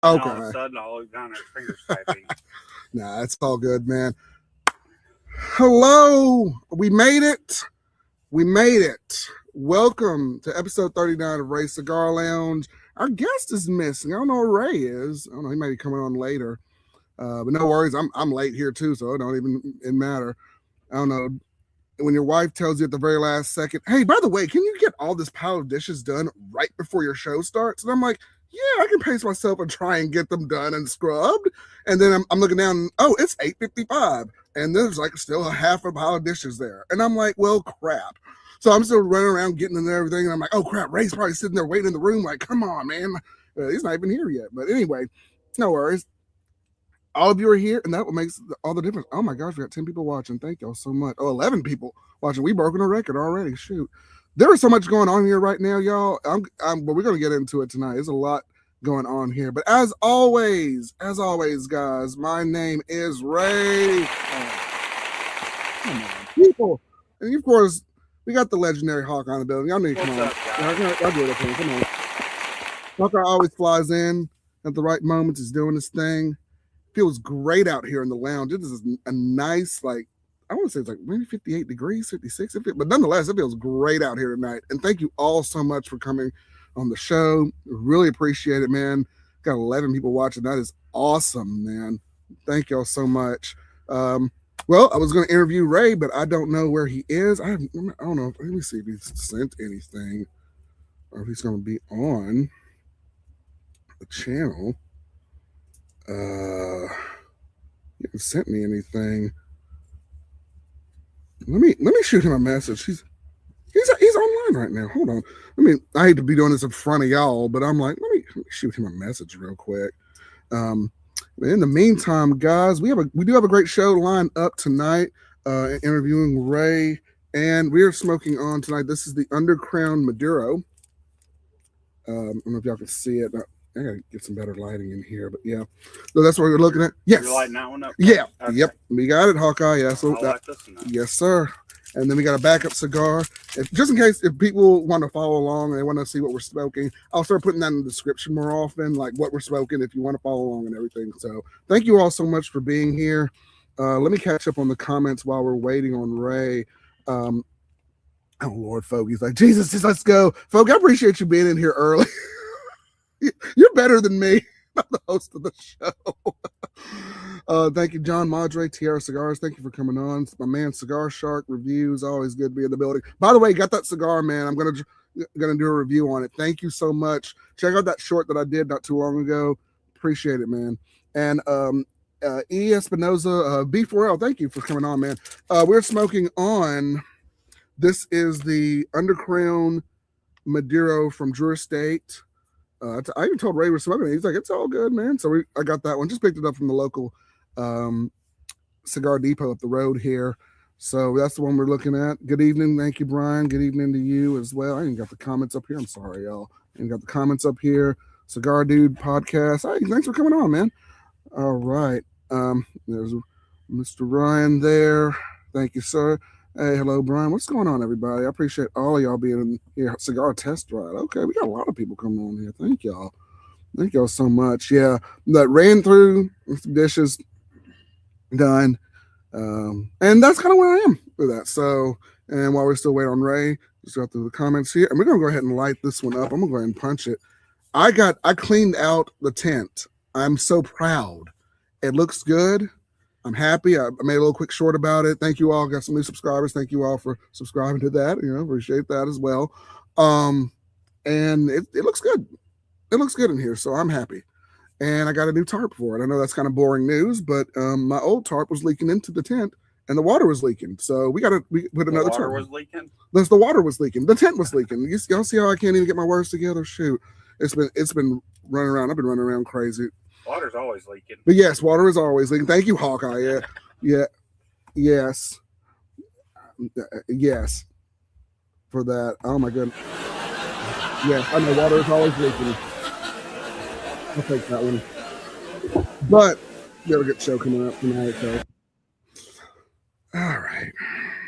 And all of a sudden, I'll look down at finger typing. Nah, it's all good, man. Hello. We made it. Welcome to episode 39 of Ray Cigar Lounge. Our guest is missing. I don't know where Ray is. I don't know. He might be coming on later. But no worries. I'm late here too, so it don't even matter. I don't know. When your wife tells you at the very last second, hey, by the way, can you get all this pile of dishes done right before your show starts? And I'm like, yeah, I can pace myself and try and get them done and scrubbed. And then I'm looking down, and, oh, it's 8:55. And there's like still a half a pile of dishes there. And I'm like, well, crap. So I'm still running around getting in there and everything. And I'm like, oh, crap, Ray's probably sitting there waiting in the room. Like, come on, man. He's not even here yet. But anyway, no worries. All of you are here, and that makes all the difference. Oh, my gosh, we got 10 people watching. Thank y'all so much. Oh, 11 people watching. We've broken a record already. Shoot. There is so much going on here right now, y'all. But we're going to get into it tonight. There's a lot going on here. But as always, guys, my name is Ray. Come on, people. And, of course, we got the legendary Hawkeye in the building. Y'all need to come on. Y'all do it, okay. Come on. Hawkeye always flies in at the right moments. He's doing his thing. Feels great out here in the lounge. This is a nice, like, I want to say it's like maybe 58 degrees, 56, but nonetheless, it feels great out here tonight. And thank you all so much for coming on the show. Really appreciate it, man. Got 11 people watching. That is awesome, man. Thank y'all so much. Well, I was going to interview Ray, but I don't know where he is. I don't know. Let me see if he's sent anything or if he's going to be on the channel. He hasn't sent me anything. Let me shoot him a message. He's online right now. Hold on. I hate to be doing this in front of y'all, but I'm like, let me shoot him a message real quick. In the meantime, guys, we do have a great show lined up tonight. Interviewing Ray, and we are smoking on tonight. This is the Undercrown Maduro. I don't know if y'all can see it. I gotta get some better lighting in here, but yeah. So that's what we're looking at. Yes. You're lighting that one up? Yeah. Okay. Yep. We got it, Hawkeye. Yeah. So like this one. Yes, sir. And then we got a backup cigar. Just in case if people want to follow along and they want to see what we're smoking, I'll start putting that in the description more often, like what we're smoking, if you want to follow along and everything. So thank you all so much for being here. Let me catch up on the comments while we're waiting on Ray. Oh, Lord, folk. He's like, Jesus, just let's go. Folk, I appreciate you being in here early. You're better than me. I'm the host of the show. Thank you, John Madre, Tierra Cigars. Thank you for coming on. My man, Cigar Shark Reviews. Always good to be in the building. By the way, got that cigar, man. I'm gonna do a review on it. Thank you so much. Check out that short that I did not too long ago. Appreciate it, man. And E. Espinoza, B4L. Thank you for coming on, man. We're smoking on. This is the Undercrown Maduro from Drew Estate. I even told Ray we're smoking it. He's like, it's all good, man. So I got that one. Just picked it up from the local cigar depot up the road here. So that's the one we're looking at. Good evening. Thank you, Brian. Good evening to you as well. I ain't got the comments up here. I'm sorry, y'all. I ain't got the comments up here. Cigar Dude podcast. Hey, thanks for coming on, man. All right. There's Mr. Ryan there. Thank you, sir. Hey, hello, Brian. What's going on, everybody? I appreciate all of y'all being in here. Cigar test ride. Okay, we got a lot of people coming on here. Thank y'all. Thank y'all so much. Yeah, that ran through some dishes done. And that's kind of where I am with that. So, and while we're still waiting on Ray, just go through the comments here. And we're going to go ahead and light this one up. I'm going to go ahead and punch it. I cleaned out the tent. I'm so proud. It looks good. I'm happy. I made a little quick short about it. Thank you all. Got some new subscribers. Thank you all for subscribing to that. Appreciate that as well. And it looks good. It looks good in here, so I'm happy. And I got a new tarp for it. I know that's kind of boring news, but my old tarp was leaking into the tent, and the water was leaking. So we put another tarp. The water was leaking? The water was leaking. The tent was leaking. Y'all see how I can't even get my words together? Shoot. It's been running around. I've been running around crazy. Water's always leaking. But yes, water is always leaking. Thank you, Hawkeye. Yeah. Yes. Yes. For that. Oh my goodness. Yeah, I know water is always leaking. I'll take that one. But we have a good show coming up tonight, so. All right.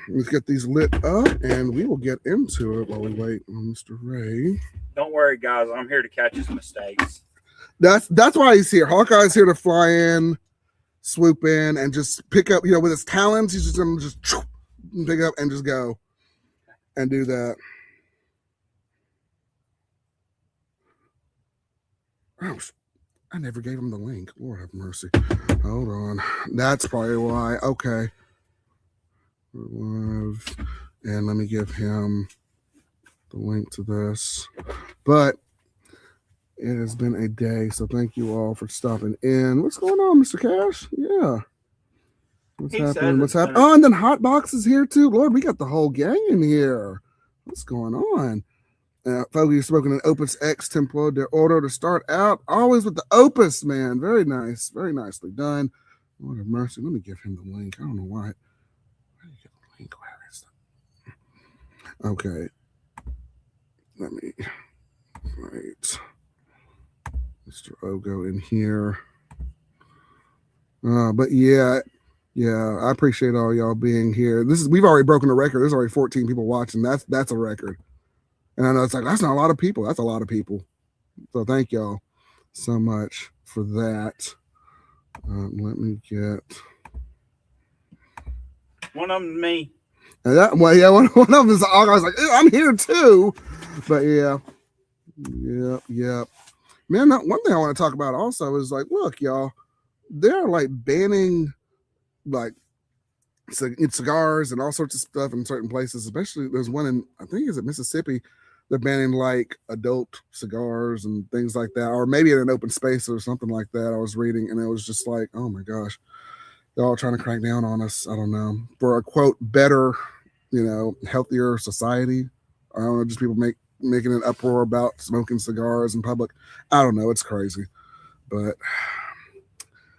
Let's get these lit up and we will get into it while we wait on Mr. Ray. Don't worry, guys. I'm here to catch his mistakes. That's why he's here. Hawkeye's here to fly in, swoop in, and just pick up. With his talons, he's just gonna just pick up and just go and do that. Oh, I never gave him the link. Lord have mercy. Hold on. That's probably why. Okay. And let me give him the link to this. But it has been a day, so thank you all for stopping in. What's going on, Mr. Cash? Yeah. What's happening? What's happening? Oh, and then Hotbox is here too. Lord, we got the whole gang in here. What's going on? Folks, you've spoken an Opus X Templo de Oro to start out. Always with the Opus, man. Very nice. Very nicely done. Lord have mercy. Let me give him the link. I don't know why. Where do you get the link? Where is it? Okay. Let me write Mr. Ogo in here. But yeah, I appreciate all y'all being here. We've already broken a record. There's already 14 people watching. That's a record. And I know it's like, that's not a lot of people. That's a lot of people. So thank y'all so much for that. Let me get one of them. Me. And that one of them is. I was like, I'm here too. But yeah. Man, one thing I want to talk about also is like, look, y'all, they're like banning like cigars and all sorts of stuff in certain places. Especially there's one in, I think it's Mississippi. They're banning like adult cigars and things like that, or maybe in an open space or something like that. I was reading, and it was just like, oh my gosh, they're all trying to crack down on us. I don't know, for a quote better, healthier society. I don't know, just people making an uproar about smoking cigars in public. I don't know, it's crazy, but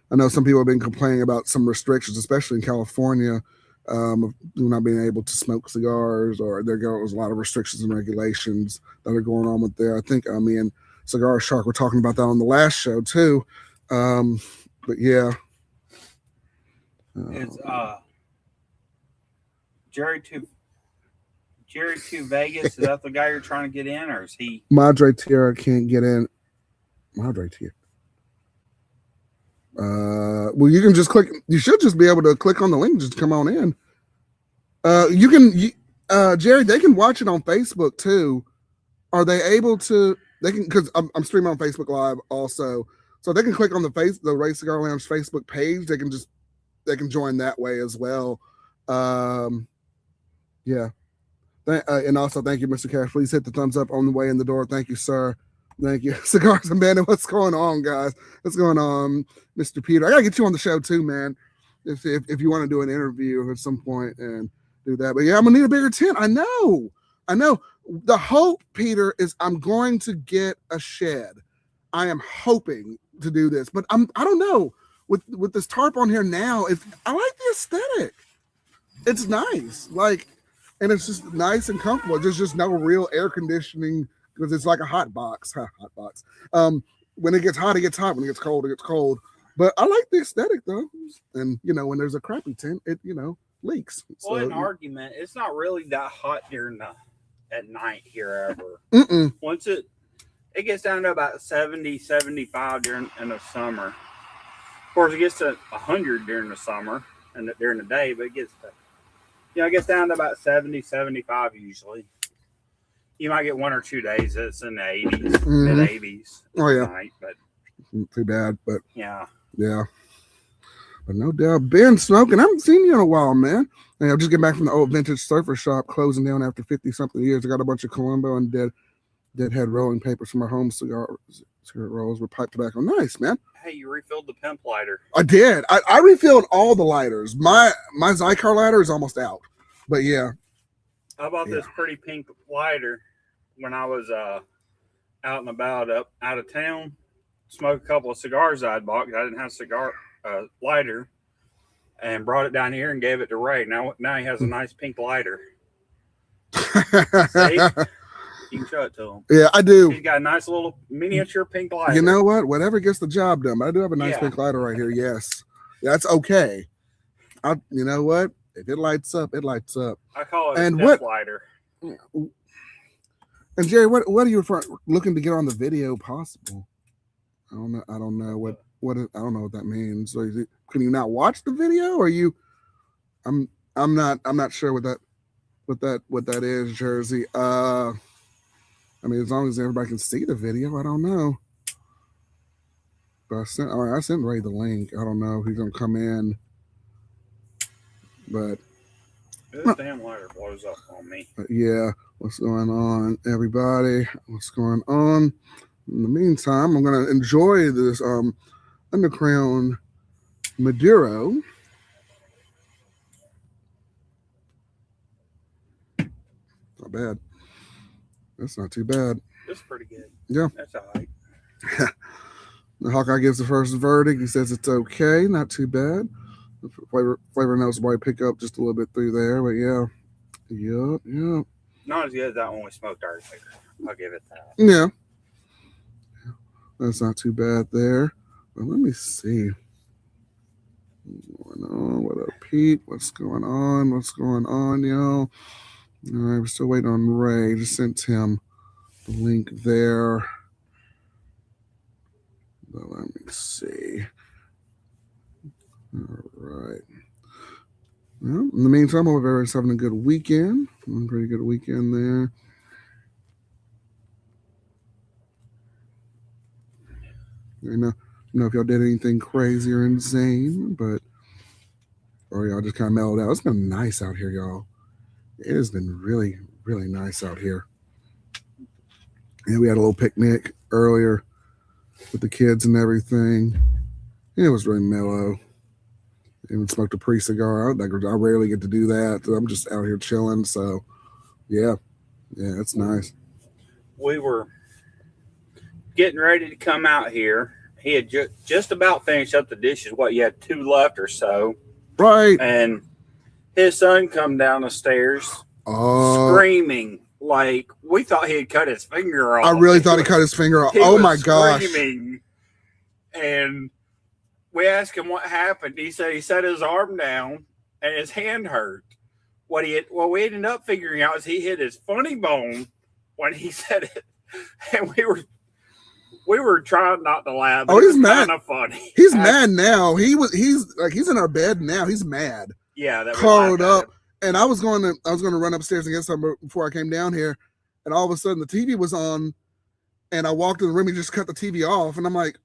I know some people have been complaining about some restrictions, especially in California. Of not being able to smoke cigars, or there's a lot of restrictions and regulations that are going on with there. I think me and Cigar Shark were talking about that on the last show too. But yeah, it's Jerry to Vegas. Is that the guy you're trying to get in, or is he? Madre Tierra can't get in. Madre Tierra. Well, you can just click. You should just be able to click on the link, just come on in. You can, Jerry. They can watch it on Facebook too. Are they able to? They can, because I'm streaming on Facebook Live also, so they can click on the Ray Cigar Lounge Facebook page. They can join that way as well. Yeah. And also, thank you, Mr. Cash. Please hit the thumbs up on the way in the door. Thank you, sir. Thank you. Cigars and Bandit, what's going on, guys? What's going on, Mr. Peter? I gotta get you on the show too, man. If you want to do an interview at some point and do that. But yeah, I'm gonna need a bigger tent. I know. The hope, Peter, is I'm going to get a shed. I am hoping to do this, but I don't know. With this tarp on here now, I like the aesthetic. It's nice. And it's just nice and comfortable. There's just no real air conditioning, because it's like a hot box. Hot box. When it gets hot, it gets hot. When it gets cold, it gets cold. But I like the aesthetic though. And when there's a crappy tent, it leaks. Well, an argument, it's not really that hot at night here ever. Once it gets down to about 70, 75 in the summer. Of course, it gets to 100 during the summer and during the day, but it gets down to about 70, 75 usually. You might get 1 or 2 days it's in the 80s, mid 80s. Oh yeah, night, but too bad. But yeah. But no doubt, Ben smoking. I haven't seen you in a while, man. And I'm just getting back from the old vintage surfer shop, closing down after 50-something years. I got a bunch of Colombo and deadhead rolling papers from our home cigarette rolls with pipe tobacco. Nice, man. Hey, you refilled the pimp lighter. I did. I refilled all the lighters. My Cigar lighter is almost out. But yeah. I bought this pretty pink lighter when I was out and about out of town. Smoked a couple of cigars I'd bought because I didn't have a cigar lighter, and brought it down here and gave it to Ray. Now he has a nice pink lighter. See? You can show it to him. Yeah, I do. He's got a nice little miniature pink lighter. You know what? Whatever gets the job done. But I do have a nice pink lighter right here. Yes. That's okay. You know what? If it lights up, it lights up. I call it a step lighter. And Jerry, what are you looking to get on the video possible? I don't know what I don't know what that means. So can you not watch the video, or you? I'm not sure what that is, Jersey. I mean, as long as everybody can see the video, I don't know. But I sent Ray the link. I don't know if he's gonna come in, but this damn lighter blows up on me. But yeah, what's going on, everybody? What's going on? In the meantime, I'm gonna enjoy this Undercrown Maduro. Not bad. That's not too bad. That's pretty good. Yeah. That's all right. The Hawkeye gives the first verdict. He says it's okay, not too bad. The flavor notes might pick up just a little bit through there, but yeah. Not as good as that one we smoked earlier. I'll give it that. Yeah. That's not too bad there. But let me see. What's going on? What up, Pete? What's going on, y'all? All right, we're still waiting on Ray. Just sent him the link there. But let me see. All right. Well, in the meantime, I hope everybody's having a good weekend. A pretty good weekend there. I don't know if y'all did anything crazy or insane, or y'all just kind of mellowed out. It's been nice out here, y'all. It has been really, really nice out here. And we had a little picnic earlier with the kids and everything. It was really mellow. Even smoked a pre-cigar. I rarely get to do that. I'm just out here chilling. So, yeah, it's nice. We were getting ready to come out here. He had just about finished up the dishes. What, you had 2 left or so. Right. And his son come down the stairs screaming like we thought he had cut his finger off. I really thought he cut his finger off. Oh, my gosh. Screaming. And we asked him what happened. He said he set his arm down and his hand hurt. What we ended up figuring out is he hit his funny bone when he said it. And we were trying not to laugh. Oh, he's mad. Kind of funny. He's mad now. He's in our bed now. He's mad. Yeah, that curled up. And I was going to run upstairs and get something before I came down here, and all of a sudden the TV was on, and I walked in the room. He just cut the TV off, and I'm like,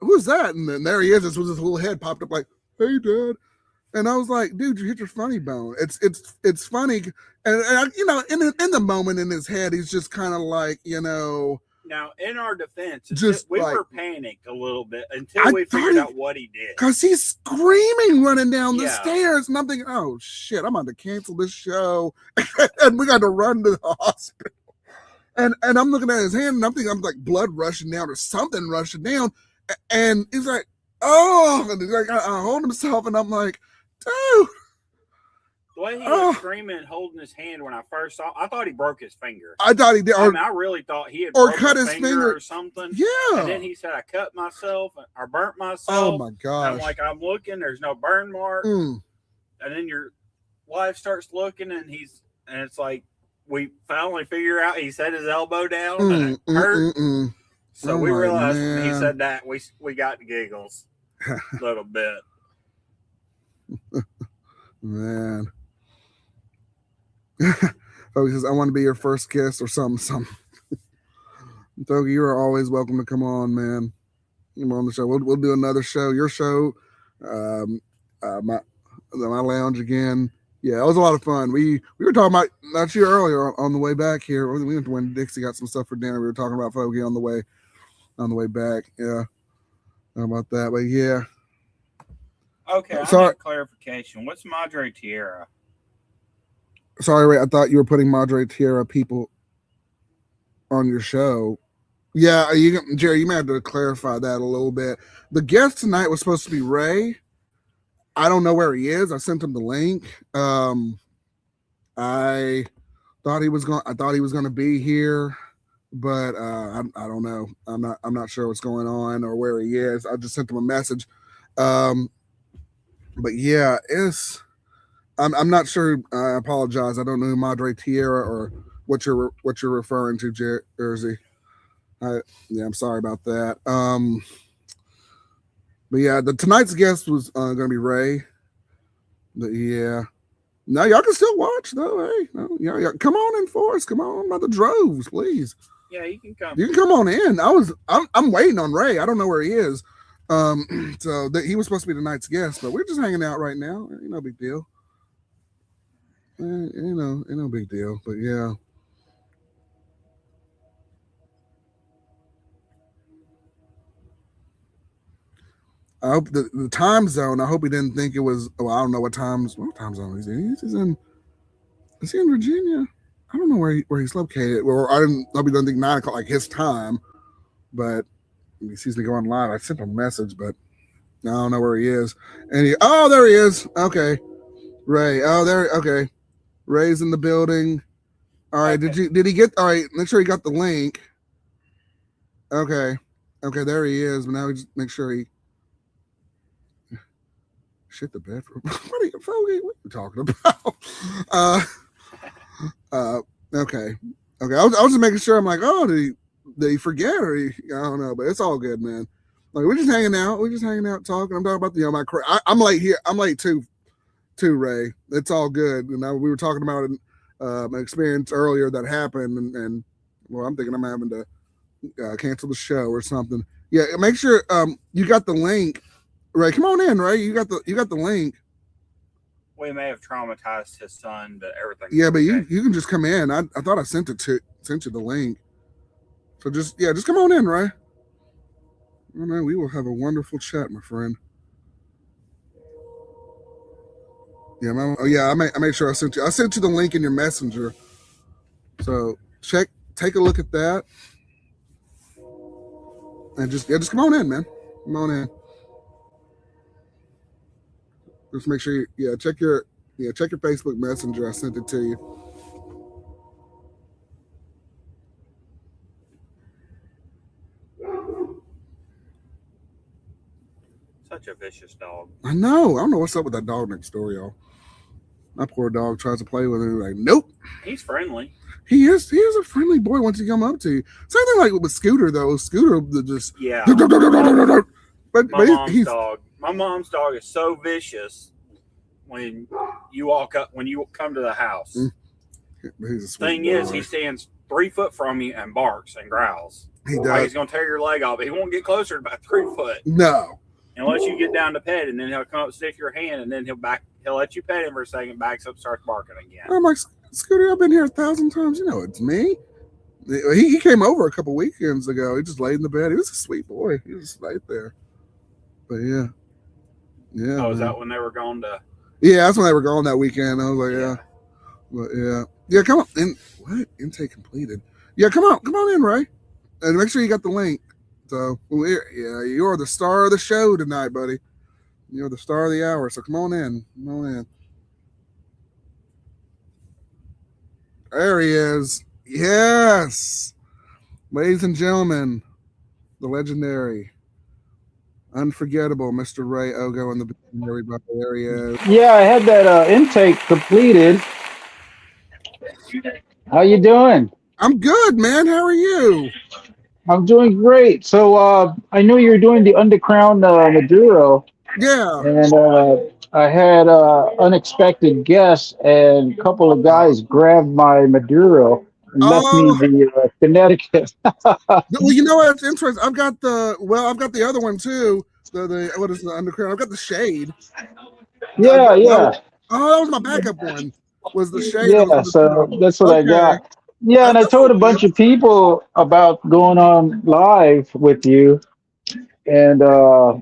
"Who's that?" And then there he is. This was his little head popped up like, "Hey, Dad," and I was like, "Dude, you hit your funny bone." It's funny, and in the moment in his head, he's just kind of like, Now, in our defense, we were panicked a little bit until we figured out what he did. Because he's screaming running down the stairs. And I'm thinking, oh, shit, I'm about to cancel this show. And we got to run to the hospital. And I'm looking at his hand, and I'm thinking, I'm like blood rushing down or something rushing down. And he's like, oh. And he's like, I hold himself, and I'm like, dude. The way he was screaming and holding his hand when I first saw, I thought he broke his finger. I thought he did. I really thought he had cut his finger or something. Yeah. And then he said, I cut myself or burnt myself. Oh my gosh. I'm like, I'm looking, there's no burn mark. And then your wife starts looking, and it's like, we finally figure out he set his elbow down and it hurt. So we realized when he said that, we got the giggles a little bit. Man. Oh, he says, I want to be your first guest or something. Togi, you are always welcome to come on, man. Come on the show. We'll do another show. Your show, my lounge again. Yeah, it was a lot of fun. We were talking about you earlier on the way back here. We went to when Dixie got some stuff for dinner. We were talking about Fogie on the way back. Yeah, how about that? But yeah. Okay, I need clarification. What's Madre Tierra? Sorry, Ray, I thought you were putting Madre Tierra people on your show. Yeah, Jerry, you may have to clarify that a little bit. The guest tonight was supposed to be Ray. I don't know where he is. I sent him the link. I thought he was going to be here, but I don't know. I'm not sure what's going on or where he is. I just sent him a message. But yeah, I'm not sure. I apologize. I don't know who Madre Tierra or what you're referring to, Jersey. I'm sorry about that. But yeah, tonight's guest was going to be Ray. But yeah, no, y'all can still watch though. Hey, no, yeah, come on in for us. Come on by the droves, please. Yeah, you can come. You can come on in. I'm waiting on Ray. I don't know where he is. So he was supposed to be tonight's guest, but we're just hanging out right now. Ain't no big deal. Ain't no big deal. But yeah. I hope the time zone. I hope he didn't think it was. Well, I don't know what time zone he's in. He's in. Is he in Virginia? I don't know where he's located. Or I hope he doesn't think 9 o'clock like his time. But he sees me going live. I sent him a message, but I don't know where he is. And there he is. Okay, Ray. Oh, there. Okay, Ray's in the building. All right. Okay. Did he get? All right. Make sure he got the link. Okay. There he is. But now we just make sure he. Shit the bed. What are you talking about? Okay. I was just making sure. I'm like, oh, did he forget or I don't know, but it's all good, man. Like we're just hanging out. Talking. I'm talking about my. I'm late here. I'm late too, Ray. It's all good. And we were talking about an experience earlier that happened, and well, I'm thinking I'm having to cancel the show or something. Yeah, make sure you got the link. Ray, come on in, Ray. You got the link. We may have traumatized his son, but everything. Yeah, but okay. you can just come in. I thought I sent you the link. So just come on in, Ray. Oh, man, we will have a wonderful chat, my friend. Yeah, I made sure I sent you the link in your messenger. So take a look at that, and just come on in, man. Come on in. Just make sure check your Facebook Messenger. I sent it to you. Such a vicious dog. I know. I don't know what's up with that dog next door, y'all. My poor dog tries to play with him. Like, nope. He's friendly. He is a friendly boy once he come up to you. Same thing like with Scooter though. Scooter just But My mom's dog is so vicious when you come to the house. Thing is, he stands 3 foot from you and barks and growls. He does. Like he's gonna tear your leg off, but he won't get closer than about 3 foot. No. Unless you get down to pet, and then he'll come up, stick your hand, and then he'll let you pet him for a second, backs up, starts barking again. I'm like, Scooter, I've been here 1,000 times. You know it's me. He came over a couple weekends ago. He just laid in the bed. He was a sweet boy. He was right there. But yeah. Oh, is that when they were going to? Yeah, that's when they were going that weekend. I was like, yeah. But yeah, come on. What? Intake completed. Yeah, come on in, Ray. And make sure you got the link. So you're the star of the show tonight, buddy. You're the star of the hour. So come on in. There he is. Yes. Ladies and gentlemen, the legendary, unforgettable Mr. Ray Ogo in the building, everybody. There he is. Yeah, I had that intake completed. How you doing? I'm good, man. How are you? I'm doing great. So I know you're doing the Undercrown Maduro. Yeah. And I had unexpected guests, and a couple of guys grabbed my Maduro and left me the Connecticut. Well, you know what? It's interesting. I've got the other one too. The what is the Undercrown? I've got the Shade. Yeah. That was my backup one. Was the Shade? Yeah, so that's what I got. Yeah, and I told a bunch of people about going on live with you. And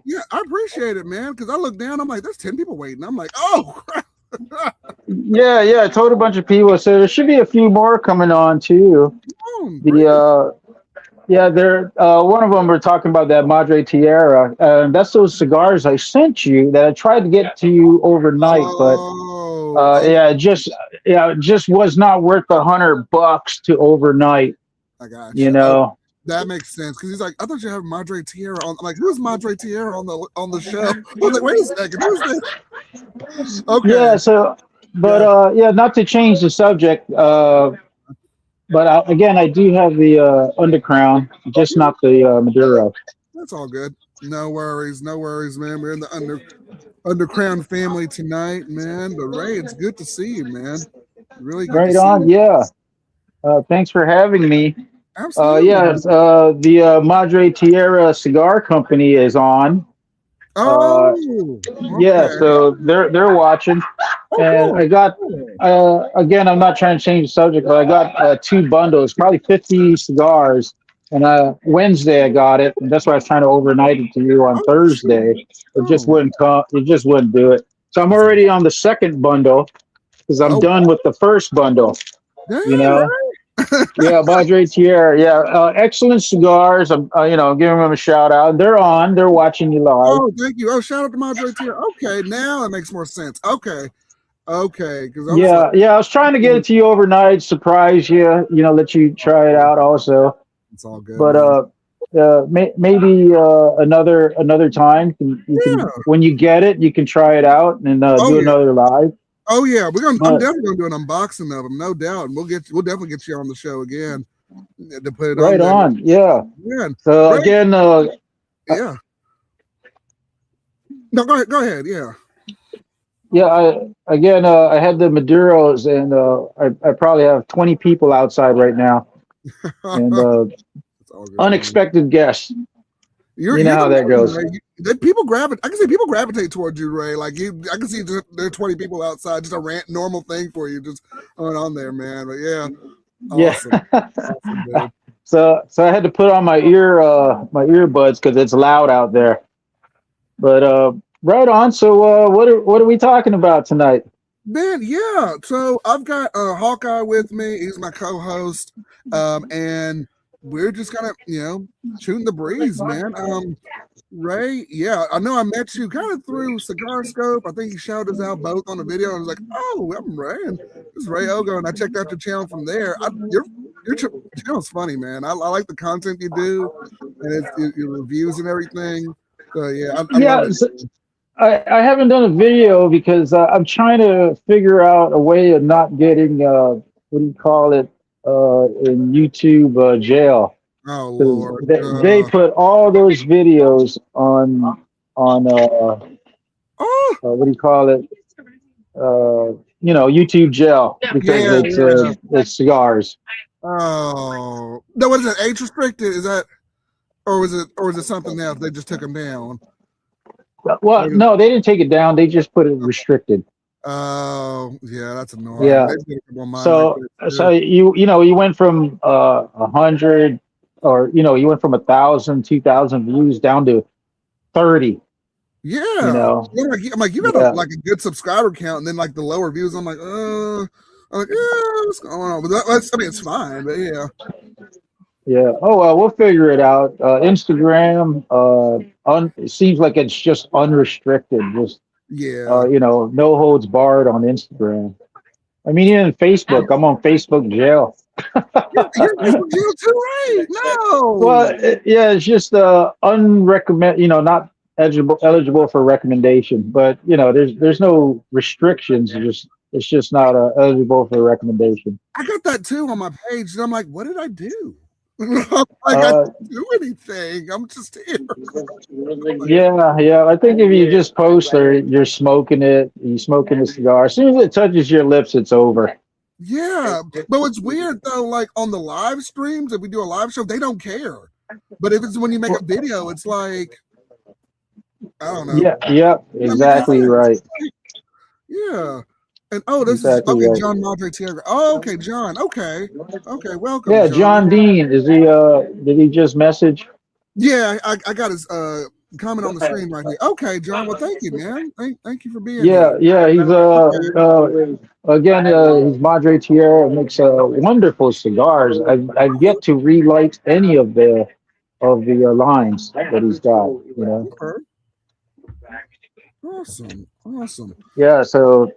yeah, I appreciate it, man, because I look down, I'm like, there's 10 people waiting. I'm like, oh crap. Yeah, I told a bunch of people, so there should be a few more coming on too. They're one of them were talking about that Madre Tierra. That's those cigars I sent you that I tried to get to you overnight, but it just was not worth $100 to overnight. I got you. know. That makes sense because he's like, I thought you had Madre Tierra on. I'm like, who's Madre Tierra on the show? I was like, wait a second, who's this? Okay. Yeah. So, but not to change the subject. But again, I do have the Undercrown, just not the Maduro. That's all good. No worries, man. We're in the Undercrown family tonight, man. But Ray, it's good to see you, man. Really good to Right see on, you. yeah. Thanks for having me. Absolutely. The Madre Tierra Cigar Company is on. Yeah, Okay. so they're watching, Oh, and cool. I got again. I'm not trying to change the subject, but I got 2 bundles, probably 50 cigars. And Wednesday I got it, and that's why I was trying to overnight it to you on Oh, Thursday. It just oh. wouldn't come. It just wouldn't do it. So I'm already on the second bundle because I'm Oh, done with the first bundle. dang, You know. right? Yeah, Padre Tierra. Yeah, excellent cigars. I'm, giving them a shout out. They're on. They're watching you live. Oh, thank you. Oh, shout out to Madre Tier. Okay, now it makes more sense. Okay, because I was like, Yeah. I was trying to get it to you overnight, surprise you. Let you try it out also. it's all good, But man. maybe another time you Yeah. can when you get it, you can try it out and do yeah. another live. Oh yeah, I'm But- definitely gonna do an unboxing of them, no doubt. And we'll definitely get you on the show again to put it Right on. on. Yeah. Yeah. So Ray, again, yeah. No, go ahead. Yeah. yeah. I had the Maduros, and I probably have 20 people outside right now, and It's all good, unexpected guests. You're You know how the that one, goes. Ray. I can say people gravitate towards you, Ray. Like I can see there are 20 people outside, just a normal thing for you, just going on there, man. But yeah, awesome, Yeah. awesome, dude. So I had to put on my earbuds because it's loud out there. But right on. So what are we talking about tonight? Man, yeah. So I've got Hawkeye with me. He's my co-host, and we're just kind of shooting the breeze, man. Ray, yeah, I know I met you kind of through Cigar Scope. I think you shouted us out both on the video. I was like, oh, I'm Ray, and this is Ray Ogo, and I checked out your channel from there. Your channel's funny, man. I like the content you do, and your reviews and everything. So yeah, I love it. So I haven't done a video because I'm trying to figure out a way of not getting what do you call it in YouTube jail. Oh 'Cause Lord, they put all those videos on what do you call it? YouTube jail because it's cigars. Oh no, what is that? Age restricted? Is that, or is it something else? They just took them down. Well, no, they didn't take it down. They just put it restricted. Oh yeah, that's annoying. Yeah. So you went from 100 or you went from 1,000, 2,000 views down to 30. Yeah. I'm like you got a good subscriber count, and then like the lower views, I'm like, what's going on? But it's fine, but yeah. Yeah. Oh well, we'll figure it out. Instagram, it seems like it's just unrestricted. Just no holds barred on Instagram. I mean, even Facebook. I'm on Facebook jail. You're Facebook jail too, right? No. Well, it's just unrecommend. Not eligible for recommendation. But there's no restrictions. It's just not eligible for recommendation. I got that too on my page, and I'm like, what did I do? I didn't do anything. I'm just here. Yeah. I think if you just post or you're smoking a cigar, as soon as it touches your lips, it's over. Yeah, but what's weird though, like on the live streams, if we do a live show, they don't care. But if it's when you make a video, it's like, I don't know. Yeah, exactly right. Yeah. And this exactly is right. John Madre Tierra. Oh, okay, John. Okay, welcome. Yeah, John Dean. Is he? Did he just message? Yeah, I got his comment on the screen right here. Okay, John. Well, thank you, man. Thank you for being here. Yeah. He's again. He's Madre Tierra, makes wonderful cigars. I've yet to relight any of the lines that he's got. Awesome. Yeah. So.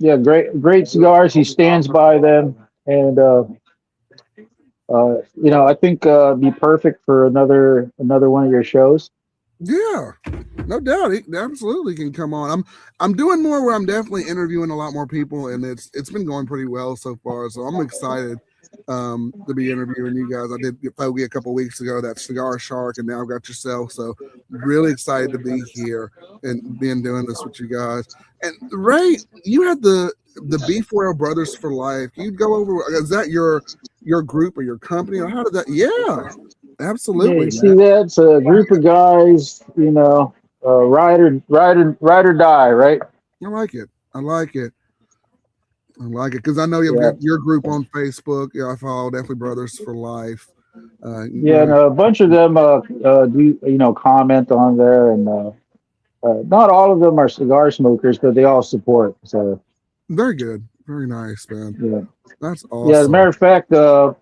Yeah, great cigars. He stands by them, and I think be perfect for another one of your shows. Yeah, no doubt. He absolutely can come on. I'm doing more where I'm definitely interviewing a lot more people, and it's been going pretty well so far. So I'm excited to be interviewing you guys. I did get Fogey a couple weeks ago, that Cigar Shark, and now I've got yourself. So really excited to be here and being doing this with you guys. And Ray, you had the B4L Brothers for Life. Can you go over? Is that your group or your company, or how did that? Yeah, absolutely. Yeah, you see, that's a group of guys. You know, ride or die, right? I like it. I like it because I know you have your group on Facebook. Yeah, I follow definitely Brothers for Life. And a bunch of them do comment on there, and not all of them are cigar smokers, but they all support. So very good, very nice, man. Yeah, that's awesome. Yeah, as a matter of fact, I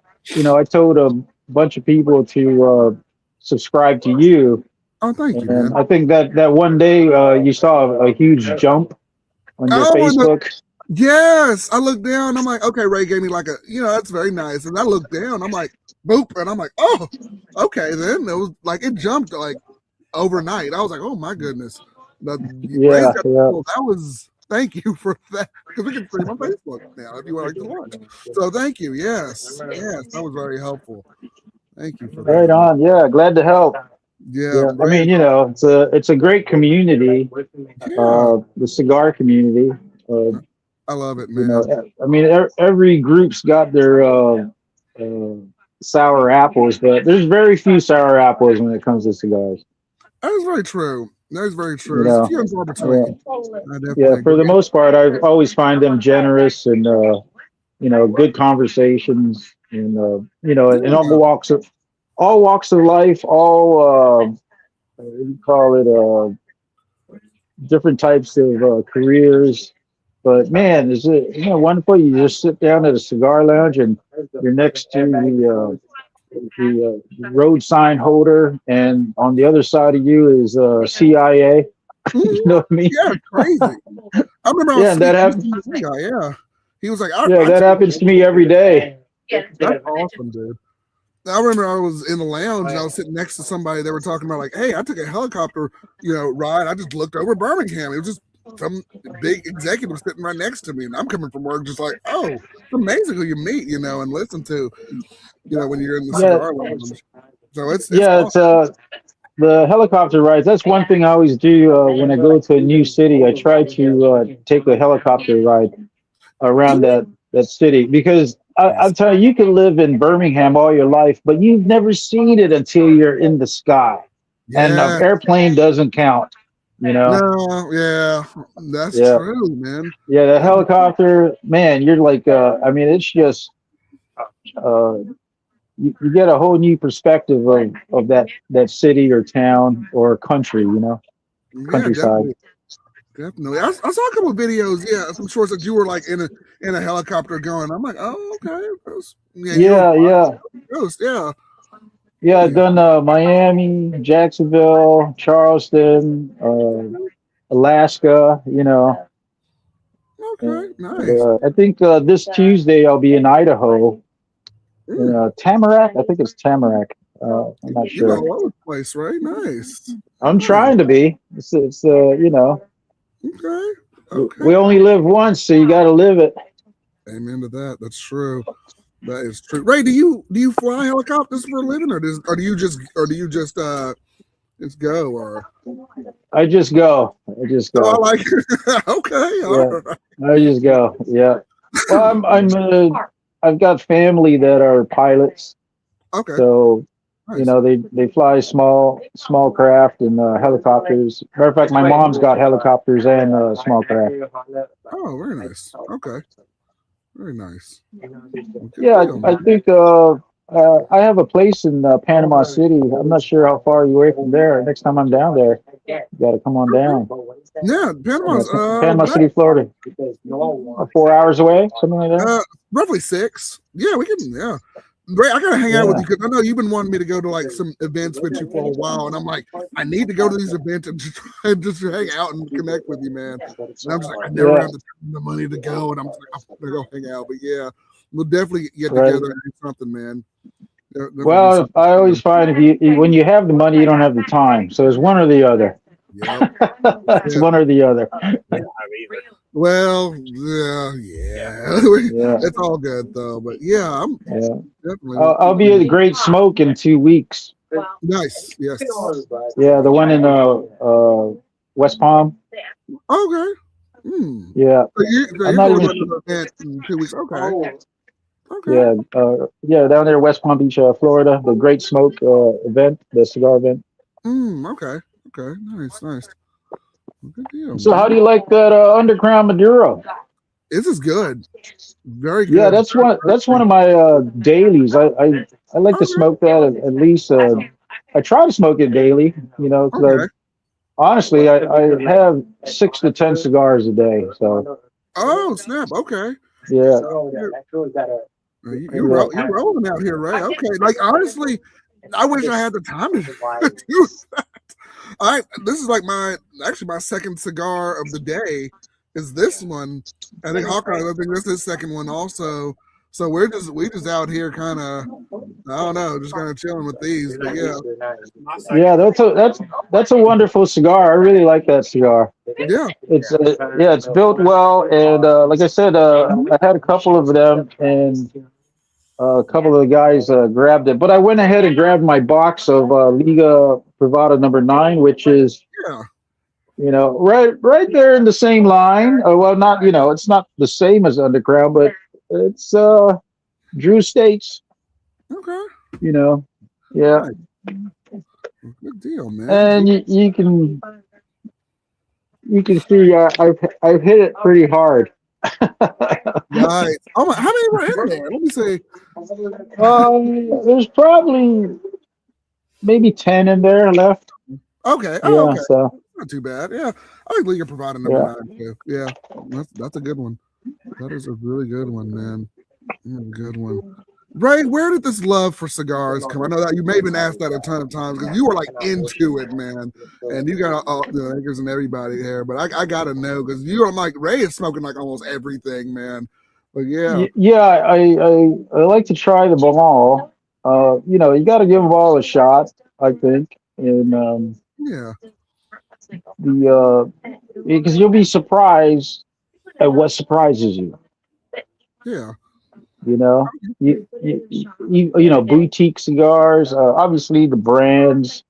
told a bunch of people to subscribe to you. Oh, thank you, man. I think that one day you saw a huge jump on your Facebook. Yes, I looked down. I'm like, okay, Ray gave me like that's very nice. And I looked down. I'm like, boop, and I'm like, oh, okay. Then it was like it jumped like overnight. I was like, oh my goodness. That was. Thank you for that, because we can stream on Facebook now if you want to watch. So thank you. Yes, that was very helpful. Thank you for that. Right on. Yeah, glad to help. Yeah. I mean, it's a great community. The cigar community. I love it, man. I mean, every group's got their sour apples, but there's very few sour apples when it comes to cigars. That is very true. That is very true. There's few and far between. For the most part, I always find them generous and good conversations, and in all walks of life, all different types of careers. But man, is it wonderful? You just sit down at a cigar lounge and you're next to the road sign holder, and on the other side of you is CIA. You know what I mean? Yeah, crazy. I remember. That happens. Yeah, he was like, that happens to me every day. That's awesome, dude. I remember I was in the lounge and I was sitting next to somebody. They were talking about like, hey, I took a helicopter, ride. I just looked over Birmingham. It was just some big executive sitting right next to me, and I'm coming from work just like, oh, it's amazing who you meet, and listen to, when you're in the cigar lounge. So it's awesome. It's the helicopter rides. That's one thing I always do when I go to a new city. I try to take a helicopter ride around that city, because I'll tell you, you can live in Birmingham all your life, but you've never seen it until you're in the sky, and an airplane doesn't count. No, yeah, that's true, man. Yeah, the helicopter, man, you're like, it's just, you get a whole new perspective of that city or town or country, countryside. Definitely. I saw a couple of videos, some shorts that you were like in a helicopter going. I'm like, oh, okay. Yeah, I've done Miami, Jacksonville, Charleston, Alaska, Okay, nice. I think this Tuesday I'll be in Idaho, Tamarack. I think it's Tamarack. I'm not sure. All over the place, right? Nice. I'm trying to be. It's Okay. We only live once, so you got to live it. Amen to that. That's true. That is true. Ray, do you fly helicopters for a living, or do you just go? Or I just go. Oh, I like it. Okay. All right. I just go. Yeah. Well, I've got family that are pilots. Okay. So they fly small craft and helicopters. Matter of fact, my mom's got helicopters and small craft. Oh, very nice. Okay. Very nice. Yeah, I think I have a place in Panama City. I'm not sure how far you're away from there. Next time I'm down there, you got to come on down. Yeah, Panama City, Florida. 4 hours away, something like that. Roughly 6. Yeah, we can. Yeah. Ray, I gotta hang out with you because I know you've been wanting me to go to like some events with you for a while, and I'm like, I need to go to these events and just hang out and connect with you, man. And I'm just like, I never have the money to go, and I'm just like, I'm gonna go hang out. But yeah, we'll definitely get together and do something, man. Well, I always find when you have the money, you don't have the time. So it's one or the other. Yep. It's one or the other. Well, yeah. It's all good though. But yeah, I'm definitely. I'll be at the Great Smoke in 2 weeks. Nice. Yes. Yeah, the one in West Palm. Okay. Yeah. So you're going to an event in 2 weeks. Okay. Yeah, down there, West Palm Beach, Florida, the Great Smoke event, the cigar event. Okay. Nice. Good deal. So, how do you like that Undercrown Maduro? This is good. Very good. Yeah, that's one of my dailies. I like to smoke that at least. I try to smoke it daily. Honestly, I have 6 to 10 cigars a day. So. Oh snap! Okay. Yeah. You're rolling out here, Ray. Okay. Like honestly, I wish I had the time to do that. This is like my second cigar of the day. Is this one? I think Hawkeye. I think this is his second one also. So we just out here kind of, I don't know, just kind of chilling with these. But yeah, that's a wonderful cigar. I really like that cigar. Yeah, it's built well, and like I said, I had a couple of them, and a couple of the guys grabbed it. But I went ahead and grabbed my box of Liga Privada number 9, which is right there in the same line. Well, not it's not the same as Underground, but it's Drew States. Okay. Yeah. Right. Good deal, man. And you can see I've hit it pretty hard. Nice. Oh, how many were in there? Let me see. There's probably maybe 10 in there left. Okay. Oh, okay. So not too bad. Yeah, I think Liga Privada number 9 too. Yeah, that's a good one. That is a really good one, man. Good one. Ray, where did this love for cigars come? I know that you may have been asked that a ton of times because you were like into it, man. And you got all the Lakers and everybody here, but I gotta know because you're like Ray is smoking like almost everything, man. But yeah, I like to try them all. You got to give them all a shot, I think, and because you'll be surprised at what surprises you. Yeah. Boutique cigars, obviously the brands,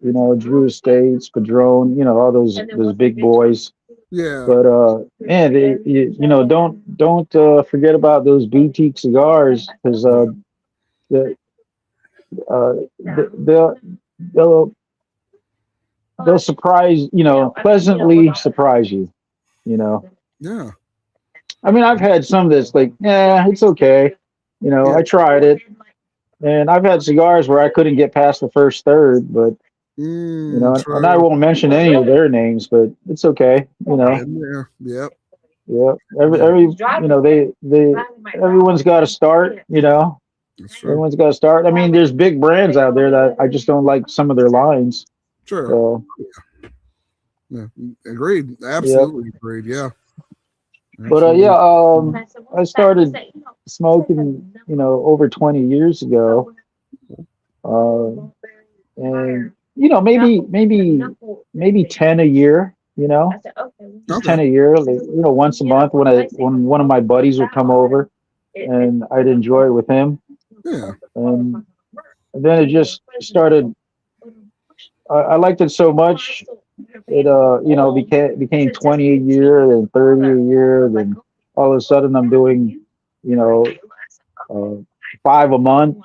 Drew Estates, Padron, all those big boys. Yeah. But man, don't forget about those boutique cigars because they'll surprise, pleasantly surprise you. Yeah. I mean, I've had some that's like, it's okay. I tried it, and I've had cigars where I couldn't get past the first third, but and I won't mention any of their names, but it's okay. Yep. Everyone's got to start. Everyone's got to start. I mean, there's big brands out there that I just don't like some of their lines. Sure. So, yeah. Agreed. Absolutely agreed. Yeah. But I started smoking, over 20 years ago, and maybe 10 a year, just 10 a year, once a month when one of my buddies would come over, and I'd enjoy it with him. Yeah. And then it just started. I liked it so much. It became 20 a year, then 30 a year, then all of a sudden I'm doing 5 a month,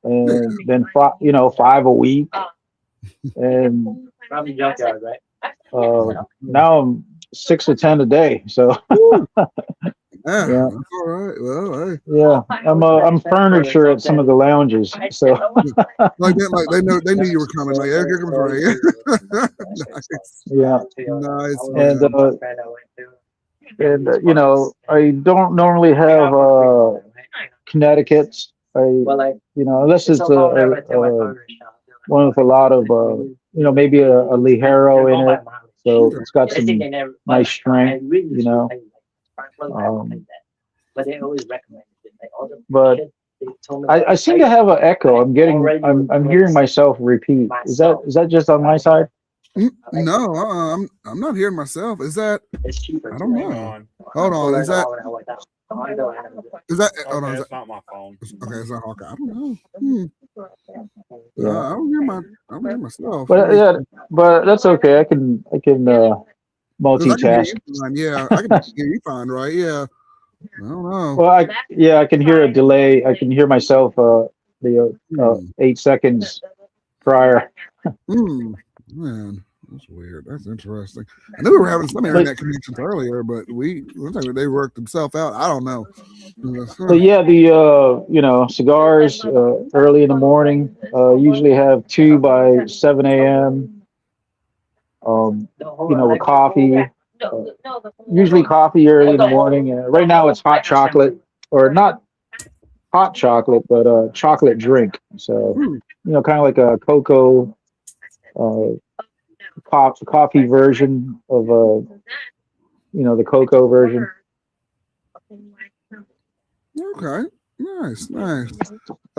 and then 5 a week, and now I'm 6 or 10 a day. So yeah, that's all right. Well, hey. Yeah, I'm furniture at some of the lounges. So like they knew you were coming. Like, here comes Ray. Nice. Yeah. Nice. And I don't normally have Connecticut's. Unless it's one with a lot of maybe a Ligero in it, so it's got some nice strength. But I seem to have an echo. I'm hearing myself repeat. Is that just on my side? No, I'm not hearing myself. Is that? I don't know. Hold on, is that? Hold on, Okay, is it's not my phone. okay, it's not Hawkeye. I don't know. Yeah. I don't hear myself. But yeah, but that's okay. I can 'Cause I can hear multitask. you fine. Yeah, I can hear you fine, right? Yeah. I don't know. Well, I can hear a delay. I can hear myself the 8 seconds prior. Man, that's weird. That's interesting. I knew we were having some internet connections earlier, but they worked themselves out. I don't know. But yeah, the cigars early in the morning. Usually have 2 by 7 a.m. With coffee. Usually coffee early in the morning. Right now it's hot chocolate, or not hot chocolate, but chocolate drink. So kind of like a cocoa coffee version of the cocoa version. Okay. Nice. I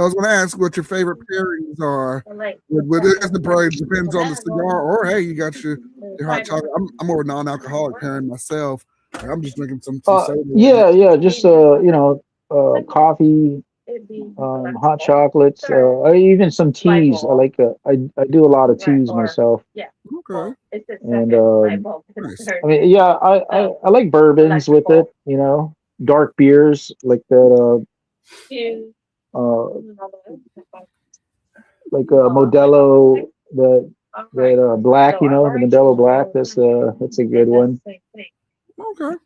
was going to ask what your favorite pairings are. It probably depends on the cigar, or hey, you got your hot chocolate. I'm more non-alcoholic pairing myself. I'm just drinking some soda. Yeah, just coffee, hot chocolates, even some teas. I like I do a lot of teas myself. Okay. And Nice. I mean, yeah, I like bourbons with it. Dark beers like that. Like Modelo, that black. The Modelo black. That's a good one. Okay.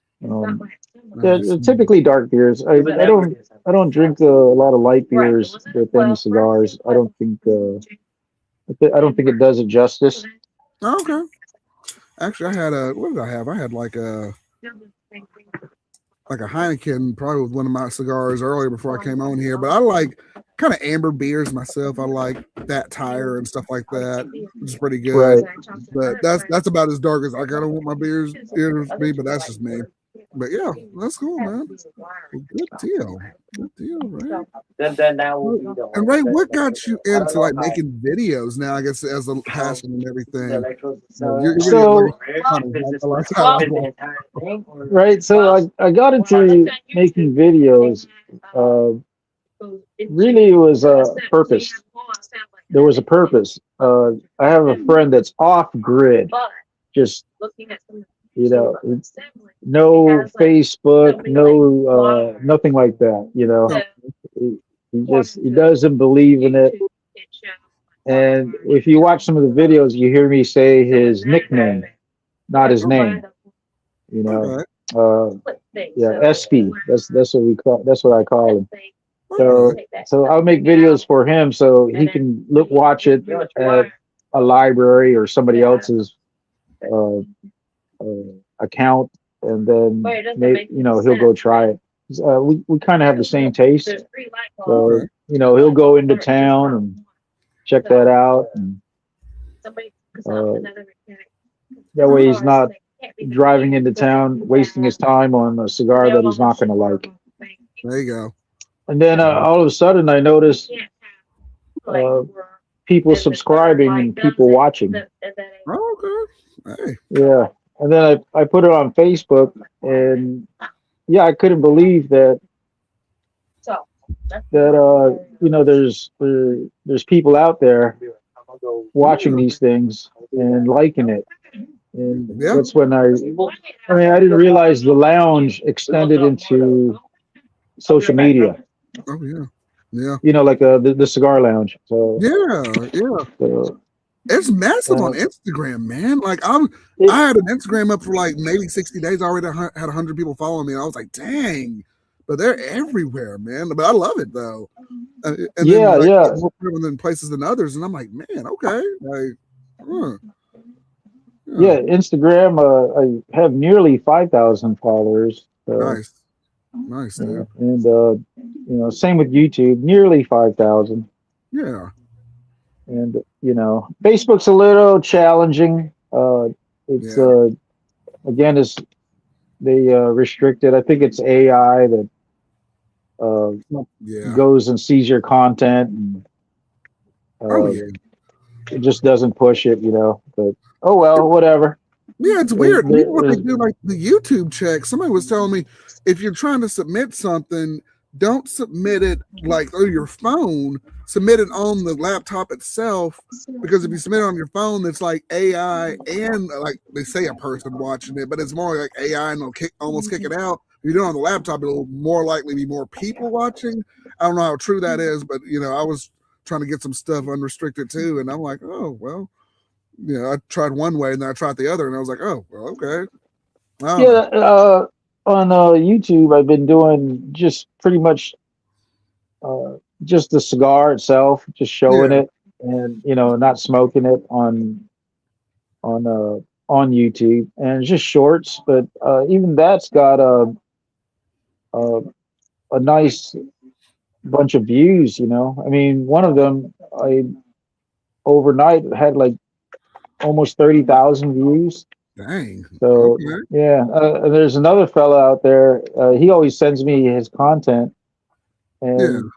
They're typically dark beers. I don't drink a lot of light beers with any cigars. I don't think it does it justice. Okay. Actually, I had what did I have? I had like a Heineken, probably with one of my cigars earlier before I came on here. But I like kind of amber beers myself. I like that tire and stuff like that, which is pretty good. Right. But that's about as dark as I kind of want my beers to be. But that's just me. But yeah, that's cool, man. Good deal, Ray. And Ray, what got you into like making videos now? I guess as a passion and everything. Right. So I got into making videos. Really, it was a purpose. There was a purpose. I have a friend that's off grid, just no Facebook, no nothing like that. He doesn't believe in it. And if you watch some of the videos, you hear me say his nickname, not his name. Okay. SP. That's what I call him. So I'll make videos for him so he can watch it at a library or somebody else's account, and then he'll go try it. We kind of have the same taste, so he'll go into town and check that out, and that way he's not driving into town wasting his time on a cigar that he's not going to like. There you go. And then all of a sudden I noticed people subscribing and people watching. Oh, okay. Hey. Yeah. And then I put it on Facebook, and yeah, I couldn't believe that there's people out there watching these things and liking it. And that's when I didn't realize the lounge extended into social media. Oh yeah. Like the cigar lounge. So yeah. So, it's massive on Instagram, man. Like I had an Instagram up for like maybe 60 days. I already had 100 people following me, and I was like, dang. But they're everywhere, man. But I love it though. And more people in places than others, and I'm like, man, okay. Like, yeah, Instagram. I have nearly 5,000 followers. So. Nice, dude. And same with YouTube, nearly 5,000. Yeah. And Facebook's a little challenging. It's again, they restricted. I think it's AI that goes and sees your content, and it just doesn't push it. But oh well, whatever. Yeah, it's weird. Even when they do like the YouTube check, somebody was telling me if you're trying to submit something, don't submit it like through your phone. Submit it on the laptop itself, because if you submit it on your phone, it's like AI and like they say a person watching it, but it's more like AI and it'll almost kick it out. If you do it on the laptop, it'll more likely be more people watching. I don't know how true that is, but I was trying to get some stuff unrestricted too, and I'm like, oh well. I tried one way and then I tried the other, and I was like, oh, well, okay. On YouTube, I've been doing just pretty much just the cigar itself, just showing it, and not smoking it on YouTube, and just shorts. But even that's got a nice bunch of views. I mean, one of them I overnight had like almost 30,000 views. Dang. So yeah, there's another fella out there. He always sends me his content, and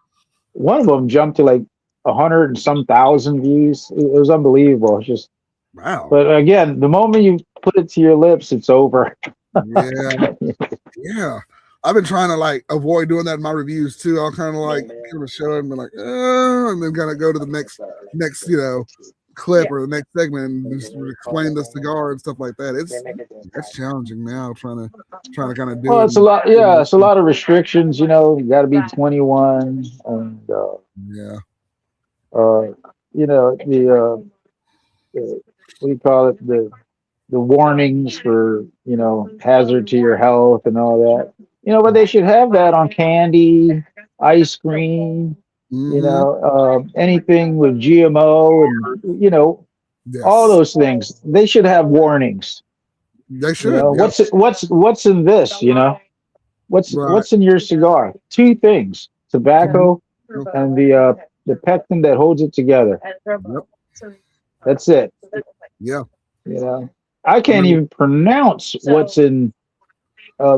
one of them jumped to like 100 and some thousand views. It was unbelievable. It's just wow. But again, the moment you put it to your lips, it's over. Yeah. I've been trying to like avoid doing that in my reviews too. I'll kind of like give a show and be like, and then kind of go to the next clip or the next segment and just explain the cigar and stuff like that. It's challenging now trying to kind of do it. Well, it's a lot. Yeah, it's a lot of restrictions. You got to be 21, and the what do you call it, the warnings for hazard to your health and all that. But they should have that on candy, ice cream, anything with GMO and all those things. They should have warnings. They should. What's in this? What's in your cigar? 2 things: tobacco and the pectin that holds it together. That's it. Yeah. I can't even pronounce what's in.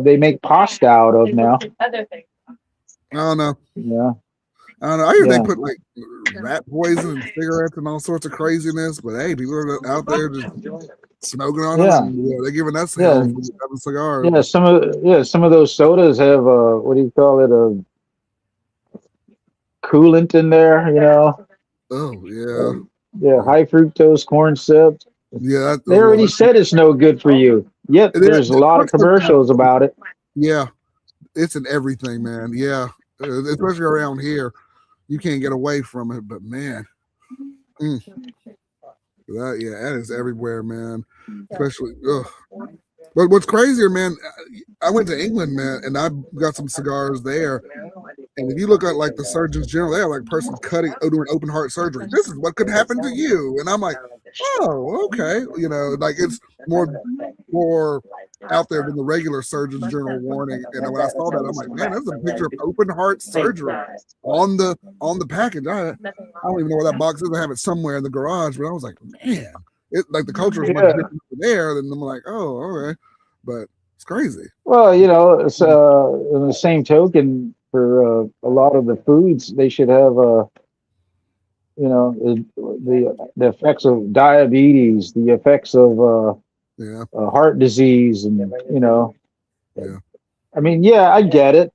They make pasta out of now. I don't know. Yeah. I don't know. I hear they put like rat poison in cigarettes and all sorts of craziness, but hey, people are out there just smoking on them. They're giving us having cigars. Yeah, some of those sodas have what do you call it, a coolant in there. Oh yeah. Yeah, high fructose corn syrup. Yeah, they already said it's no good for you. Yet there's a lot of commercials about it. Yeah, it's in everything, man. Yeah, especially around here, you can't get away from it. But man, that is everywhere, man. Especially, but what's crazier, man? I went to England, man, and I got some cigars there. And if you look at like the Surgeons General, they have like person doing open heart surgery. This is what could happen to you, and I'm like, oh, okay, like it's more out there than the regular Surgeons General warning. And when I saw that, I'm like, man, that's a picture of open heart surgery on the package. I don't even know where that box is. I have it somewhere in the garage, but I was like, man, it like the culture is much different there. Than I'm like, oh, okay, but it's crazy. Well, it's in the same token. For a lot of the foods, they should have the effects of diabetes, the effects of heart disease, and I mean, I get it.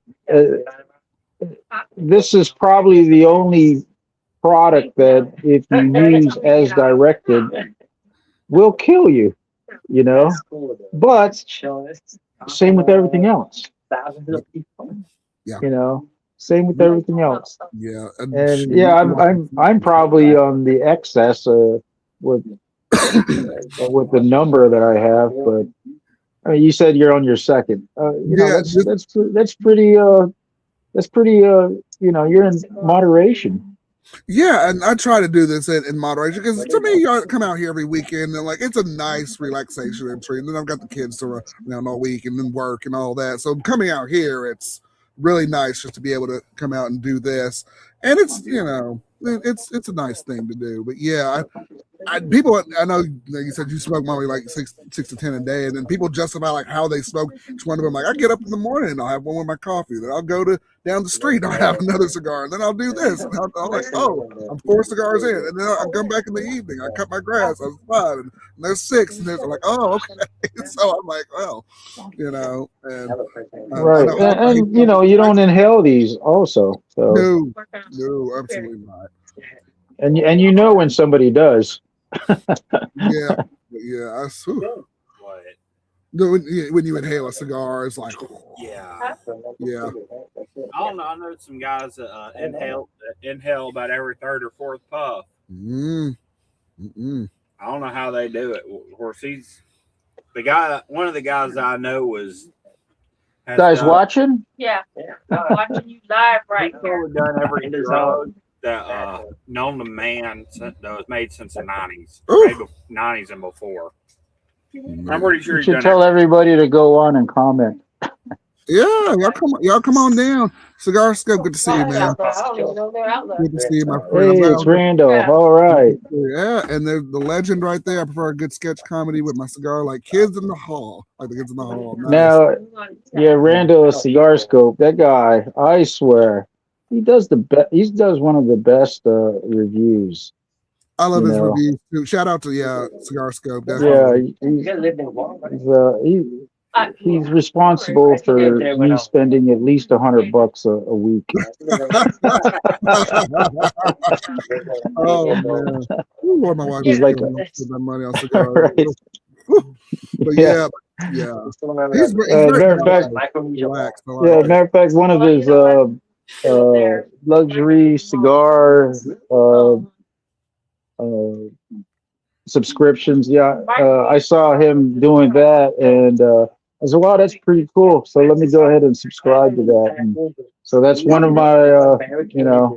This is probably the only product that, if you use as directed, will kill you. But same with everything else. Same with everything else. Yeah, and I'm probably on the excess with the number that I have, but I mean, you said you're on your second. That's pretty. You're in moderation. Yeah, and I try to do this in moderation because to me, I come out here every weekend and like it's a nice relaxation and treat. And then I've got the kids to run around all week and then work and all that. So coming out here, it's really nice just to be able to come out and do this. And it's it's a nice thing to do. But yeah, people, I know like you said you smoke probably like six to 10 a day, and then people justify like how they smoke each one of them. Like I get up in the morning and I'll have one with my coffee, then I'll go down the street and I'll have another cigar, and then I'll do this. And I'm like, oh, I'm 4 cigars in, and then I'll come back in the evening. I cut my grass. I was 5, and there's 6, and there's like, oh, okay. So I'm like, well, and right, and you don't inhale these also. So no, absolutely not. And when somebody does. Yeah. I swear. When you inhale a cigar, it's like, yeah. I don't know. I know some guys that inhale about every 3rd or 4th puff. I don't know how they do it. Of course, one of the guys I know guys watching. Yeah, I'm watching you live right here. We've done every drug that known to man that was made since the 90s, 90s and before. I'm pretty sure you should tell everybody to go on and comment. Yeah, y'all come on down. Cigar Scope, good to see you, man. Good to see you, my friend. Hey, it's Randall. All right. Yeah, and the legend right there. I prefer a good sketch comedy with my cigar, like Kids in the Hall. Like the Kids in the Hall. Nice. Now, yeah, Randall Cigar Scope. That guy, I swear, he does he does one of the best reviews. I love his reviews too. Shout out to Cigar Scope. Definitely. Yeah, he's responsible for me spending at least $100 a week. Oh man, Lord, my wife He's like my money on cigars. Right. But yeah. He's matter of fact, matter of fact, one of his luxury cigar subscriptions. Yeah, I saw him doing that, and I said, "Wow, that's pretty cool." So let me go ahead and subscribe to that. And so that's one of my,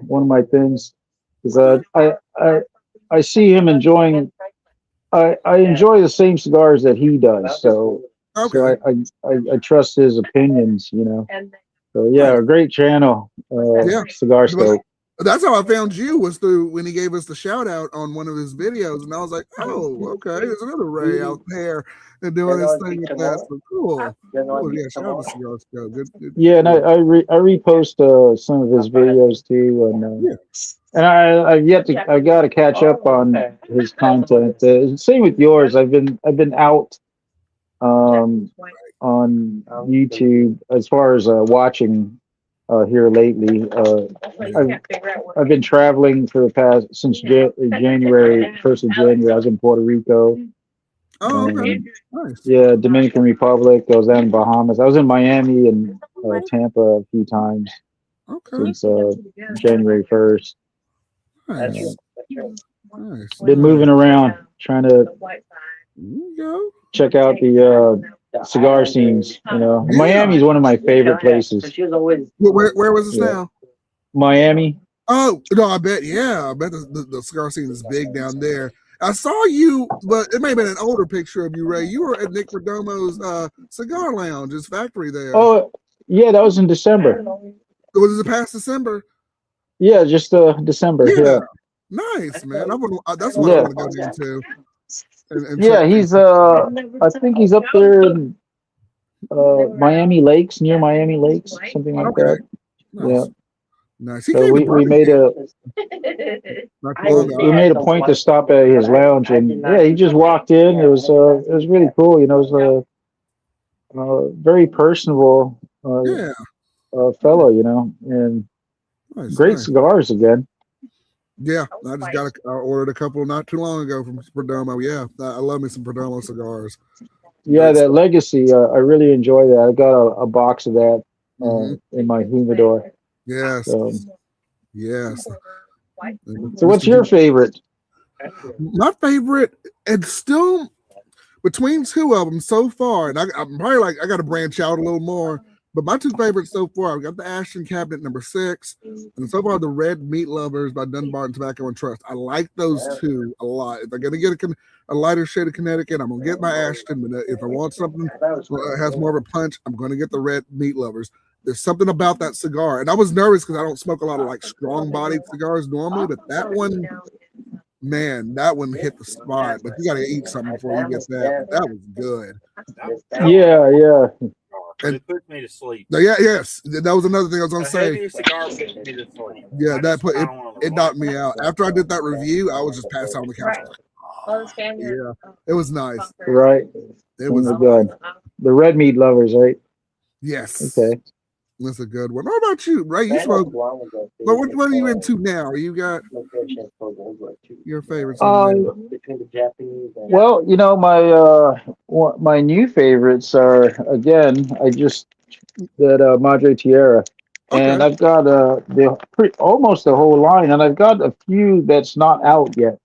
one of my things, because I see him enjoying. I enjoy the same cigars that he does, so I trust his opinions. So yeah, a great channel, Cigar Scope. That's how I found you, was through when he gave us the shout out on one of his videos, and I was like, oh, okay, there's another Ray out there and doing this thing with that. So cool. Yeah, shout out to Cigar Scope. Good. Yeah, and I repost some of his videos too, and I got to catch up on his content. Same with yours. I've been out on YouTube as far as watching. Here lately, I've been traveling for the past since January 1st of January. I was in Puerto Rico. Oh, okay. Nice. Yeah, Dominican Republic. I was down in Bahamas. I was in Miami and Tampa a few times since January 1st. Nice. Been moving around, trying to check out the cigar scenes. Miami is one of my favorite places. Where was this now? Miami. Oh no, I bet the cigar scene is big down there. I saw you, but it may have been an older picture of you, Ray. You were at Nick Perdomo's cigar lounge, his factory there. Oh yeah, that was in December. Was it past December? Yeah, just December. Yeah. Nice, man. That's what I want to go into. Yeah, he's I think he's up there in Miami Lakes, near Miami Lakes, something like that. Nice. Yeah. Nice. So we made a point to stop at his lounge, and he just walked in. It was really cool. It was a very personable fellow, and great cigars again. Yeah, I ordered a couple not too long ago from Perdomo. Yeah, I love me some Perdomo cigars. Yeah, that Legacy, I really enjoy that. I got a box of that in my humidor. Yes. Yes. So what's your favorite? My favorite, and still between two of them so far, and I'm probably I got to branch out a little more. But my two favorites so far, I've got the Ashton Cabinet number 6, and so far the Red Meat Lovers by Dunbarton Tobacco and Trust. I like those two a lot. If I'm going to get a lighter shade of Connecticut, I'm going to get my Ashton. But if I want something that has more of a punch, I'm going to get the Red Meat Lovers. There's something about that cigar. And I was nervous because I don't smoke a lot of strong-bodied cigars normally, but that one Man, that one hit the spot, but you got to eat something before you get that. That was good. Yeah. And it puts me to sleep. Yeah, yes, that was another thing I was gonna say. Heaviest cigar puts me to sleep. Yeah, it knocked me out. After I did that review, I was just passed out on the couch. Yeah, it was nice. Right. It was good. The red meat lovers, right? Yes. Okay. That's a good one. What about you, Ray? You smoke. What are you into now? You got your favorites? Well, my new favorites are again. I just that Madre Tierra, and I've got almost the whole line, and I've got a few that's not out yet.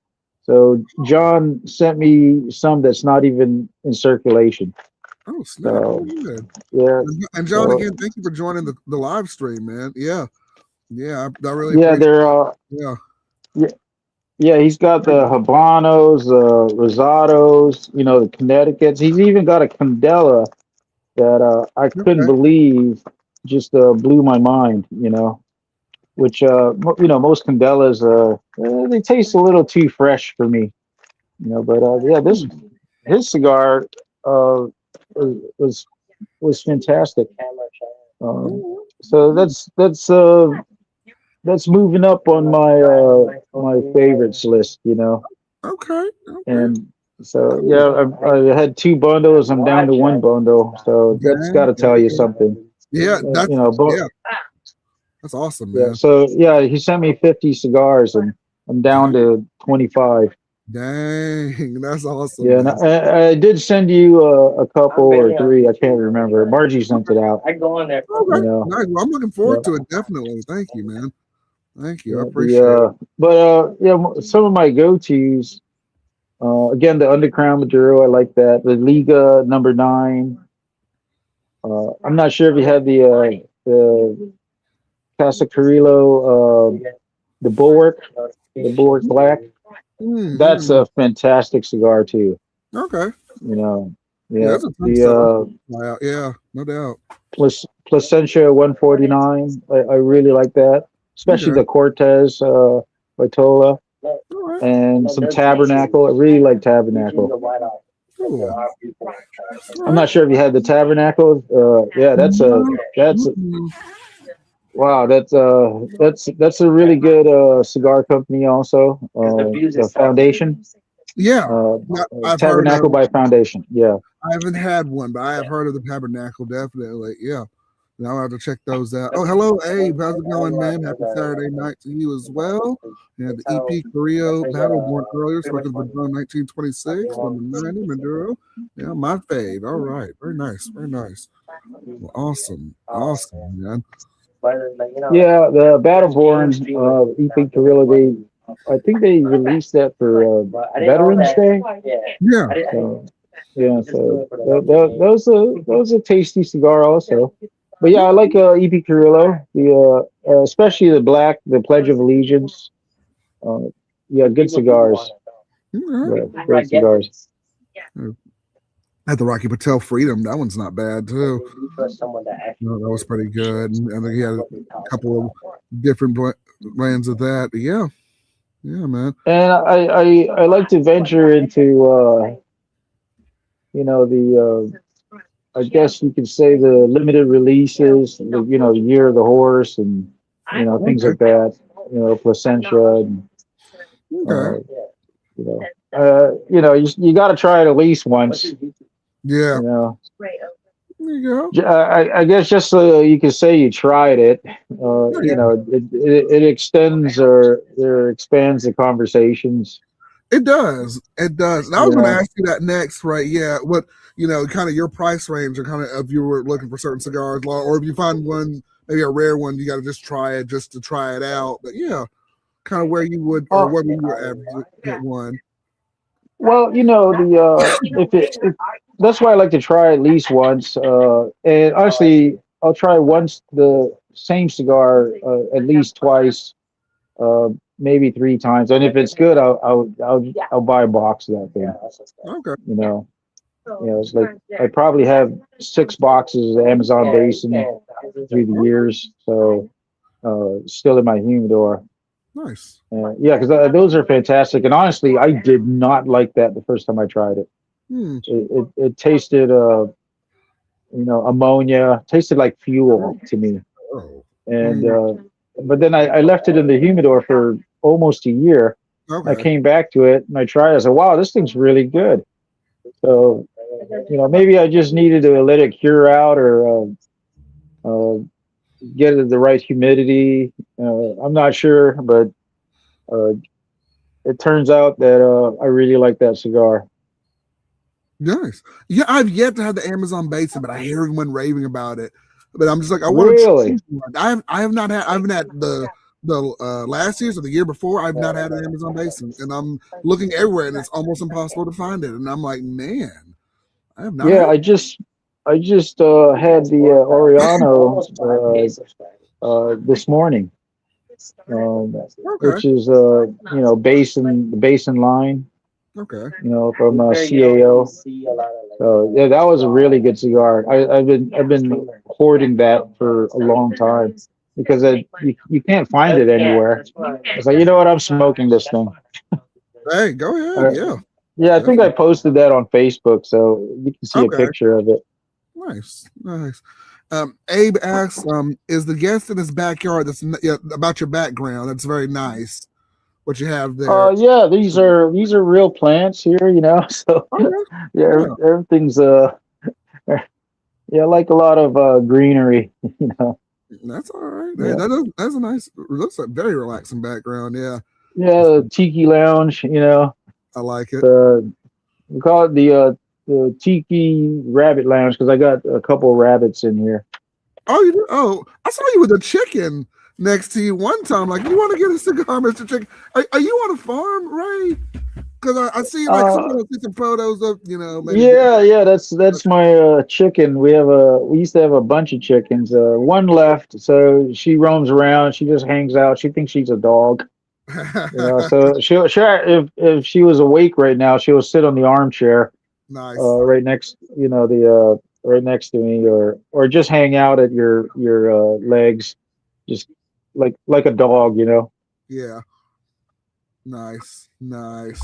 So John sent me some that's not even in circulation. Oh, snap. So, Good. Yeah. And John, again, thank you for joining the live stream, man. Yeah. Yeah, I really Yeah, he's got the Habanos, Rosados, the Connecticut's. He's even got a Candela that I couldn't believe, just blew my mind, which, most Candelas, they taste a little too fresh for me, but his cigar was fantastic. So that's moving up on my favorites list, Okay. And so I had 2 bundles. I'm down to 1 bundle, so that's got to tell you something. Yeah, that's awesome, man. Yeah, so he sent me 50 cigars, and I'm down to 25. Dang, that's awesome. Yeah, and I did send you a couple or 3. I can't remember. Margie sent it out. I go on there. Okay. Nice. Well, I'm looking forward to it. Definitely. Thank you, man. Thank you. I appreciate it. But some of my go-tos. Again, the Undercrown Maduro. I like that. The Liga number 9. I'm not sure if you had the Casa Carrillo, the Bulwark Black. That's a fantastic cigar too. Okay. Yeah, yeah, no doubt. Placentia 149. I really like that, especially the Cortez Vitola, and some Tabernacle. I really like Tabernacle. I'm not sure if you had the Tabernacle. Wow, that's a really good cigar company also. The Foundation. Yeah, Tabernacle by Foundation. Yeah, I haven't had one, but I have heard of the Tabernacle. Definitely, yeah. Now I'll have to check those out. Oh, hello, Abe. How's it going, man? Happy Saturday night to you as well. Yeah, the EP Carrillo battle born earlier, spoken of the 1926 from the 90 Maduro. Yeah, my fave. All right, very nice, very nice. Well, awesome, man. Yeah, the Battleborn EP Carrillo, I think they released that for Veterans Day. Yeah. So that was a tasty cigar also. But yeah, I like EP Carrillo, especially the black, the Pledge of Allegiance. Good cigars. Great cigars. At the Rocky Patel Freedom, that one's not bad too. That was pretty good. And I think he had a couple of different brands of that. But yeah, man. And I like to venture into I guess you could say the limited releases, the Year of the Horse and things like that. Placentia. And, you got to try it at least once. Yeah. There you go. I guess just so you can say you tried it. It extends or expands the conversations. It does. And I was going to ask you that next, right? Yeah. What, kind of your price range, or kind of if you were looking for certain cigars, or if you find one, maybe a rare one, you got to just try it just to try it out. But yeah, kind of where you would, or whether you were average get one. Well, that's why I like to try at least once. And honestly, I'll try once the same cigar at least twice, maybe 3 times. And if it's good, I'll buy a box of that thing. Okay. It's like I probably have 6 boxes of Amazon Basin through the years, so still in my humidor. Nice. Yeah, because those are fantastic. And honestly, I did not like that the first time I tried it. Hmm. It tasted, ammonia. Tasted like fuel to me. Oh. And but then I left it in the humidor for almost a year. I Okay. came back to it and I tried it. I said, "Wow, this thing's really good." So, maybe I just needed to let it cure out or get it the right humidity. I'm not sure, but uh, it turns out that I really like that cigar. Nice. Yeah, I've yet to have the Amazon Basin, but I hear everyone raving about it. But I'm just like, I want to try Really? one. I have not had. I haven't had the last year's or the year before. I've not had an Amazon Basin, and I'm looking everywhere, and it's almost impossible to find it. And I'm like, man, I have not Yeah, had. I just had the Oriano this morning, Okay. which is the basin line, Okay. from CAO. Yeah, that was a really good cigar. I've been hoarding that for a long time because you can't find it anywhere. It's like, you know what? I'm smoking this thing. Hey, go ahead. Uh, Yeah. yeah, I think I Definitely. posted that on Facebook, so you can see a Okay. picture of it. Nice. Nice. Abe asks, is the guest in his backyard yeah, about your background? That's very nice. What you have there. Yeah, these are real plants here, So Okay. yeah, Yeah. everything's yeah, I like a lot of greenery, you know. That's all right. Hey, Yeah, that's a nice, looks like very relaxing background. Yeah, yeah, tiki lounge, I like it. We call it the tiki rabbit lounge because I got a couple of rabbits in here. Oh, you do? Oh, I saw you with a chicken next to you one time. Like, you want to get a cigar, Mister Chicken? Are you on a farm, Ray? Because I see, like, Uh, sometimes I see some photos of, maybe. yeah, that's my chicken. We used to have a bunch of chickens. One left, so she roams around. She just hangs out. She thinks she's a dog. So she if she was awake right now, she'll sit on the armchair Nice. right next, right next to me, or just hang out at your legs, just like a dog. Yeah. Nice. Nice.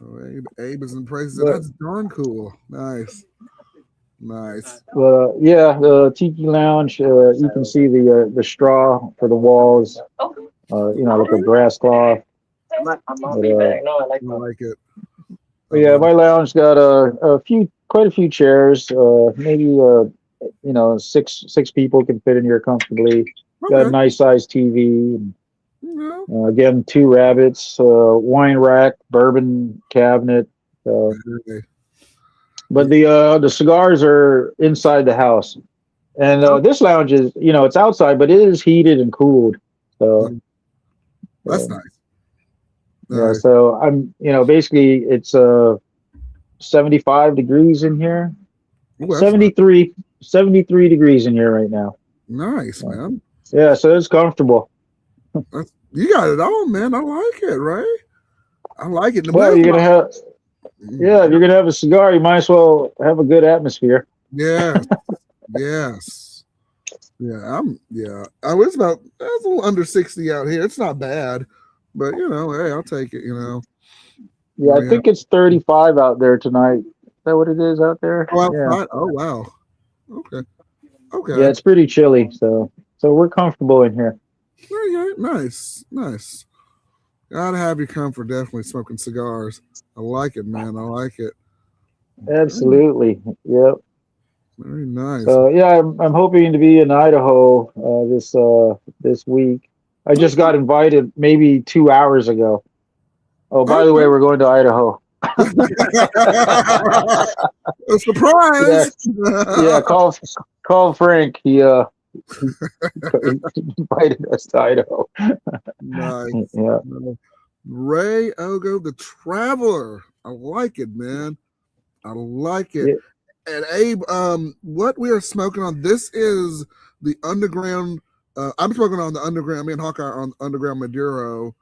Oh, Abe is in praises. But That's darn cool. Nice. Nice. yeah, the tiki lounge. You can see the straw for the walls. Like a grass cloth. I like it. I But yeah, like my lounge got quite a few chairs. Maybe six people can fit in here comfortably. it. Got a Okay. nice sized TV. Yeah. Again, two rabbits, wine rack, bourbon cabinet. Uh, Okay. but the cigars are inside the house, and Oh, this lounge is it's outside, but it is heated and cooled. So that's um, nice. yeah, Nice. so I'm basically it's 75 degrees in here. Oh, that's nice. 73 degrees in here right now. Nice, Uh, man. yeah, so it's comfortable. You got it all, man. I like it, right? I like it. Well, if you're gonna have a cigar, you might as well have a good atmosphere. Yes, yes, yeah. Oh, it's a little under 60 out here. It's not bad, but hey, I'll take it. Yeah, I Yeah. think it's 35 out there tonight. Is that what it is out there? Oh, Yeah. outside. Oh, wow. Okay. Yeah, Okay. it's pretty chilly, so we're comfortable in here. Okay. Nice. Nice. Gotta have your comfort. Definitely smoking cigars. I like it, man. I like it. Okay. Absolutely. Yep. Very nice. So yeah, I'm hoping to be in Idaho this week. I just got invited maybe 2 hours ago. Oh, by the way, Okay. we're going to Idaho. A Yeah, surprise. yeah. Call Frank. He invited us to Idaho. Nice. Yeah. Ray Ogo, the Traveler. I like it, man. I like it. Yeah. And Abe, what we are smoking on, this is the Underground. I'm smoking on the Underground. Me and Hawkeye are on Underground Maduro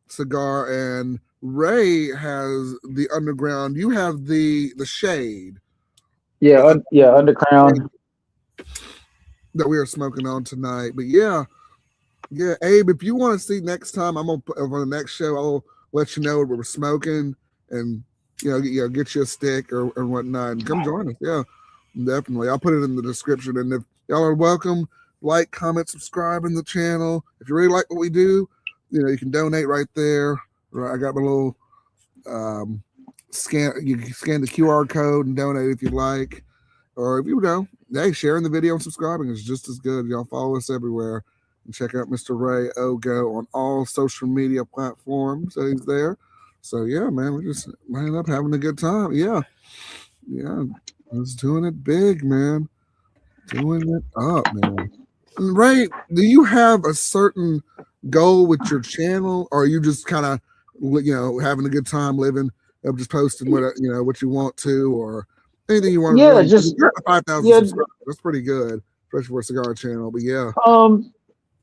cigar, and Ray has the Underground. You have the Shade. Yeah. The Undercrown. that we are smoking on tonight. But yeah, Yeah, Abe, if you want to see next time, I'm gonna put on the next show. I'll let you know what we're smoking, and get you a stick or whatnot, and come join us. Yeah, definitely. I'll put it in the description, and if y'all are welcome, like, comment, subscribe in the channel. If you really like what we do, you can donate right there. Right, I got my little scan. You can scan the QR code and donate if you like, or if hey, sharing the video and subscribing is just as good. Y'all follow us everywhere. And check out Mr. Ray Ogo on all social media platforms. So he's there. So yeah, man, we just ended up having a good time. Yeah. I was doing it big, man. Doing it up, man. And Ray, do you have a certain goal with your channel, or are you just kind of having a good time living of just posting what you want to, or anything you want to really? Just 5,000 subscribers. That's pretty good, especially for a cigar channel. But yeah.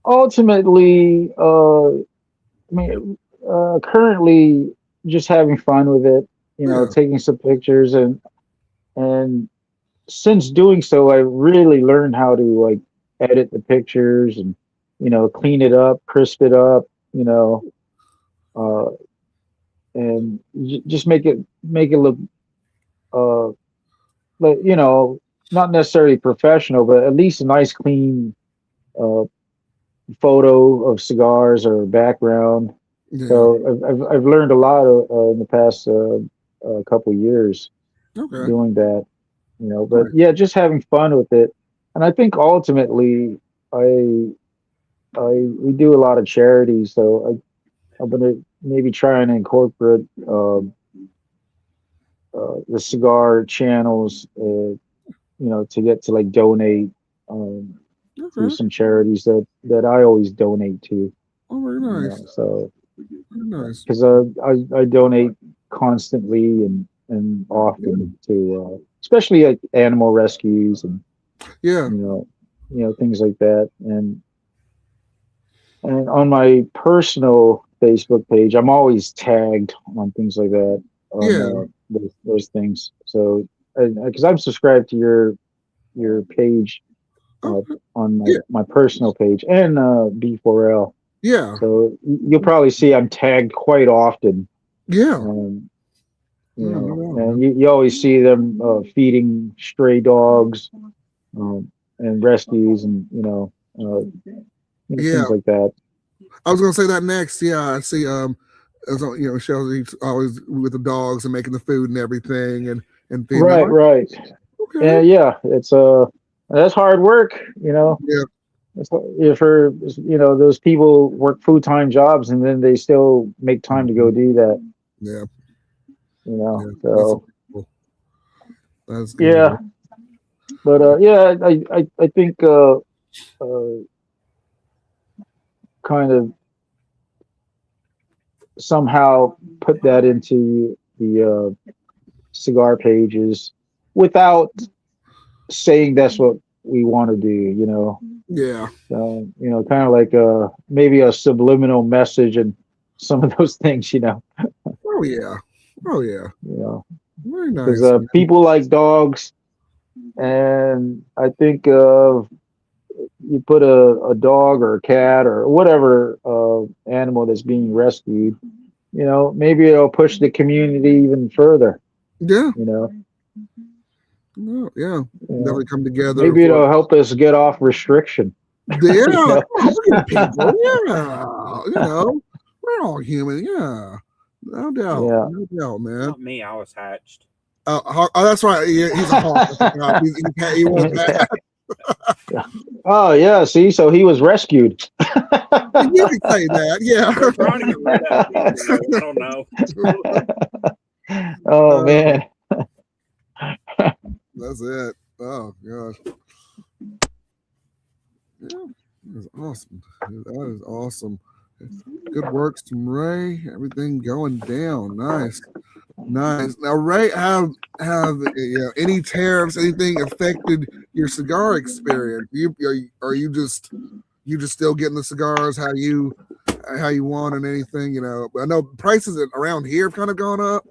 Ultimately, currently just having fun with it, taking some pictures, and since doing so, I really learned how to edit the pictures and clean it up, crisp it up, and just make it look not necessarily professional, but at least a nice clean photo of cigars or background. Yeah. So I've learned a lot in the past couple of years doing that, but yeah, just having fun with it. And I think ultimately we do a lot of charities, so I'm gonna maybe try and incorporate the cigar channels, to get to donate to some charities that I always donate to. Oh, very nice. So nice, because I donate constantly and often to especially animal rescues and things like that, and on my personal Facebook page I'm always tagged on things like that, on those things. So because I'm subscribed to your page on my personal page, and B4L. Yeah. So you'll probably see I'm tagged quite often. Yeah. And you always see them feeding stray dogs, and rescues, and things like that. I was gonna say that next. Yeah, I see. Shelly always with the dogs and making the food and everything, and feeding them. Right. Okay. Yeah. It's that's hard work, Yeah. For those people work full-time jobs and then they still make time to go do that. Yeah. So that's good. Yeah. But I think kind of somehow put that into the cigar pages without saying that's what we want to do, Yeah. So, kind of like maybe a subliminal message and some of those things, Oh yeah. Very nice. Because people like dogs, and I think you put a dog or a cat or whatever animal that's being rescued, maybe it'll push the community even further. Yeah. No, yeah. Definitely come together. Maybe it'll help us get off restriction. Yeah. Look at people. Yeah. We're all human. Yeah. No doubt. Yeah. No doubt, man. Not me. I was hatched. Oh, that's right. He's a hawk. He was bad. Oh yeah, see, so he was rescued. You can say that, yeah. They're trying to get rid of it. I don't know. Oh man. That's it. Oh gosh. Yeah, that's awesome. That is awesome. Good work, Ray. Everything going down. Nice. Now, Ray, have any tariffs, anything affected your cigar experience? Are you just still getting the cigars how you want and anything? I know prices around here have kind of gone up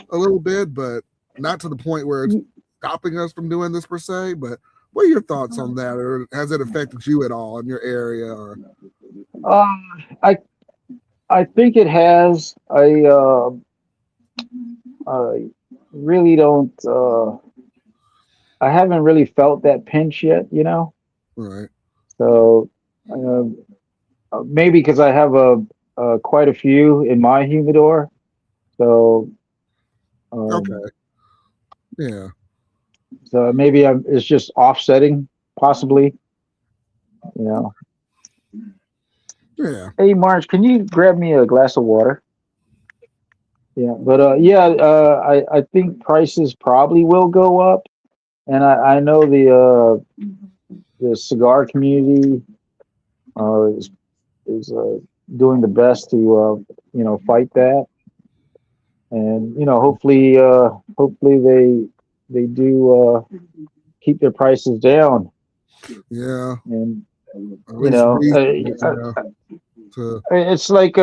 a little bit, but not to the point where it's stopping us from doing this per se. But what are your thoughts on that, or has it affected you at all in your area? Or I think it has. I really don't. I haven't really felt that pinch yet, you know. Right. So maybe because I have quite a few in my humidor, so Okay. Yeah. so maybe it's just offsetting, possibly. You know. Yeah. Hey, Marge, can you grab me a glass of water? Yeah, but I think prices probably will go up, and I know the cigar community is doing the best to fight that, and hopefully they do keep their prices down, Yeah. and At least it's like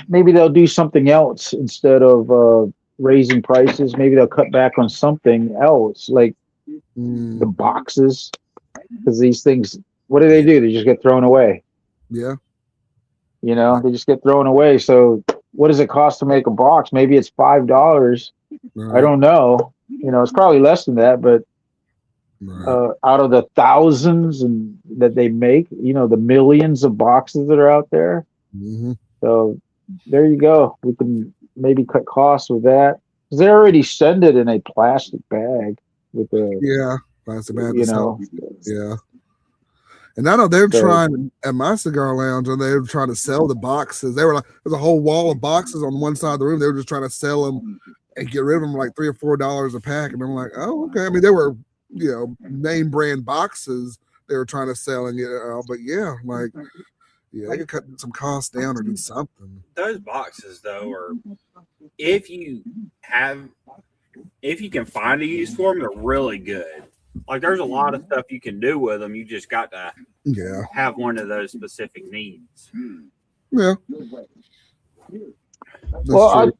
maybe they'll do something else instead of raising prices. Maybe they'll cut back on something else, like the boxes, because these things, what do? They just get thrown away. Yeah. They just get thrown away. So what does it cost to make a box? Maybe it's $5. Right. I don't know. It's probably less than that, but out of the thousands that they make, the millions of boxes that are out there. Mm-hmm. So there you go. We can maybe cut costs with that. They already send it in a plastic bag with the plastic bag. Yeah. And I know they're trying at my cigar lounge, and they were trying to sell the boxes. They were like, there's a whole wall of boxes on one side of the room. They were just trying to sell them and get rid of them like $3 or $4 a pack. And I'm like, oh, okay. I mean, they were, name brand boxes they were trying to sell and get out. But they could cut some costs down or do something. Those boxes, though, are if you can find a use for them, they're really good. Like, there's a lot of stuff you can do with them. You just got to have one of those specific needs. Yeah. Well,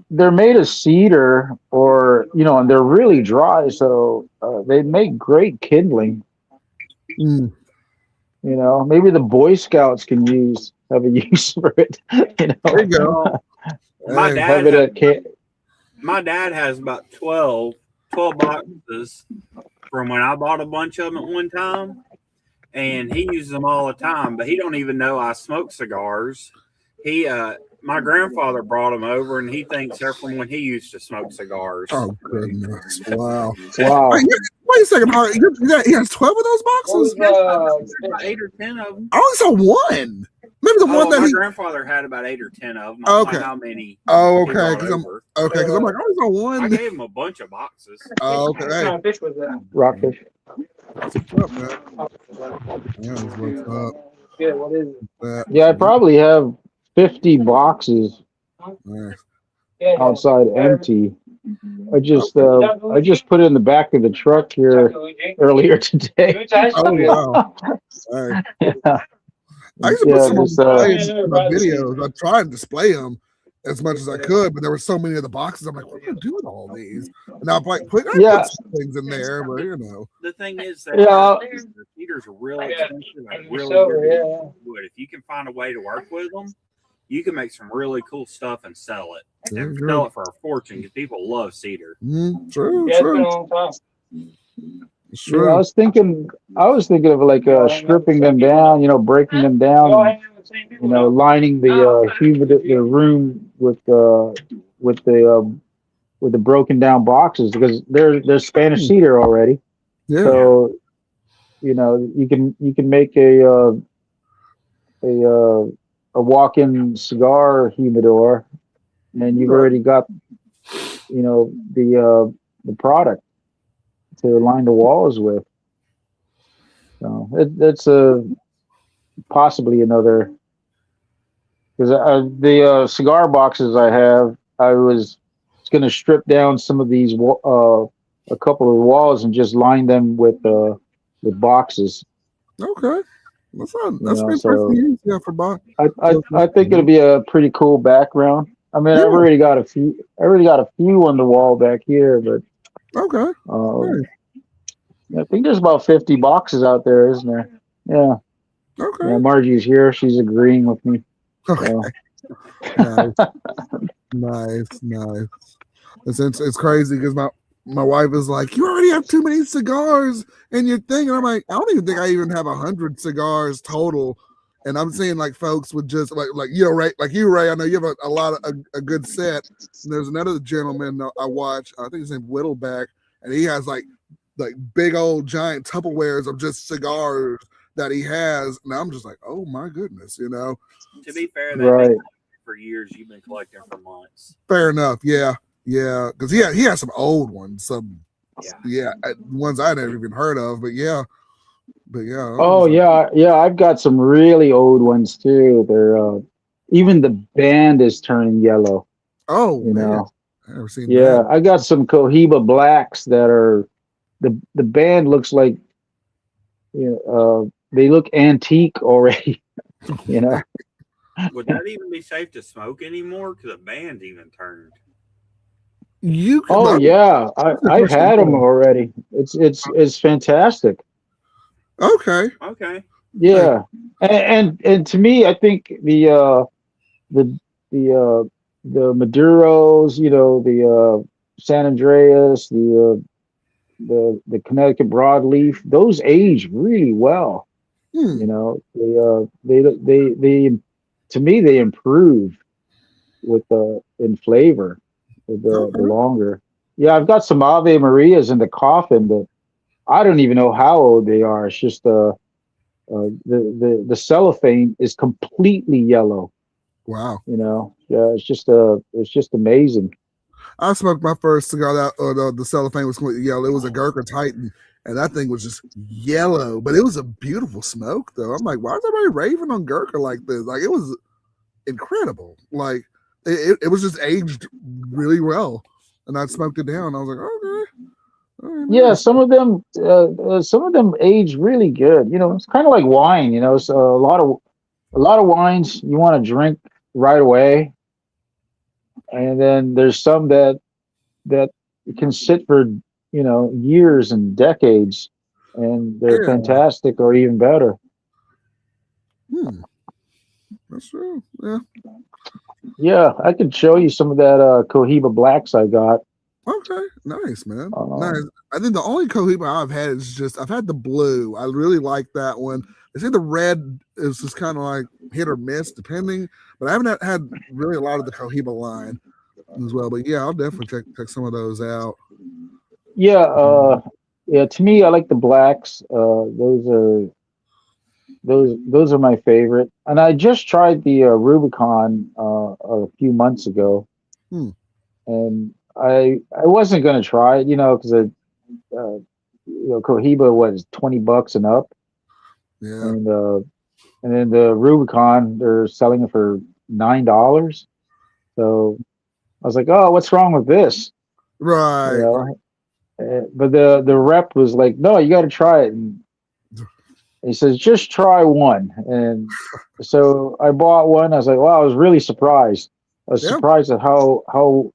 they're made of cedar, and they're really dry, so they make great kindling. Maybe the Boy Scouts can have a use for it. There you go. My dad has about 12 boxes from when I bought a bunch of them at one time, and he uses them all the time, but he don't even know I smoke cigars. My grandfather brought them over, and he thinks they're from when he used to smoke cigars. Oh, goodness. Wow. Wait a second. He has 12 of those boxes? About 8 or 10 of them. I only saw one. Maybe the one that my grandfather had about 8 or 10 of them. I don't know how many. Oh, okay. Because I'm like, I only saw one. I gave him a bunch of boxes. Oh, okay. What kind of fish was that? Rockfish. What's up, man? Yeah, what's up? Yeah, what is it? Yeah, I probably have 50 boxes outside empty. I just put it in the back of the truck here earlier today. Oh, wow. Yeah. I used to put some on my videos. I tried to display them as much as I could, but there were so many of the boxes. I'm like, what do I do with all these? And I'm like, put some things in there, but The thing is that the cedars are really expensive and really good wood. If you can find a way to work with them, you can make some really cool stuff and sell it. And sell it for a fortune because people love cedar. True. It's been a long time. Sure. I was thinking of like stripping them down, breaking them down, lining the room with the broken down boxes because they're Spanish cedar already. Yeah. So you can make a walk-in cigar humidor, and you've already got the product to line the walls with. So it's possibly another, because the cigar boxes I was going to strip down some of these a couple of walls and just line them with boxes. Okay. That's pretty easy for box. I think it'll be a pretty cool background. I mean, I've already got a few on the wall back here, but okay. I think there's about 50 boxes out there, isn't there? Yeah. Okay. Yeah, Margie's here. She's agreeing with me. Okay. So. Nice. Nice. It's crazy because my wife is like, you already have too many cigars in your thing, and I'm like, I don't even think I even have 100 cigars total. And I'm seeing like folks with just like you know, Ray, like you, Ray. I know you have a lot of a good set. And there's another gentleman I watch. I think his name's Whittleback, and he has like big old giant Tupperwares of just cigars that he has. And I'm just like, oh my goodness, you know. To be fair, they've Right. been collecting for years. You've been collecting for months. Fair enough. Yeah. Because he has some old ones, some ones I never even heard of. But yeah. Oh yeah. I've got some really old ones too. They're even the band is turning yellow. Oh, you man. know. I never seen Yeah, that. I got some Cohiba blacks that are the band looks like they look antique already. You know. Would that even be safe to smoke anymore? Because the band's even turned. You can. Oh yeah, I've had them already. It's fantastic. Okay. Yeah, and to me, I think the Maduros, the San Andreas, the Connecticut broadleaf, those age really well. Hmm. You know, they to me they improve with in flavor with the longer. Yeah, I've got some Ave Marias in the coffin that I don't even know how old they are. It's just the cellophane is completely yellow. Wow. You know, yeah, it's just amazing. I smoked my first cigar that the cellophane was completely yellow. It was a Gurkha Titan, and that thing was just yellow, but it was a beautiful smoke though. I'm like, why is everybody raving on Gurkha like this? Like it was incredible. Like it was just aged really well, and I smoked it down. I was like, okay. Yeah, some of them age really good. You know, it's kind of like wine. You know, so a lot of wines you want to drink right away, and then there's some that can sit for years and decades, and they're fantastic or even better. That's true. Yeah. Yeah, I could show you some of that Cohiba blacks I got. Okay, nice, man. Nice. I think the only Cohiba I've had is I've had the blue. I really like that one. They say the red is just kind of like hit or miss depending, but I haven't had really a lot of the Cohiba line as well. But yeah, I'll definitely check some of those out. Yeah, yeah. To me, I like the blacks. Those are my favorite. And I just tried the Rubicon a few months ago, and I wasn't gonna try it, because Cohiba was $20 and up. Yeah. And then the Rubicon, they're selling it for $9. So I was like, oh, what's wrong with this? Right. But the rep was like, no, you got to try it. And he says, just try one. And so I bought one. I was like, wow, I was really surprised. I was surprised at how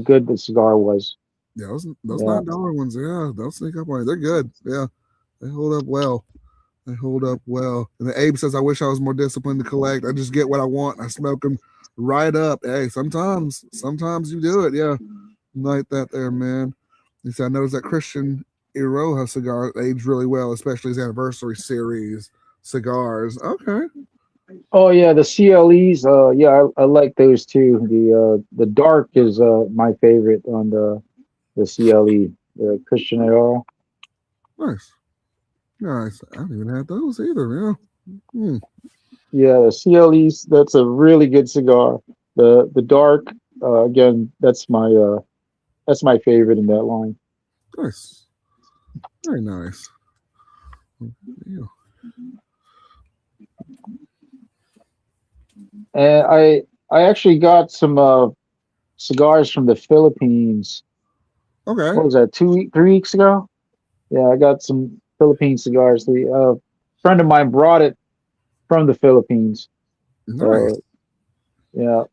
good the cigar was. Yeah, those $9 ones, they'll sneak up on you. They're good. Yeah, they hold up well. And Abe says, I wish I was more disciplined to collect. I just get what I want. I smoke them right up. Hey, sometimes you do it. Yeah, like that there, man. He said, I noticed that Christian Iroha cigar aged really well, especially his anniversary series cigars. Okay. Oh yeah, the CLEs. I like those too. The dark is my favorite on the CLE, the Christian Iroha. Nice. I haven't even had those either. Yeah. Yeah, the CLEs. That's a really good cigar. The dark. Again, that's my favorite in that line. Nice. Very nice. Yeah. And I actually got some cigars from the Philippines. Okay. What was that? 3 weeks ago? Yeah, I got some Philippine cigars. The friend of mine brought it from the Philippines. Nice. Yeah.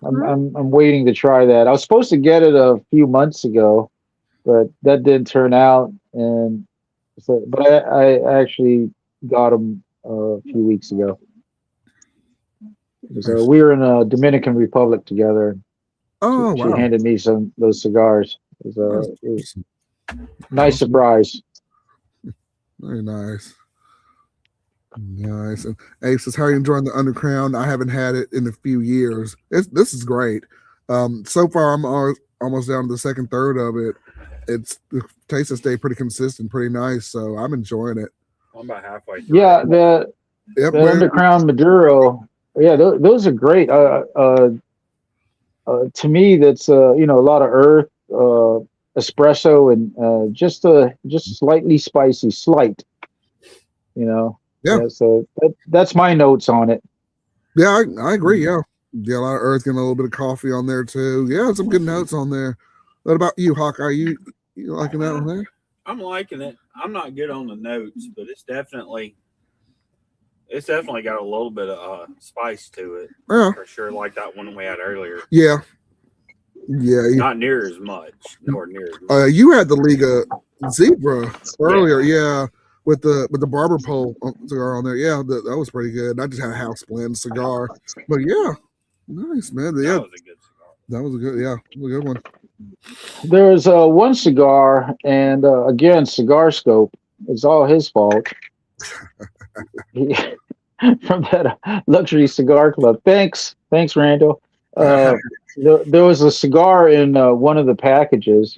I'm waiting to try that. I was supposed to get it a few months ago, but that didn't turn out. And so, but I actually got them a few weeks ago. So we were in a Dominican Republic together. Oh, She wow. handed me those cigars. It was a nice surprise. Very nice. Nice. And Ace says, how are you enjoying the Undercrown? I haven't had it in a few years. This is great. So far, I'm almost down to the second third of it. The taste has stayed pretty consistent, pretty nice. So I'm enjoying it. I'm about halfway through. Yeah, the Undercrown Maduro. Yeah, those are great. To me, that's a lot of earth, espresso, and just slightly spicy, slight. Yeah. So that's my notes on it. Yeah, I agree. Yeah, a lot of earth, getting a little bit of coffee on there too. Yeah, some good notes on there. What about you, Hawkeye? You liking that one there? I'm liking it. I'm not good on the notes, but it's definitely got a little bit of spice to it. Yeah, for sure. Like that one we had earlier. Yeah. Not near as much. Nor near as much. You had the Liga Zebra earlier. Yeah. With the barber pole cigar on there. Yeah, that was pretty good. I just had a house blend cigar. But yeah, nice, man. Yeah, that was a good cigar. That was a good one. There's one cigar, and again, Cigar Scope. It's all his fault. From that luxury cigar club. Thanks, Randall. There was a cigar in one of the packages,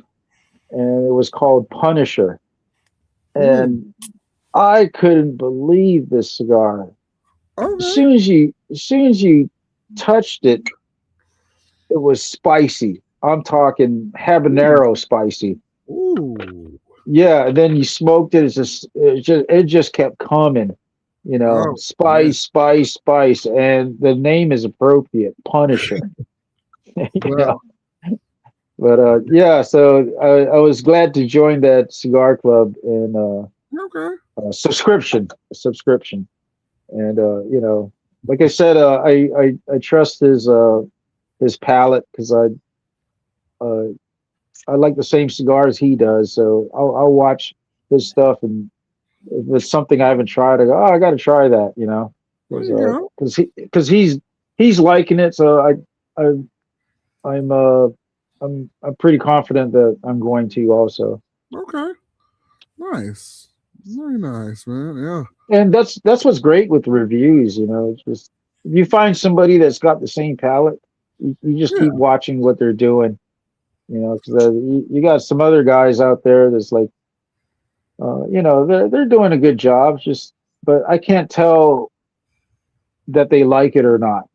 and it was called Punisher. And I couldn't believe this cigar. Okay. As soon as you touched it, it was spicy. I'm talking habanero spicy. Ooh. Yeah, and then you smoked it. It just kept coming. Spice, and the name is appropriate, Punisher. Wow. But yeah, so I was glad to join that cigar club and subscription, and like I said, I trust his palate because I like the same cigars he does, so I'll watch his stuff, and if it's something I haven't tried, I go, I got to try that, because he's liking it, so I'm pretty confident that I'm going to also. Okay. Nice. Very nice, man. Yeah. And that's what's great with reviews, it's just if you find somebody that's got the same palate, you just keep watching what they're doing, because you got some other guys out there that's like, they're doing a good job, but I can't tell that they like it or not.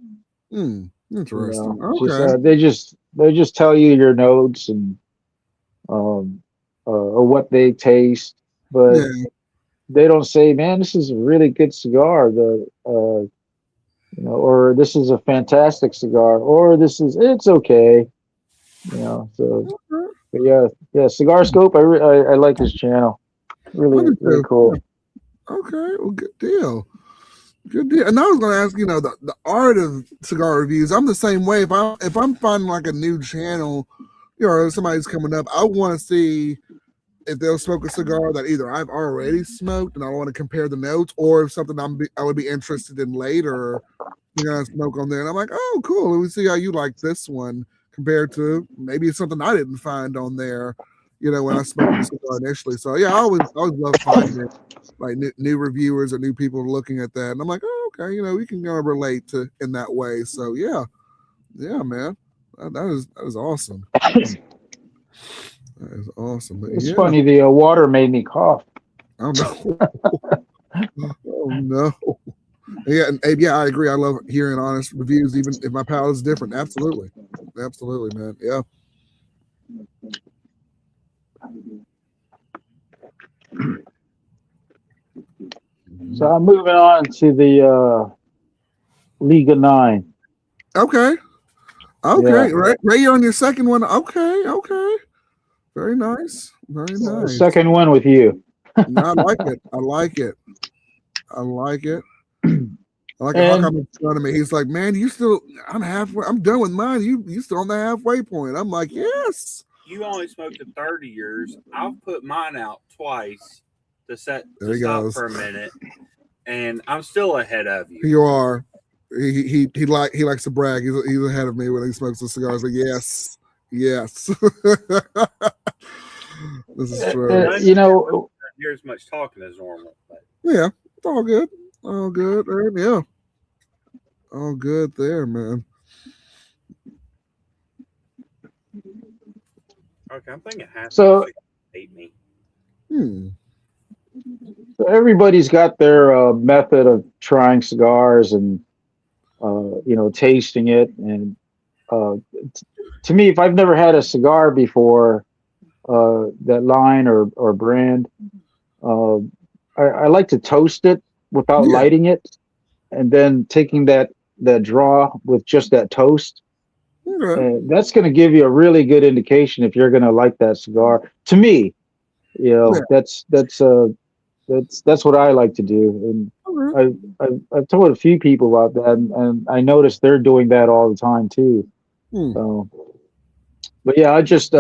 Interesting. Okay. They just tell you your notes and or what they taste, but they don't say, "Man, this is a really good cigar," or "This is a fantastic cigar," or "It's okay," So, but yeah, Cigar Scope. I like his channel. Really cool. Okay, well, good deal. Good deal. And I was going to ask, the art of cigar reviews. I'm the same way. If I'm finding like a new channel, or somebody's coming up, I want to see if they'll smoke a cigar that either I've already smoked and I want to compare the notes, or if something I would be interested in later, smoke on there. And I'm like, oh, cool. Let me see how you like this one compared to maybe something I didn't find on there, when I smoked the cigar initially. So yeah, I always love finding like new reviewers or new people looking at that, and I'm like, oh, okay, we can relate to in that way. So yeah, man, that is awesome. That is awesome. But it's funny. The water made me cough. Oh no! Oh no! Yeah, and I agree. I love hearing honest reviews, even if my palate is different. Absolutely, man. Yeah. So I'm moving on to the Liga 9. Okay. Yeah. Ray, you're on your second one. Okay. Very nice. Second one with you. No, I like it. I like it. I like it Hawkeye in front of me. He's like, man, I'm halfway. I'm done with mine. You still on the halfway point. I'm like, yes. You only smoked a 30 years. I've put mine out twice to stop goes. for a minute. and I'm still ahead of you. You are. He likes to brag. He's ahead of me when he smokes the cigars. Like, yes. This is true. You know, Hear as much talking as normal. But. Yeah, it's all good. All good, man. Yeah. All good there, man. Okay, I'm thinking half. So hate me. So everybody's got their method of trying cigars and tasting it. And to me, if I've never had a cigar before, that line or brand, I like to toast it without lighting it, and then taking that draw with just that toast. That's going to give you a really good indication if you're going to like that cigar. To me, that's what I like to do, and I've told a few people about that, and I noticed they're doing that all the time too. So, but yeah, I just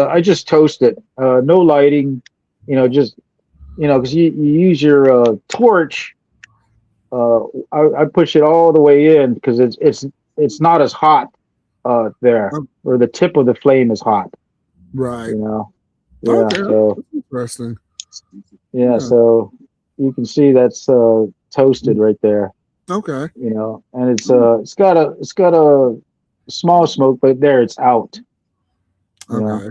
toast it, no lighting, just because you use your torch. I push it all the way in because it's not as hot there, or the tip of the flame is hot. Right. Yeah. Okay. So interesting. Yeah, so you can see that's toasted right there. Okay. And it's got a small smoke, but there it's out. Okay.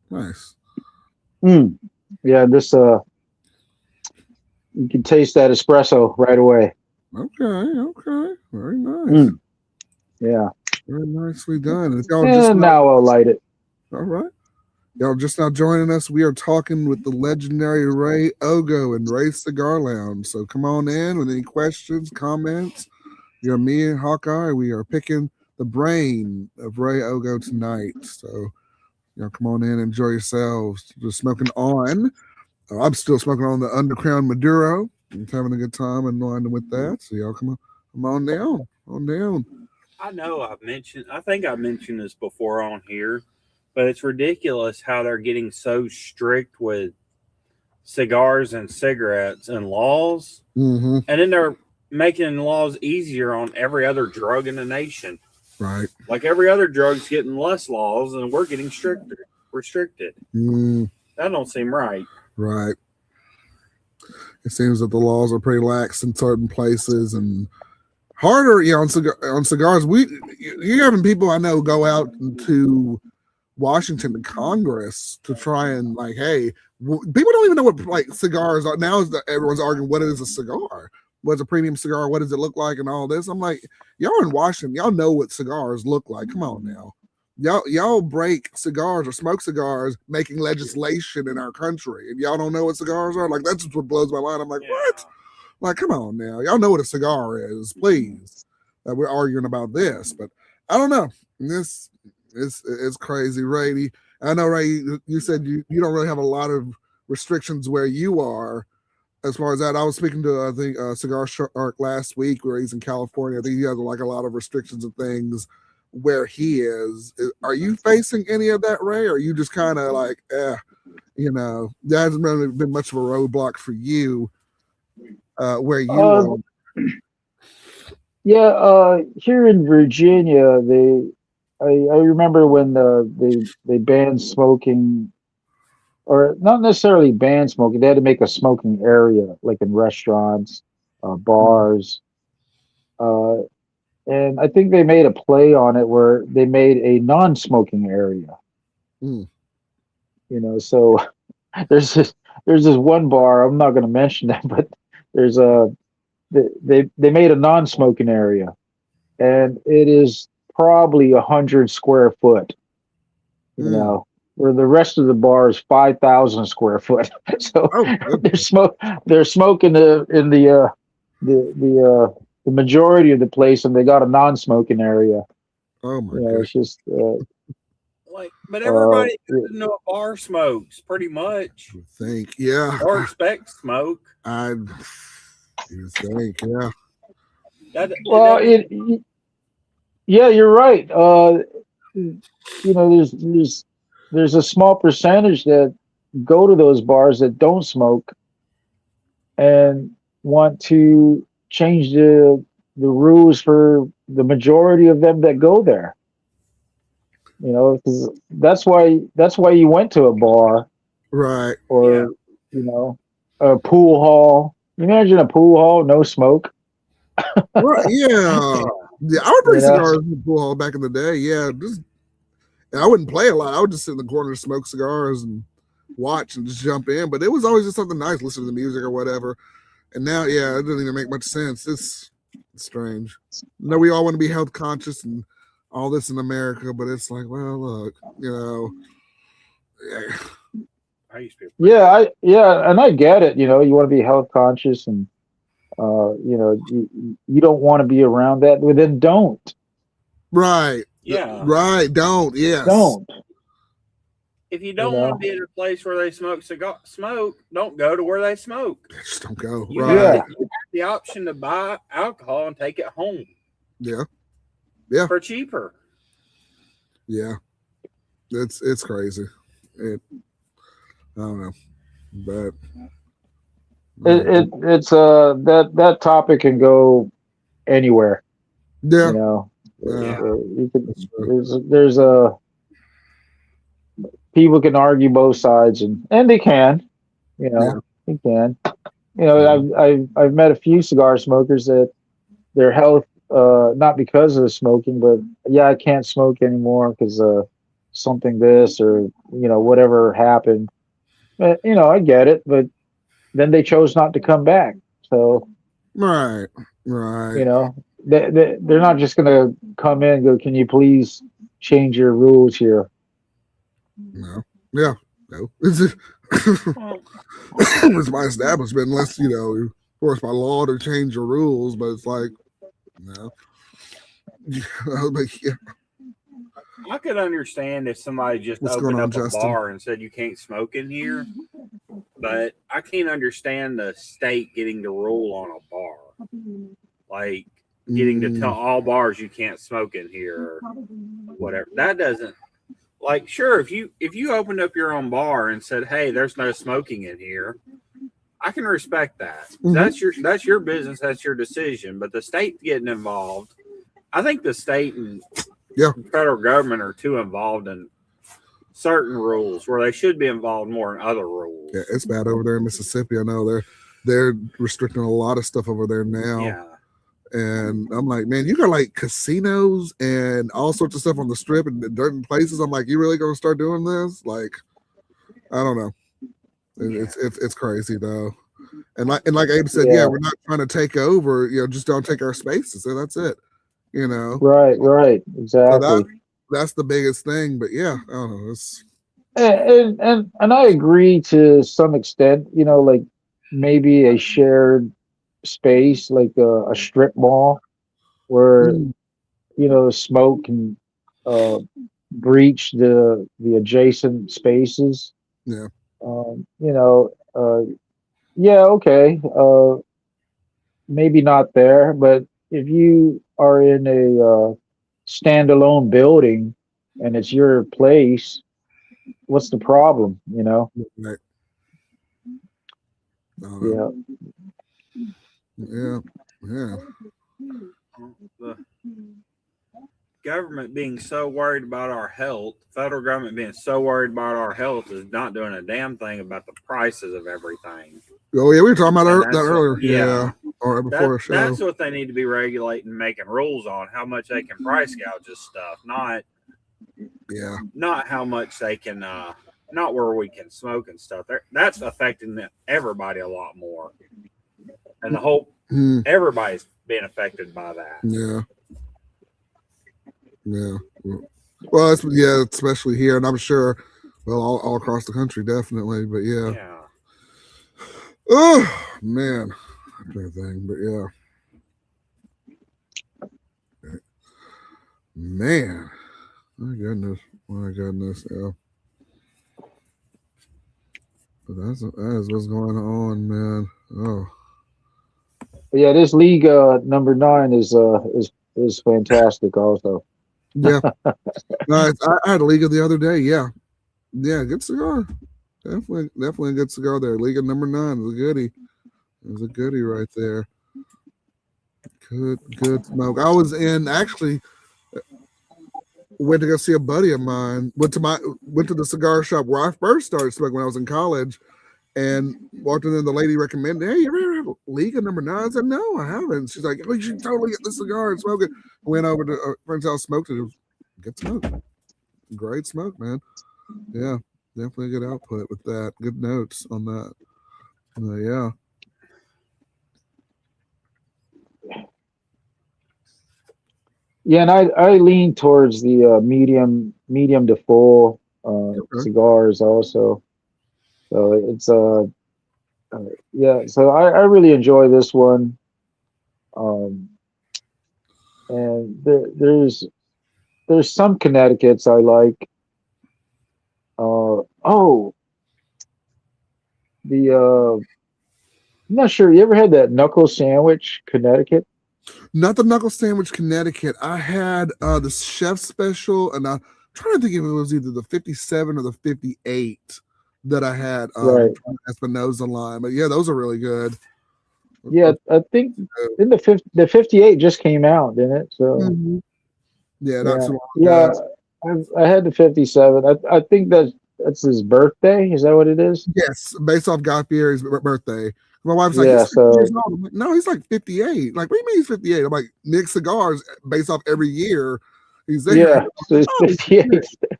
Nice. Yeah, this you can taste that espresso right away. Okay. Very nice. Yeah. Very nicely done. Now I'll light it. All right. Y'all just now joining us. We are talking with the legendary Ray Ogo and Ray Cigar Lounge. So come on in with any questions, comments. Me and Hawkeye, we are picking the brain of Ray Ogo tonight. So come on in and enjoy yourselves. Just smoking on. I'm still smoking on the Undercrown Maduro. I'm having a good time and winding with that. So y'all come on down. On down. I know I think I mentioned this before on here, but it's ridiculous how they're getting so strict with cigars and cigarettes and laws. And then they're making laws easier on every other drug in the nation. Right. Like every other drug's getting less laws and we're getting restricted. That don't seem right. Right. It seems that the laws are pretty lax in certain places and harder, on cigars. You having people I know go out to Washington to Congress to try and hey, people don't even know what cigars are now. Everyone's arguing what is a cigar, what's a premium cigar, what does it look like, and all this. I'm like, y'all in Washington, y'all know what cigars look like. Come on now, y'all break cigars or smoke cigars, making legislation in our country, and y'all don't know what cigars are. Like that's what blows my mind. I'm like, what? Like, come on now, y'all know what a cigar is, please. We're arguing about this, but I don't know. This is crazy, Ray. I know, Ray. You said you don't really have a lot of restrictions where you are, as far as that. I was speaking to I think Cigar Shark last week, where he's in California. I think he has a lot of restrictions and things where he is. Are you facing any of that, Ray? Or are you just kind of like, that hasn't really been much of a roadblock for you? Where you are? Yeah, here in Virginia, I remember when they banned smoking, or not necessarily banned smoking. They had to make a smoking area, like in restaurants, bars, and I think they made a play on it where they made a non-smoking area. So there's this one bar. I'm not going to mention that, but there's they made a non-smoking area, and it is probably 100 square foot. Where the rest of the bar is 5,000 square foot. So they're smoking in the majority of the place, and they got a non-smoking area. Oh my god! It's just but everybody doesn't know a bar smokes, pretty much. I think, yeah, or expect smoke. You think, yeah. Yeah, you're right. There's a small percentage that go to those bars that don't smoke and want to change the rules for the majority of them that go there. You know, because that's why you went to a bar Right. or a pool hall. You imagine a pool hall, no smoke. Right. Yeah. Yeah. I would bring You know? cigars to the pool hall back in the day. Yeah. And I wouldn't play a lot. I would just sit in the corner, smoke cigars, and watch and just jump in. But it was always just something nice, listen to the music or whatever. And now, yeah, it doesn't even make much sense. It's strange. No, we all want to be health conscious and all this in America, but it's like, well, look, yeah. I used to be. Yeah, and I get it. You know, you want to be health conscious, and you don't want to be around that. Well, then don't. Right. Yeah. Right. Don't. Yes. Don't. If you don't want to be at a place where they smoke, don't go to where they smoke. Just don't go. You Right. have the option to buy alcohol and take it home. Yeah. Yeah. For cheaper. Yeah. It's crazy. I don't know. But It's that topic can go anywhere. yeah. You know. Yeah. You can, there's a people can argue both sides and they can, they can. I've met a few cigar smokers that their health, not because of the smoking, but I can't smoke anymore because something this or whatever happened. But, I get it, but then they chose not to come back. So Right. they're not just gonna come in and go, can you please change your rules here? No. Yeah. No. It's my establishment, unless force by law to change your rules, but it's like no. But yeah. I could understand if somebody just opened up a bar and said you can't smoke in here, but I can't understand the state getting the rule on a bar, like getting to tell all bars you can't smoke in here or whatever. That doesn't. Like, sure, if you opened up your own bar and said, "Hey, there's no smoking in here," I can respect that. Mm-hmm. That's your business, that's your decision. But the state getting involved, I think the state and federal government are too involved in certain rules where they should be involved more in other rules. Yeah, it's bad over there in Mississippi. I know they're restricting a lot of stuff over there now. Yeah. And I'm like, man, you got like casinos and all sorts of stuff on the strip and certain places. I'm like, you really gonna start doing this? Like, I don't know. It's crazy though. And like Abe said, we're not trying to take over. Just don't take our spaces. So that's it. Right, exactly. So that's the biggest thing. But I don't know. And I agree to some extent. Like maybe a shared space like a strip mall where smoke can breach the adjacent spaces. Okay, maybe not there, but if you are in a standalone building and it's your place, what's the problem? Right. The government being so worried about our health, federal government being so worried about our health is not doing a damn thing about the prices of everything. Oh yeah, we were talking about that earlier. Yeah. Or before the show. That's what they need to be regulating, making rules on how much they can price gouge this stuff, not how much they can not where we can smoke and stuff. That's affecting everybody a lot more. And the whole everybody's being affected by that. Yeah. Well, especially here, and I'm sure, all across the country, definitely. But oh man, thing. But man, my goodness, yeah. But that is what's going on, man. Oh. Yeah, this league number 9 is fantastic also. Yeah. I had a Liga the other day. Yeah, good cigar. Definitely a good cigar there. Liga number 9 is a goodie. It was a goodie right there. Good smoke. I was in actually went to go see a buddy of mine. Went to the cigar shop where I first started smoking when I was in college, and walked in. And the lady recommended, "Hey, you ever have Liga number 9?" I said, "No, I haven't." She's like, "Oh, you should totally get this cigar and smoke it." Went over to a friend's house, smoked it. It was good smoke, great smoke, man. Yeah, definitely a good output with that. Good notes on that. Yeah. Yeah, and I lean towards the medium to full cigars also. So it's yeah. So I really enjoy this one. Um, and there's some Connecticut's I like. Oh, the I'm not sure. You ever had that knuckle sandwich, Connecticut? Not the knuckle sandwich, Connecticut. I had the chef special, and I'm trying to think if it was either the 57 or the 58 that I had. Right. Espinosa line, but yeah, those are really good. Yeah, I think in the 58 just came out, didn't it? So yeah, not too long yeah, ago. I had the 57. I think that's his birthday. Is that what it is? Yes, based off Guy Fieri's birthday. My wife's like, Yeah, he's 50 years old. I'm like, no, he's like 58. Like, what do you mean he's 58? I'm like, Nick Cigars based off every year he's there. Yeah, so it's 58.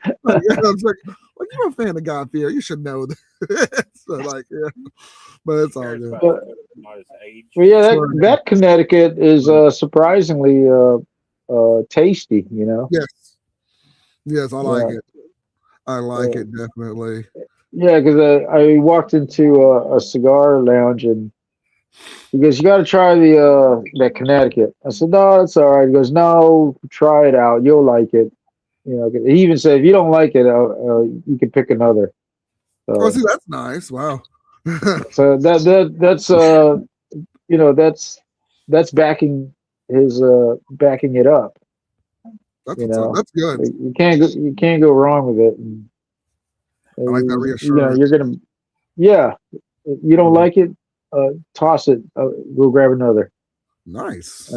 Yeah, I was like, well, you're a fan of Guy Fieri. You should know that. So, like, yeah, but it's all good. Well, yeah, that Connecticut is surprisingly tasty, you know? Yes, I like it. I like it, definitely. Yeah, because I walked into a cigar lounge and he goes, "You got to try that Connecticut." I said, "No, that's all right." He goes, "No, try it out. You'll like it." You know, he even said, "If you don't like it, you can pick another." So, oh, see, that's nice. Wow. So that's you know that's backing backing it up. That's good. You can't go wrong with it. And, I like that reassurance. You're gonna, you don't like it, toss it. Go grab another. Nice.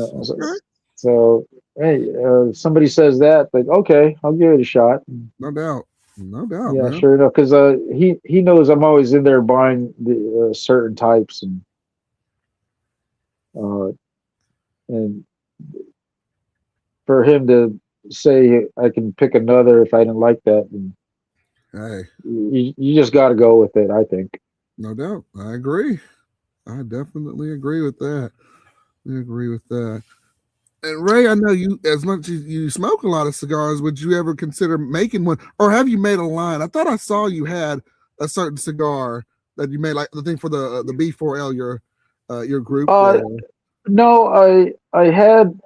So hey, somebody says that, like, okay, I'll give it a shot. No doubt. Yeah, man. Sure enough, because he knows I'm always in there buying the certain types, and for him to say I can pick another if I didn't like that, and hey, you just got to go with it. I think. No doubt, I agree. I definitely agree with that. I agree with that. And Ray, I know you, as much as you smoke a lot of cigars, would you ever consider making one, or have you made a line? I thought I saw you had a certain cigar that you made, like the thing for the B4L, your group. No, I had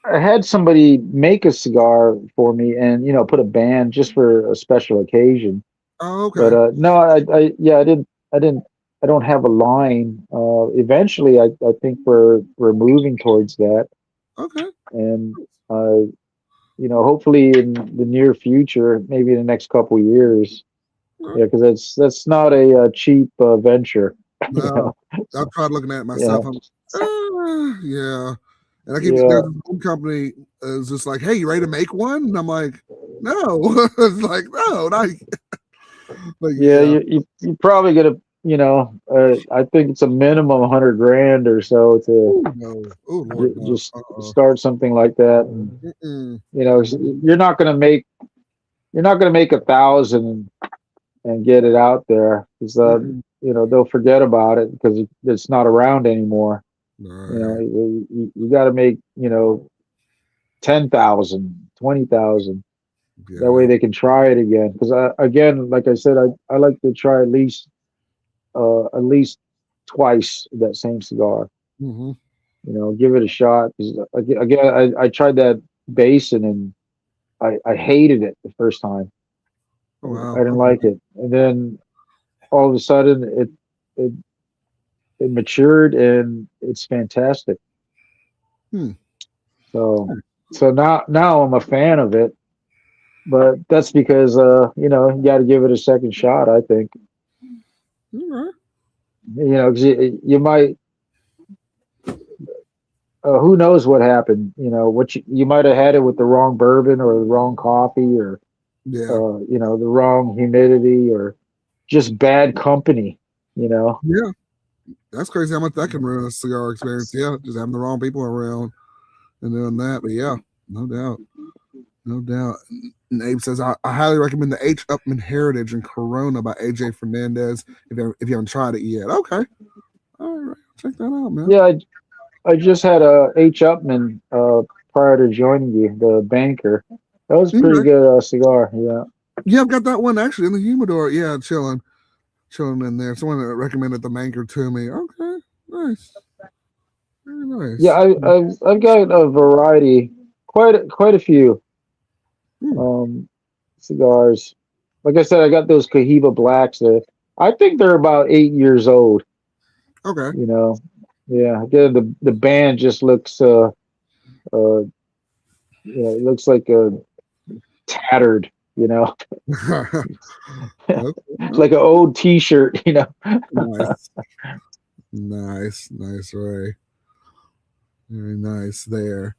I had somebody make a cigar for me, and put a band just for a special occasion. Oh, okay. But no, I don't have a line. Eventually, I think we're moving towards that. Okay. And hopefully in the near future, maybe in the next couple of years. Yeah, because that's not a cheap venture. No, I've tried looking at it myself. Yeah. And I keep there's one company is just like, "Hey, you ready to make one?" And I'm like, "No." It's like, "No, not." But you probably get I think it's a minimum $100,000 or so to just start something like that. And, you're not going to make 1,000 and get it out there because they'll forget about it because it's not around anymore. Right. You got to make 10,000, 20,000. Yeah. That way they can try it again. Because again, like I said, I like to try at least twice that same cigar. Mm-hmm. Give it a shot. Again, I tried that Basin and I hated it the first time. Oh, wow. I didn't like it, and then all of a sudden it matured and it's fantastic. So now I'm a fan of it, but that's because you got to give it a second shot, I think. Right. Because you might who knows what happened? You know, what you might have had it with the wrong bourbon or the wrong coffee or Yeah. you know, the wrong humidity or just bad company. You know. Yeah. That's crazy how much that can ruin a cigar experience. Yeah, just having the wrong people around and doing that. But yeah, no doubt. No doubt. And Abe says, I highly recommend the H. Upman Heritage and Corona by AJ Fernandez if you haven't tried it yet. Okay. All right. Check that out, man. Yeah, I just had a H. Upman prior to joining you, the banker. That was a pretty good cigar. Yeah. Yeah, I've got that one actually in the humidor. Yeah, chilling in there. Someone recommended the Manker to me. Okay. Nice. Very nice. Yeah, I've got a variety, quite a few cigars. Like I said, I got those Cohiba Blacks there. I think they're about 8 years old. Okay. You know, yeah. Again, the band just looks you know, it looks like a tattered. You know, like an old T-shirt. You know. nice, Ray. Very nice there.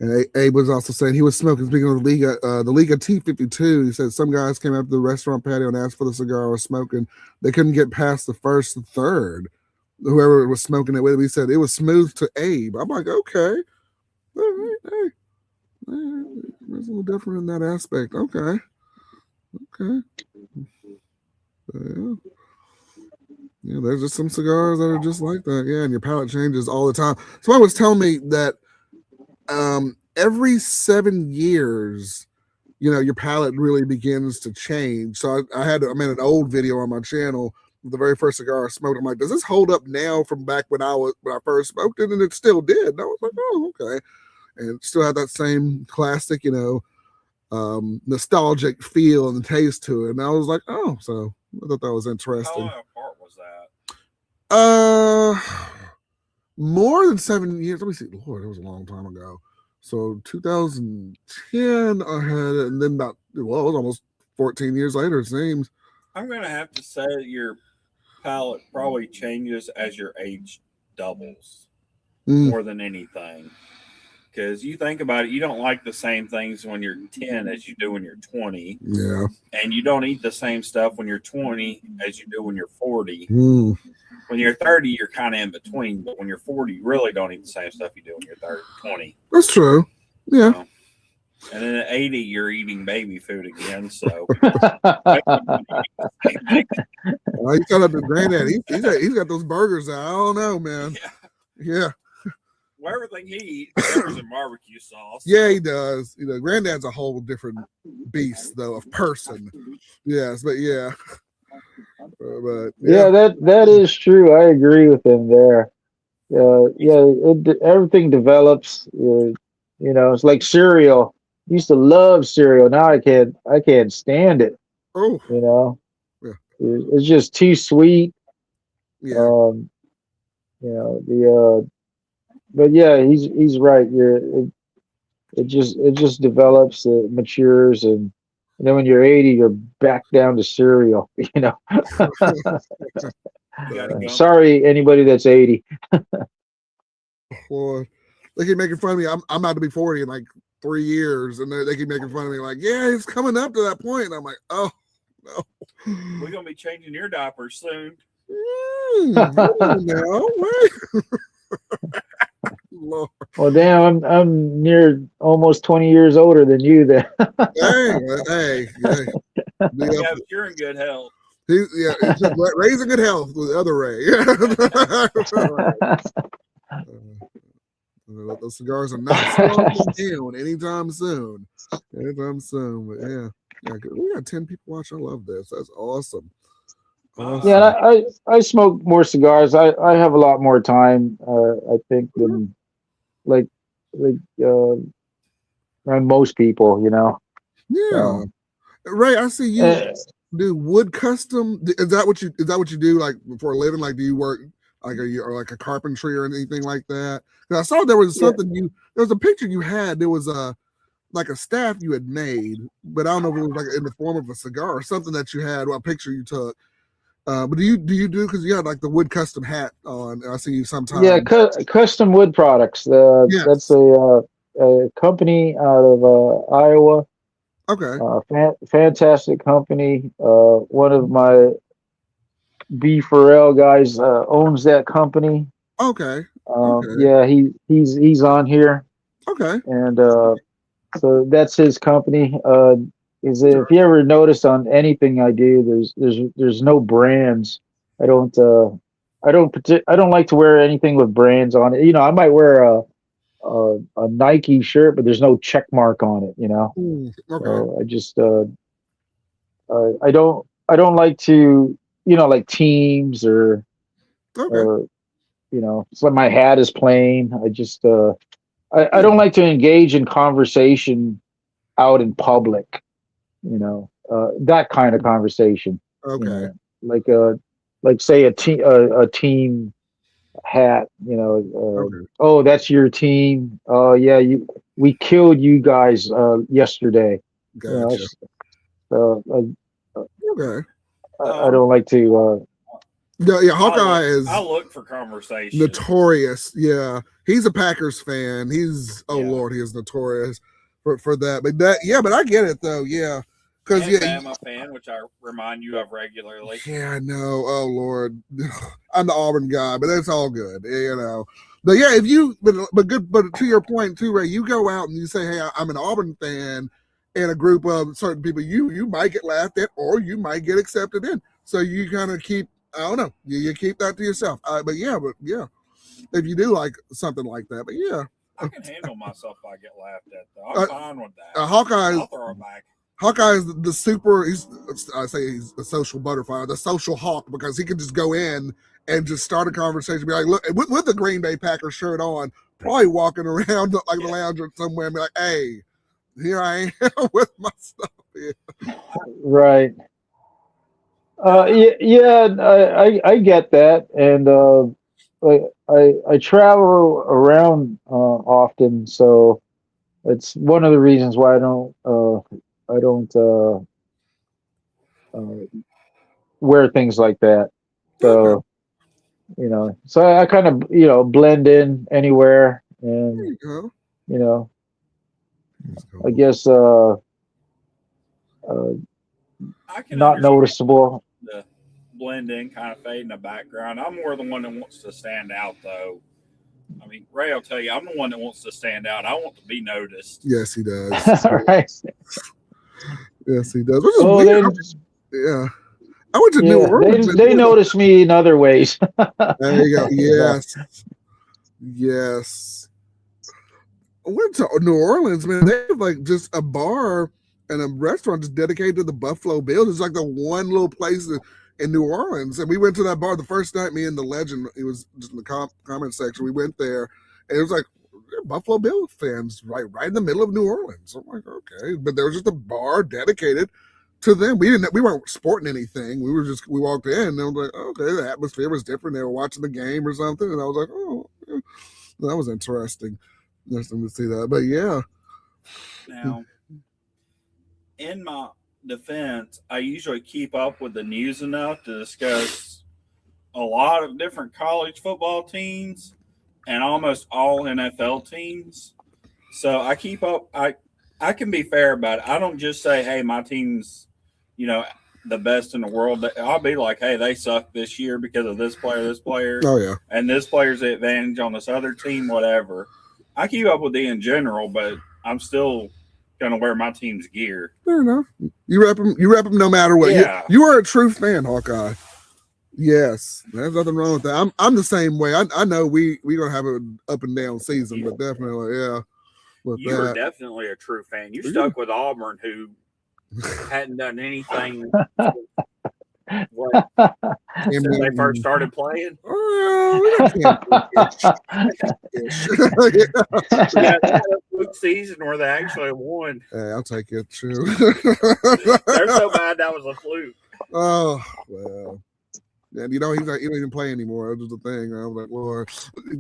And Abe was also saying he was smoking. Speaking of the Liga T52, he said some guys came up to the restaurant patio and asked for the cigar I was smoking. They couldn't get past the first and third. Whoever was smoking it with him, he said it was smooth to Abe. I'm like, okay, all right, hey, it's a little different in that aspect. Okay. Yeah, there's just some cigars that are just like that. Yeah, and your palate changes all the time. Someone was telling me that every 7 years, you know, your palate really begins to change. So I made an old video on my channel, the very first cigar I smoked. I'm like, does this hold up now from back when I first smoked it? And it still did. And I was like, oh, okay. And it still had that same classic, you know, nostalgic feel and taste to it. And I was like, oh, so I thought that was interesting. How long apart was that? More than 7 years. Let me see. Lord, it was a long time ago. So 2010 I had it, and then it was almost 14 years later, it seems. I'm gonna have to say that your palate probably changes as your age doubles more than anything. Because you think about it, you don't like the same things when you're 10 as you do when you're 20. Yeah. And you don't eat the same stuff when you're 20 as you do when you're 40. When you're 30, you're kind of in between. But when you're 40, you really don't eat the same stuff you do when you're 20. That's true. Yeah. And then at 80, you're eating baby food again. So. Well, you got up to Granddad. He's got those burgers out. I don't know, man. Yeah. Well, everything he eats covers in barbecue sauce. Yeah, he does. You know, Granddad's a whole different beast, though, of person. Yes, but yeah. Yeah, that is true. I agree with him there. Everything develops. You know, it's like cereal. I used to love cereal. Now I can't stand it. Oh, you know, it's just too sweet. Yeah. You know but yeah, he's right. It just develops, it matures, and then when you're 80, you're back down to cereal. You know. Sorry, anybody that's 80. Boy, they keep making fun of me. I'm about to be 40 in like 3 years, and they keep making fun of me. Like, yeah, it's coming up to that point. And I'm like, oh no. We're gonna be changing your diapers soon. No, wait. Lord. Well, damn, I'm near almost 20 years older than you then. hey. Yeah, you're in good health. Ray's in good health with the other Ray. Those cigars are not slowing down anytime soon. But yeah, we got 10 people watching. I love this. That's awesome. Yeah, I smoke more cigars. I have a lot more time, I think, than like most people, you know. Yeah. Ray, I see you do wood custom. Is that what you do like for a living? Like, do you work like like a carpentry or anything like that? Because I saw there was something there was a picture you had. There was like a staff you had made, but I don't know if it was like in the form of a cigar or something that you had, or a picture you took. But do you do because you had like the wood custom hat on? I see you sometimes. Yeah, custom wood products. Yes. That's a company out of Iowa. Okay. Fantastic company. One of my B Pharrell guys owns that company. Okay. Okay. Yeah, he's on here, Okay. and so that's his company. Is if you ever notice on anything I do, there's no brands. I don't I don't like to wear anything with brands on it. You know, I might wear a Nike shirt, but there's no check mark on it. You know, Okay. so I just I don't like to, you know, like teams or you know, it's like my hat is plain. I just I don't like to engage in conversation out in public, you know, that kind of conversation. Okay. You know, like say a team hat, you know, Okay. oh, that's your team. Oh yeah, we killed you guys yesterday. You know, Gotcha. Okay. I don't like to Yeah, Hawkeye is. I look for conversation. Notorious. Yeah, he's a Packers fan. He's Lord, he is notorious for that. But but I get it though. Yeah, because I'm a fan, which I remind you of regularly. Yeah, I know. Oh Lord, I'm the Auburn guy, but it's all good. You know. But yeah, if you but to your point too, Ray, you go out and you say, hey, I'm an Auburn fan, in a group of certain people, you might get laughed at or you might get accepted in. So you kind of keep, I don't know, you keep that to yourself. But yeah, if you do like something like that, but yeah. I can handle myself if I get laughed at, though. I'm fine with that. Hawkeye, I'll throw it back. Hawkeye is the super, I say he's a social butterfly, the social hawk, because he can just go in and just start a conversation, be like, look, with the Green Bay Packers shirt on, probably walking around like the lounge or somewhere and be like, hey, here I am with my stuff. Yeah. right. I get that, and I travel around often, so it's one of the reasons why I don't wear things like that. So you know, so I kind of, you know, blend in anywhere, and you know, I guess I can not noticeable. The blend in, kind of fade in the background. I'm more the one that wants to stand out, though. I mean, Ray will tell you, I'm the one that wants to stand out. I want to be noticed. Yes, he does. Right. Yes, he does. Yeah. I went to New Orleans. They notice me in other ways. There you go. Yes. Yes. I went to New Orleans, man. They have like just a bar and a restaurant just dedicated to the Buffalo Bills. It's like the one little place in New Orleans. And we went to that bar the first night, me and the legend, it was just in the comment section. We went there and it was like, Buffalo Bills fans right in the middle of New Orleans. I'm like, okay. But there was just a bar dedicated to them. We weren't sporting anything. We walked in and I was like, okay, the atmosphere was different. They were watching the game or something. And I was like, oh, yeah. That was interesting. Interesting to see that. But yeah. Now, in my defense, I usually keep up with the news enough to discuss a lot of different college football teams and almost all NFL teams. So I keep up. I can be fair about it. I don't just say, hey, my team's, you know, the best in the world. I'll be like, hey, they suck this year because of this player. Oh, yeah. And this player's the advantage on this other team, whatever. I keep up with it in general, but I'm still going to wear my team's gear. Fair enough. You rep them no matter what. Yeah. You are a true fan, Hawkeye. Yes, there's nothing wrong with that. I'm the same way. I know we're gonna have an up and down season, but definitely, yeah. You were definitely a true fan. You stuck with Auburn, who hadn't done anything since they first started playing. Good season where they actually won. Hey, I'll take it too. They're so bad that was a fluke. Oh well. And you know, he didn't even play anymore. That was the thing. I was like, Lord.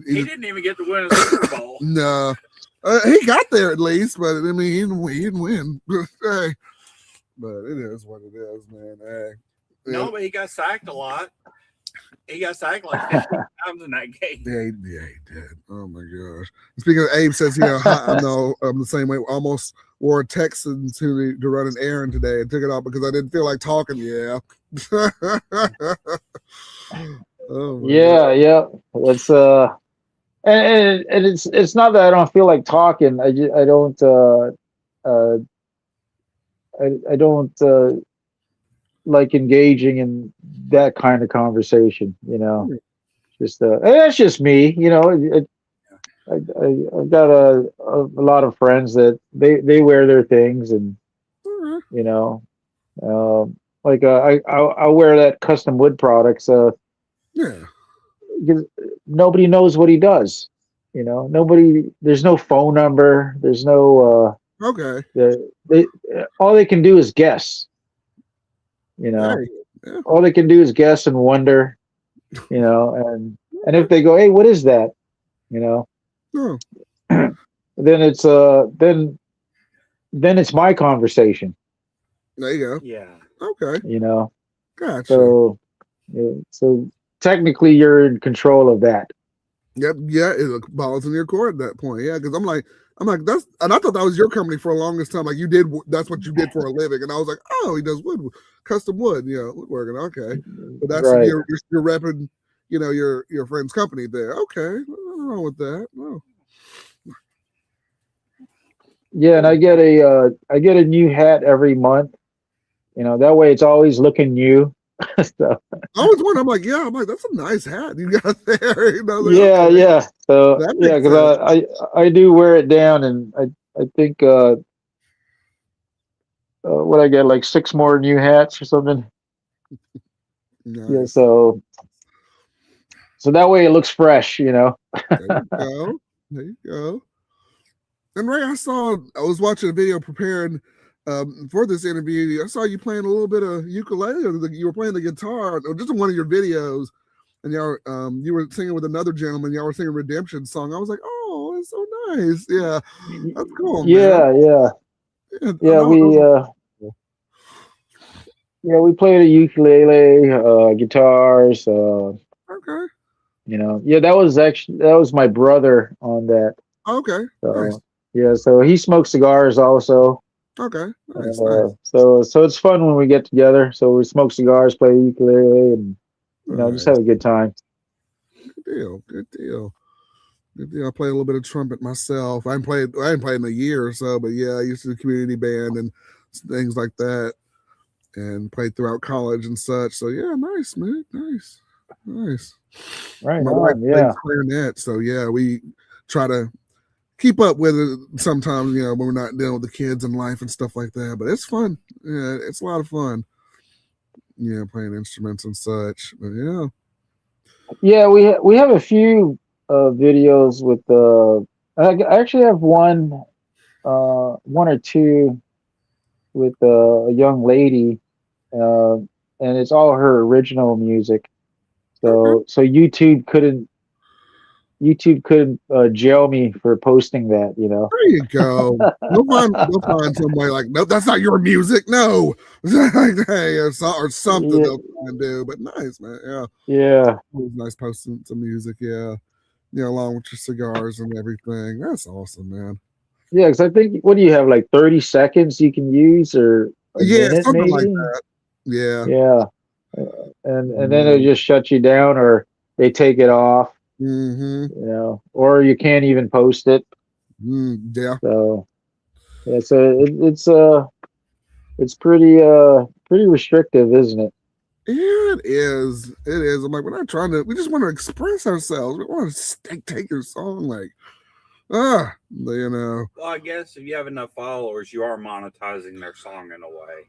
He didn't even get to win a Super Bowl. No. He got there at least, but I mean, he didn't win. Hey. But it is what it is, man. Hey. No, but he got sacked a lot. He got sacked like 15 times in that game. Yeah, he did. Oh my gosh. Speaking of, Abe says, I know I'm the same way. Almost wore a Texan to run an errand today and took it off because I didn't feel like talking. Yeah. Oh yeah, yeah. It's and it's not that I don't feel like talking. I don't I don't like engaging in that kind of conversation. Just and that's just me. I've got a lot of friends that they wear their things, and like I wear that custom wood products. yeah. Because nobody knows what he does. There's no phone number. There's no Okay. all they can do is guess. Hey, yeah. All they can do is guess and wonder. And if they go, hey, what is that? Oh, Then it's then it's my conversation. there you go. Yeah. Okay. Gotcha. So technically you're in control of that. Yep. Yeah. It balls in your court at that point. Yeah. Because I'm like, that's, and I thought that was your company for the longest time. Like that's what you did for a living. And I was like, oh, he does custom wood, woodworking. Okay. But that's Right. you're repping, your friend's company there. Okay. Nothing wrong with that. No. Yeah. And I get a new hat every month. That way it's always looking new. So, I always wonder, I'm like, that's a nice hat you got there. Like, yeah, okay. yeah. So That makes because I do wear it down, and I think what I get, like 6 more new hats or something. Nice. Yeah, so that way it looks fresh. There you go. There you go. And Ray, I was watching a video preparing for this interview. I saw you playing a little bit of ukulele, or you were playing the guitar, or just in one of your videos, and y'all you were singing with another gentleman. Y'all were singing Redemption song. I was like, oh, that's so nice. Yeah, that's cool. Yeah, man. We played a ukulele, guitars. Okay. That was my brother on that. Okay. So, Nice. yeah, so he smokes cigars also. Okay. Nice. So it's fun when we get together. So we smoke cigars, play ukulele, and just have a good time. Good deal. I play a little bit of trumpet myself. I haven't played in a year or so, but yeah, I used to do community band and things like that, and played throughout college and such. So yeah, nice, man, nice. Right. My wife plays clarinet, so yeah, we try to keep up with it sometimes, when we're not dealing with the kids and life and stuff like that. But it's fun. Yeah, it's a lot of fun. Yeah, playing instruments and such. But yeah. Yeah, we have a few videos with I actually have one or two with a young lady, and it's all her original music. So YouTube couldn't jail me for posting that. There you go. They'll find somebody like, no, that's not your music. No, hey, or something they'll try and do. But nice, man. Yeah. Yeah. It was nice posting some music. Yeah. Along with your cigars and everything. That's awesome, man. Yeah, because I think, what do you have, like 30 seconds you can use, or a minute, something maybe? like that. Yeah. Yeah. And then it'll just shut you down, or they take it off. Mm-hmm. Or you can't even post it. Yeah. So it's pretty restrictive, isn't it? Yeah, it is. It is. I'm like, we're not trying to. We just want to express ourselves. We want to take your song, like, Well, I guess if you have enough followers, you are monetizing their song in a way.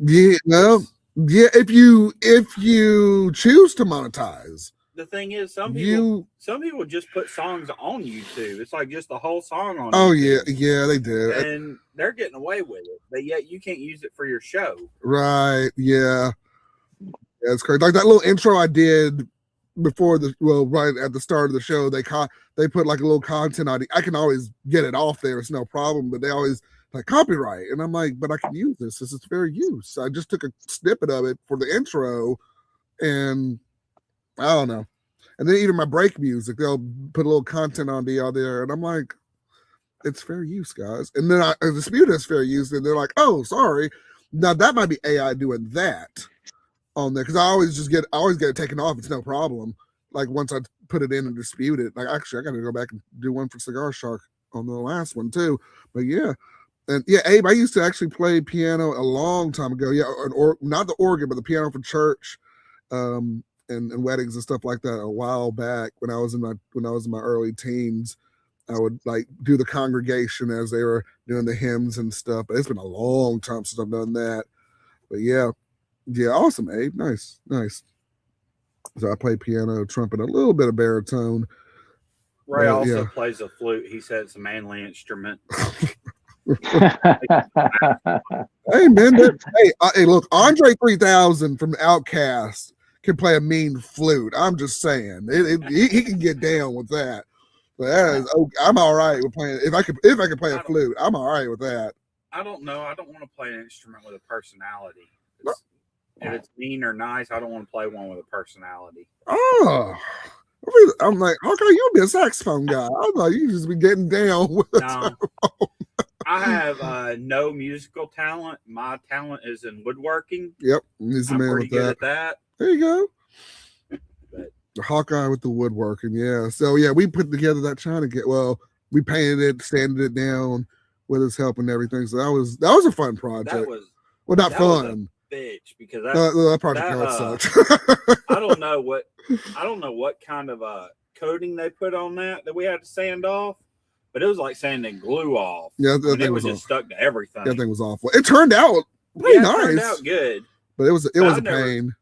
Yeah. Yeah. If you choose to monetize. The thing is, some people just put songs on YouTube. It's like just the whole song on. Oh YouTube. yeah, they do, and they're getting away with it. But yet you can't use it for your show. Right? Yeah, it's crazy. Like that little intro I did before right at the start of the show, they put like a little content on it. I can always get it off there. It's no problem. But they always like copyright. And I'm like, but I can use this. This is fair use. I just took a snippet of it for the intro, and I don't know. And then even my break music, they'll put a little content on the out there, and I'm like, it's fair use, guys. And then I dispute it's fair use, and they're like, oh, sorry. Now that might be AI doing that on there, because I always get it taken off. It's no problem. Like once I put it in and dispute it, like actually I got to go back and do one for Cigar Shark on the last one too. But yeah, and yeah, Abe, I used to actually play piano a long time ago. Yeah, or not the organ, but the piano for church, and weddings and stuff like that a while back when I was in my early teens. I would like do the congregation as they were doing the hymns and stuff. But it's been a long time since I've done that. But yeah, awesome, Abe. Nice. So I play piano, trumpet, a little bit of baritone. Ray also plays a flute. He said it's a manly instrument. Hey man, hey, look, Andre 3000 from Outkast can play a mean flute. I'm just saying, he can get down with that. But that is, I'm all right with playing. If I could play a flute, I'm all right with that. I don't know. I don't want to play an instrument with a personality. If it's mean or nice, I don't want to play one with a personality. Oh, I'm like, okay, you'll be a saxophone guy. I thought you just be getting down with it. No, I have no musical talent. My talent is in woodworking. Yep, he's the man with good at that. There you go. The Hawkeye with the woodworking, yeah. So yeah, we put together that China kit. Well, we painted it, sanded it down with his help and everything. So that was a fun project. Not fun. Bitch, because that project sucked. I don't know what kind of coating they put on that we had to sand off, but it was like sanding glue off. Yeah, that thing was just stuck to everything. That thing was awful. It turned out pretty nice. It turned out good, but it was a pain.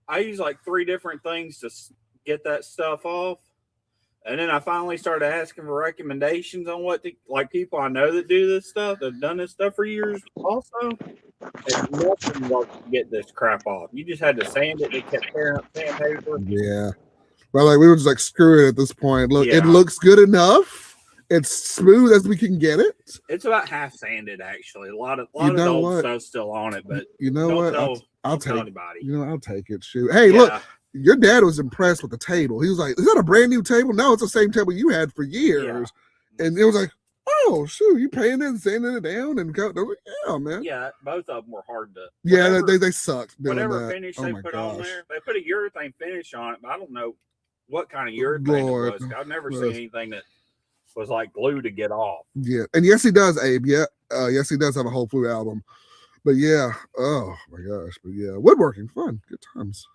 I used like 3 different things to get that stuff off, and then I finally started asking for recommendations on what to, like people I know that do this stuff, that've done this stuff for years also. It's nothing like to get this crap off. You just had to sand it. They kept tearing up sandpaper. Yeah. Well, like we were just like, screw it at this point. Look, it looks good enough. It's smooth as we can get it. It's about half sanded, actually. A lot of the old stuff's still on it, but you know what? I'll take anybody. I'll take it. Shoot. Hey, look, your dad was impressed with the table. He was like, "Is that a brand new table?" No, it's the same table you had for years. Yeah. And it was like, oh, shoot, you painting it and sanding it down and go, yeah, man. Yeah, both of them were hard to. Yeah, they sucked. Whatever finish they put on there, they put a urethane finish on it, but I don't know what kind of urethane it was. I've never seen anything that was like glue to get off. Yeah, and yes, he does, Abe. Yeah, yes, he does have a whole flute album. But yeah, oh my gosh, but yeah, woodworking, fun, good times.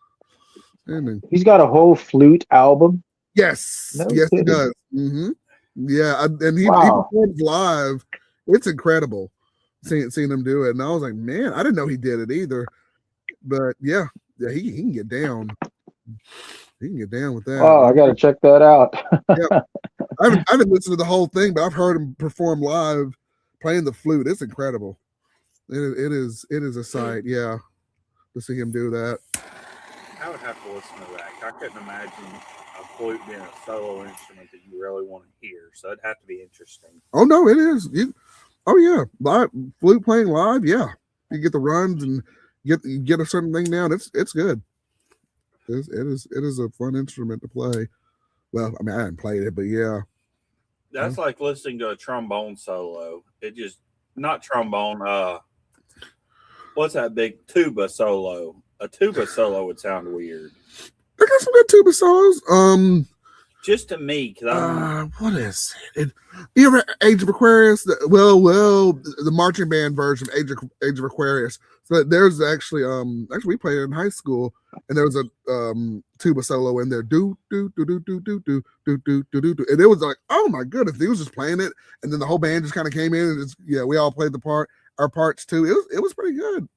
He's got a whole flute album. Yes, yes, he does. Mm-hmm. Yeah, and he performs live. It's incredible seeing him do it. And I was like, man, I didn't know he did it either. But yeah, he can get down. He can get down with that. Oh, I got to check that out. Yeah. I haven't listened to the whole thing, but I've heard him perform live playing the flute. It's incredible. It is a sight, yeah, to see him do that. I would have to listen to that. I couldn't imagine a flute being a solo instrument that you really want to hear, so it'd have to be interesting. Oh no, it is. Live flute playing live, yeah. You get the runs and get a certain thing down. It's good. It is a fun instrument to play. Well, I mean, I haven't played it, but yeah. That's like listening to a trombone solo. It just not trombone. What's that big tuba solo? A tuba solo would sound weird. I got some good tuba solos. Just to me, because what is it? You ever Age of Aquarius? The marching band version of Age of Aquarius. So there's actually we played it in high school, and there was a tuba solo in there. Do do do do do do do do do do do, and it was like, oh my goodness, he was just playing it, and then the whole band just kind of came in, and we all played our parts too. It was pretty good.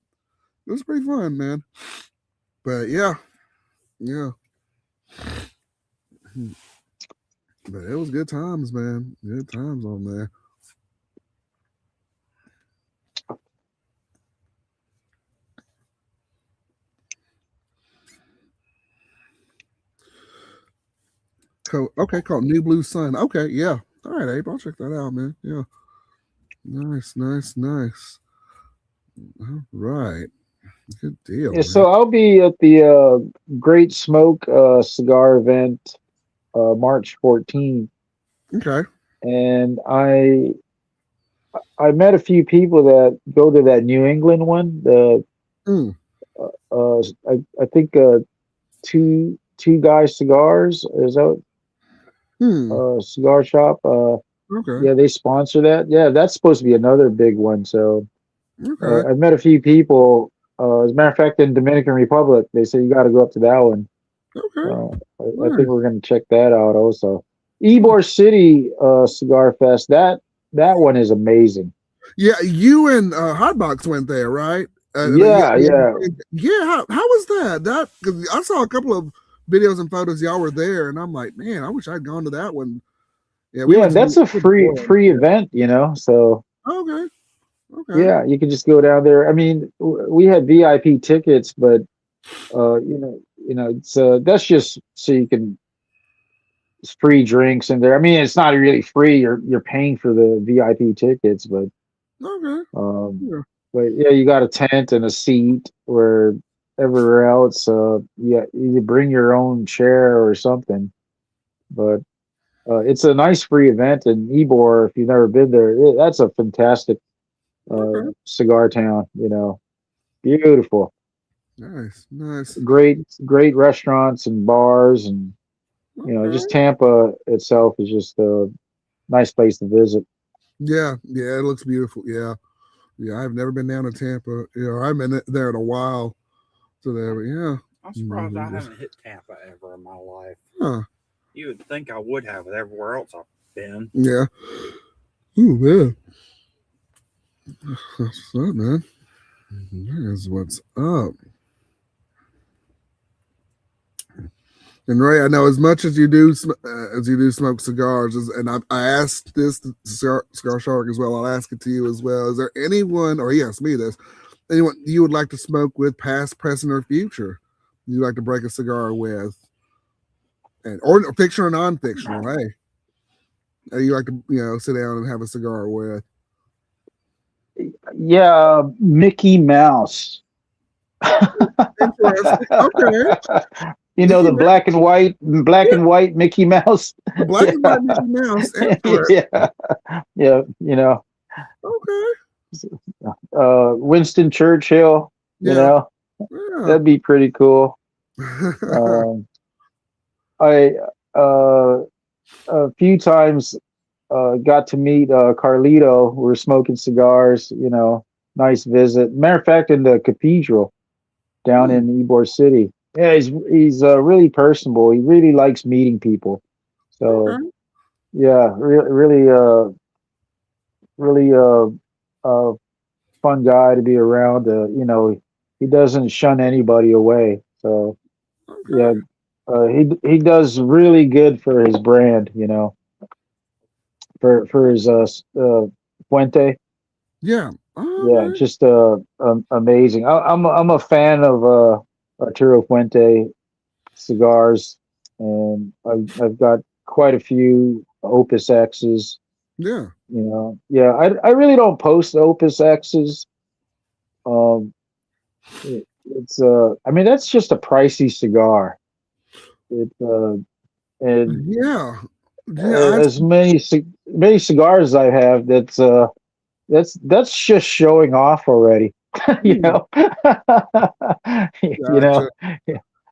It was pretty fun, man. But yeah. But it was good times, man. Good times on there. Called New Blue Sun. Okay, yeah. All right, Abe, I'll check that out, man. Yeah. Nice. All right. Good deal. Yeah, so I'll be at the Great Smoke cigar event March 14th, Okay. and I met a few people that go to that New England one. The I think two guys cigars is that cigar shop. Okay. Yeah, they sponsor that. Yeah, that's supposed to be another big one. So Okay. I've met a few people. As a matter of fact, in Dominican Republic, they say you got to go up to that one. Okay. I think we're going to check that out also. Ybor City Cigar Fest. That one is amazing. Yeah, you and Hotbox went there, right? Yeah. Yeah. How was that? That because I saw a couple of videos and photos. Y'all were there, and I'm like, man, I wish I'd gone to that one. Yeah, we Yeah, went and to that's a the free event, you know. So Okay. yeah, you can just go down there. I mean, we had VIP tickets, but it's that's just so you can it's free drinks in there. I mean, it's not really free. You're paying for the VIP tickets, but Okay. Yeah. but yeah, you got a tent and a seat where everywhere else, yeah, you bring your own chair or something. But it's a nice free event in Ybor. If you've never been there, that's a fantastic Okay. cigar town. You know, beautiful, Nice. great restaurants and bars, and Okay. just Tampa itself is just a nice place to visit. Yeah, it looks beautiful. Yeah. I've never been down to Tampa. I've been there in a while. So there, but yeah. I'm surprised I haven't hit Tampa ever in my life. Huh. You would think I would have with everywhere else I've been. Yeah. Ooh, man. What's up, man? Here's what's up. And Ray, I know as much as you do smoke cigars, and I asked this to Cigar Shark as well. I'll ask it to you as well. Is there anyone, or he asked me this, anyone you would like to smoke with, past, present, or future? You like to break a cigar with, or fiction or non-fictional? Hey, you like to sit down and have a cigar with? Yeah, Mickey Mouse. Interesting. Okay. The black and white Mickey Mouse. The black and white Mickey Mouse. Yeah. Okay. Winston Churchill. Yeah. That'd be pretty cool. I a few times got to meet Carlito. We were smoking cigars. Nice visit. Matter of fact, in the cathedral down in Ybor City. Yeah, he's really personable. He really likes meeting people. So, yeah, really fun guy to be around. He doesn't shun anybody away. So, yeah, he does really good for his brand. For his Fuente. Yeah. Yeah, just amazing. I'm a fan of Arturo Fuente cigars, and I've got quite a few Opus X's. Yeah. Yeah. I really don't post Opus X's. It's I mean, that's just a pricey cigar. And yeah. As many cigars as I have, that's just showing off already. Gotcha.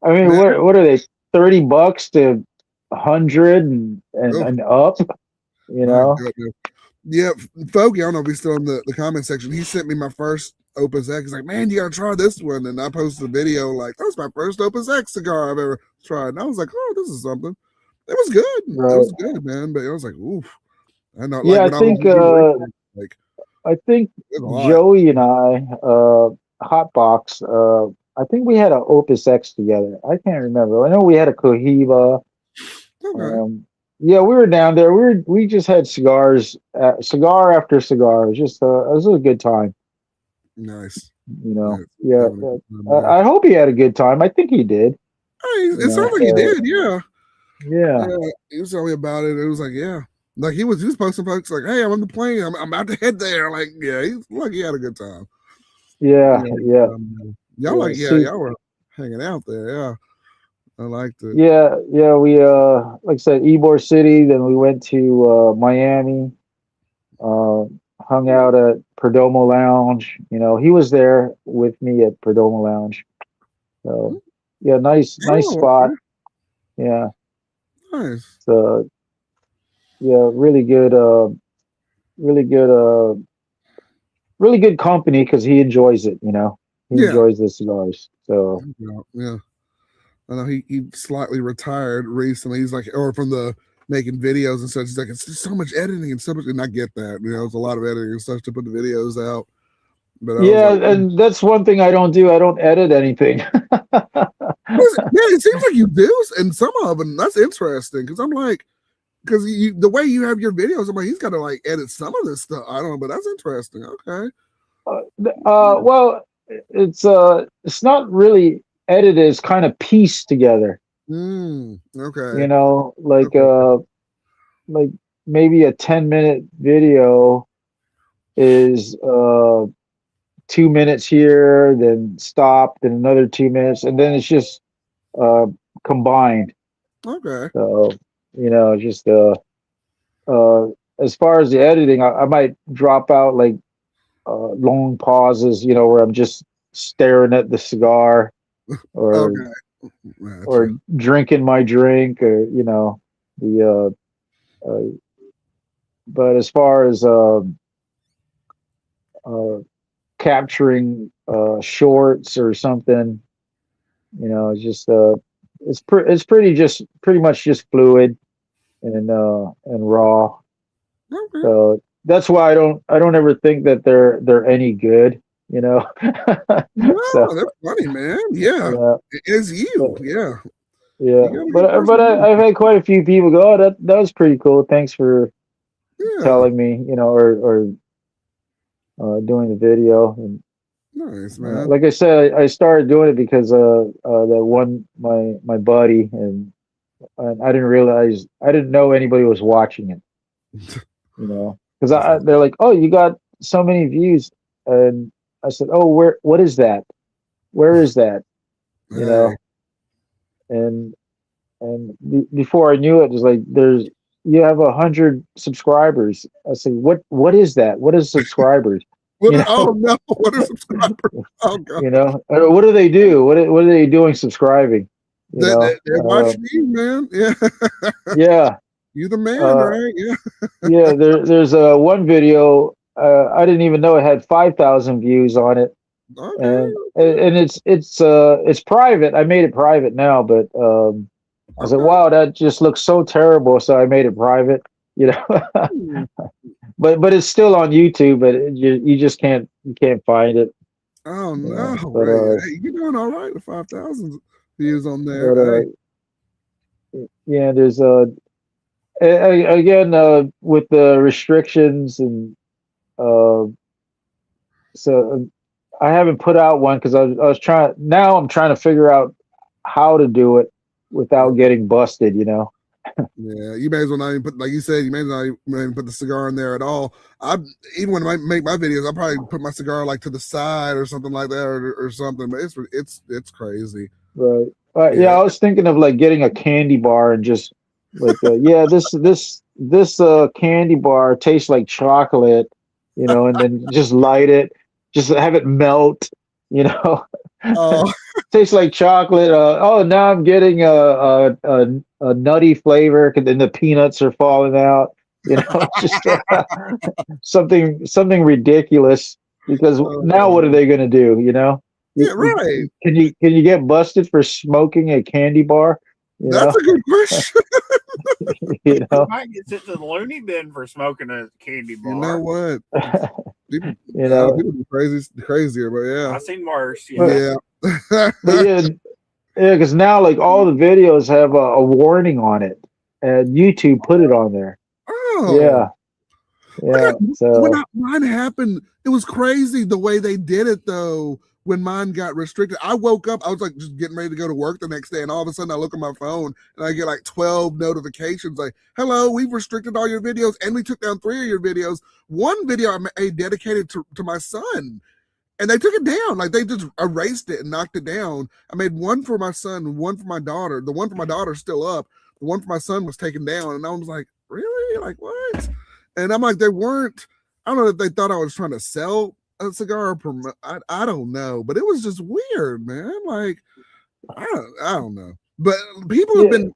I mean, what are they? $30 to 100 and up. Yeah, Fogey, I don't know if he's still in the comment section. He sent me my first Opus X. He's like, man, you gotta try this one. And I posted a video like, that was my first Opus X cigar I've ever tried. And I was like, oh, this is something. It was good. Right. It was good, man. But I was like, oof. I know. Yeah, I think Joey and I, Hotbox, I think we had an Opus X together. I can't remember. I know we had a Cohiba. Okay. Yeah, we were down there. We just had cigars, cigar after cigar. It was just it was a good time. Nice. Yeah. I hope he had a good time. I think he did. It sounds like he did. Yeah. Yeah. He was telling me about it. It was like, yeah. Like he was posting folks like, "Hey, I'm on the plane. I'm about to head there." Like, yeah, he's like he had a good time. Yeah, yeah. Y'all like, see, y'all were hanging out there. Yeah, I liked it. Yeah, yeah. We like I said, Ybor City. Then we went to Miami. Hung out at Perdomo Lounge. You know, he was there with me at Perdomo Lounge. So yeah, nice spot. Okay. Yeah. Nice. So yeah, really good, really good company because he enjoys it. You know, he enjoys the cigars. So yeah. I know he slightly retired recently. He's like, or from the making videos and such. He's like, it's just so much editing and so much, and I get that. You know, it's a lot of editing and stuff to put the videos out. But yeah, like, and that's one thing I don't do. I don't edit anything. yeah, it seems like you do, and some of them. That's interesting because I'm like, because the way you have your videos, I'm like, he's got to like edit some of this stuff. I don't know, but that's interesting. Okay. Well, it's not really edited. It's kind of pieced together. Okay. You know, like maybe a 10-minute video is 2 minutes here, then stop, then another 2 minutes, and then it's just combined. Okay. So, you know, just as far as the editing, I might drop out like long pauses, you know, where I'm just staring at the cigar or or drinking my drink, or you know, the but as far as capturing shorts or something, you know, it's just it's pretty much just fluid and raw. Okay. So that's why I don't ever think that they're any good, you know. No, that's funny, man. Yeah. It is you. Yeah. Yeah. But I've had quite a few people go, oh, that was pretty cool. Thanks for telling me, you know, or doing the video. And nice, man. like I said, I started doing it because that one my buddy, and I didn't know anybody was watching it. You know, because they're like, oh, you got so many views, and I said, oh, what is that? Where is that? You know, and before I knew it, was like you have 100 subscribers. I said, what is that? What is subscribers? Oh no, what are subscribers? Oh god, you know, what do they do? What are they doing subscribing? They're watching you, man. Yeah, yeah. You the man, right? Yeah. Yeah, there's one video. I didn't even know it had 5,000 views on it. Okay. And it's private. I made it private now, but I said, wow, that just looks so terrible, so I made it private. You know, but it's still on YouTube, but you just can't find it. Oh no, Ray, hey, you're doing all right with 5,000 views on there. But, yeah, there's again with the restrictions, and so I haven't put out one because I'm trying to figure out how to do it without getting busted, you know. Yeah, you may as well not even put, like you said, you may as well not even put the cigar in there at all. Even when I make my videos, I'll probably put my cigar like to the side or something like that, or something. But it's crazy. Right. Yeah, I was thinking of like getting a candy bar and just like this candy bar tastes like chocolate, you know, and then just light it, just have it melt, you know. Oh. Tastes like chocolate. Now I'm getting a nutty flavor, and then the peanuts are falling out. You know, just something ridiculous. Because now what are they going to do? You know? Yeah, right. Can you get busted for smoking a candy bar? That's a good question. You know, you might get sent to the loony bin for smoking a candy bar. You know what? People, people be crazier, but yeah, I've seen worse. Yeah. But because now like all the videos have a warning on it, and YouTube put it on there. Oh, yeah. So when mine happened, it was crazy the way they did it though. when mine got restricted. I woke up, I was like just getting ready to go to work the next day, and all of a sudden I look at my phone and I get like 12 notifications like, hello, we've restricted all your videos and we took down 3 of your videos. One video I made dedicated to my son, and they took it down. Like they just erased it and knocked it down. I made one for my son and one for my daughter. The one for my daughter is still up. The one for my son was taken down. And I was like, really? Like what? And I'm like, they weren't, I don't know if they thought I was trying to sell a cigar or promote. I don't know. But it was just weird, man. Like, I don't know. But people have been,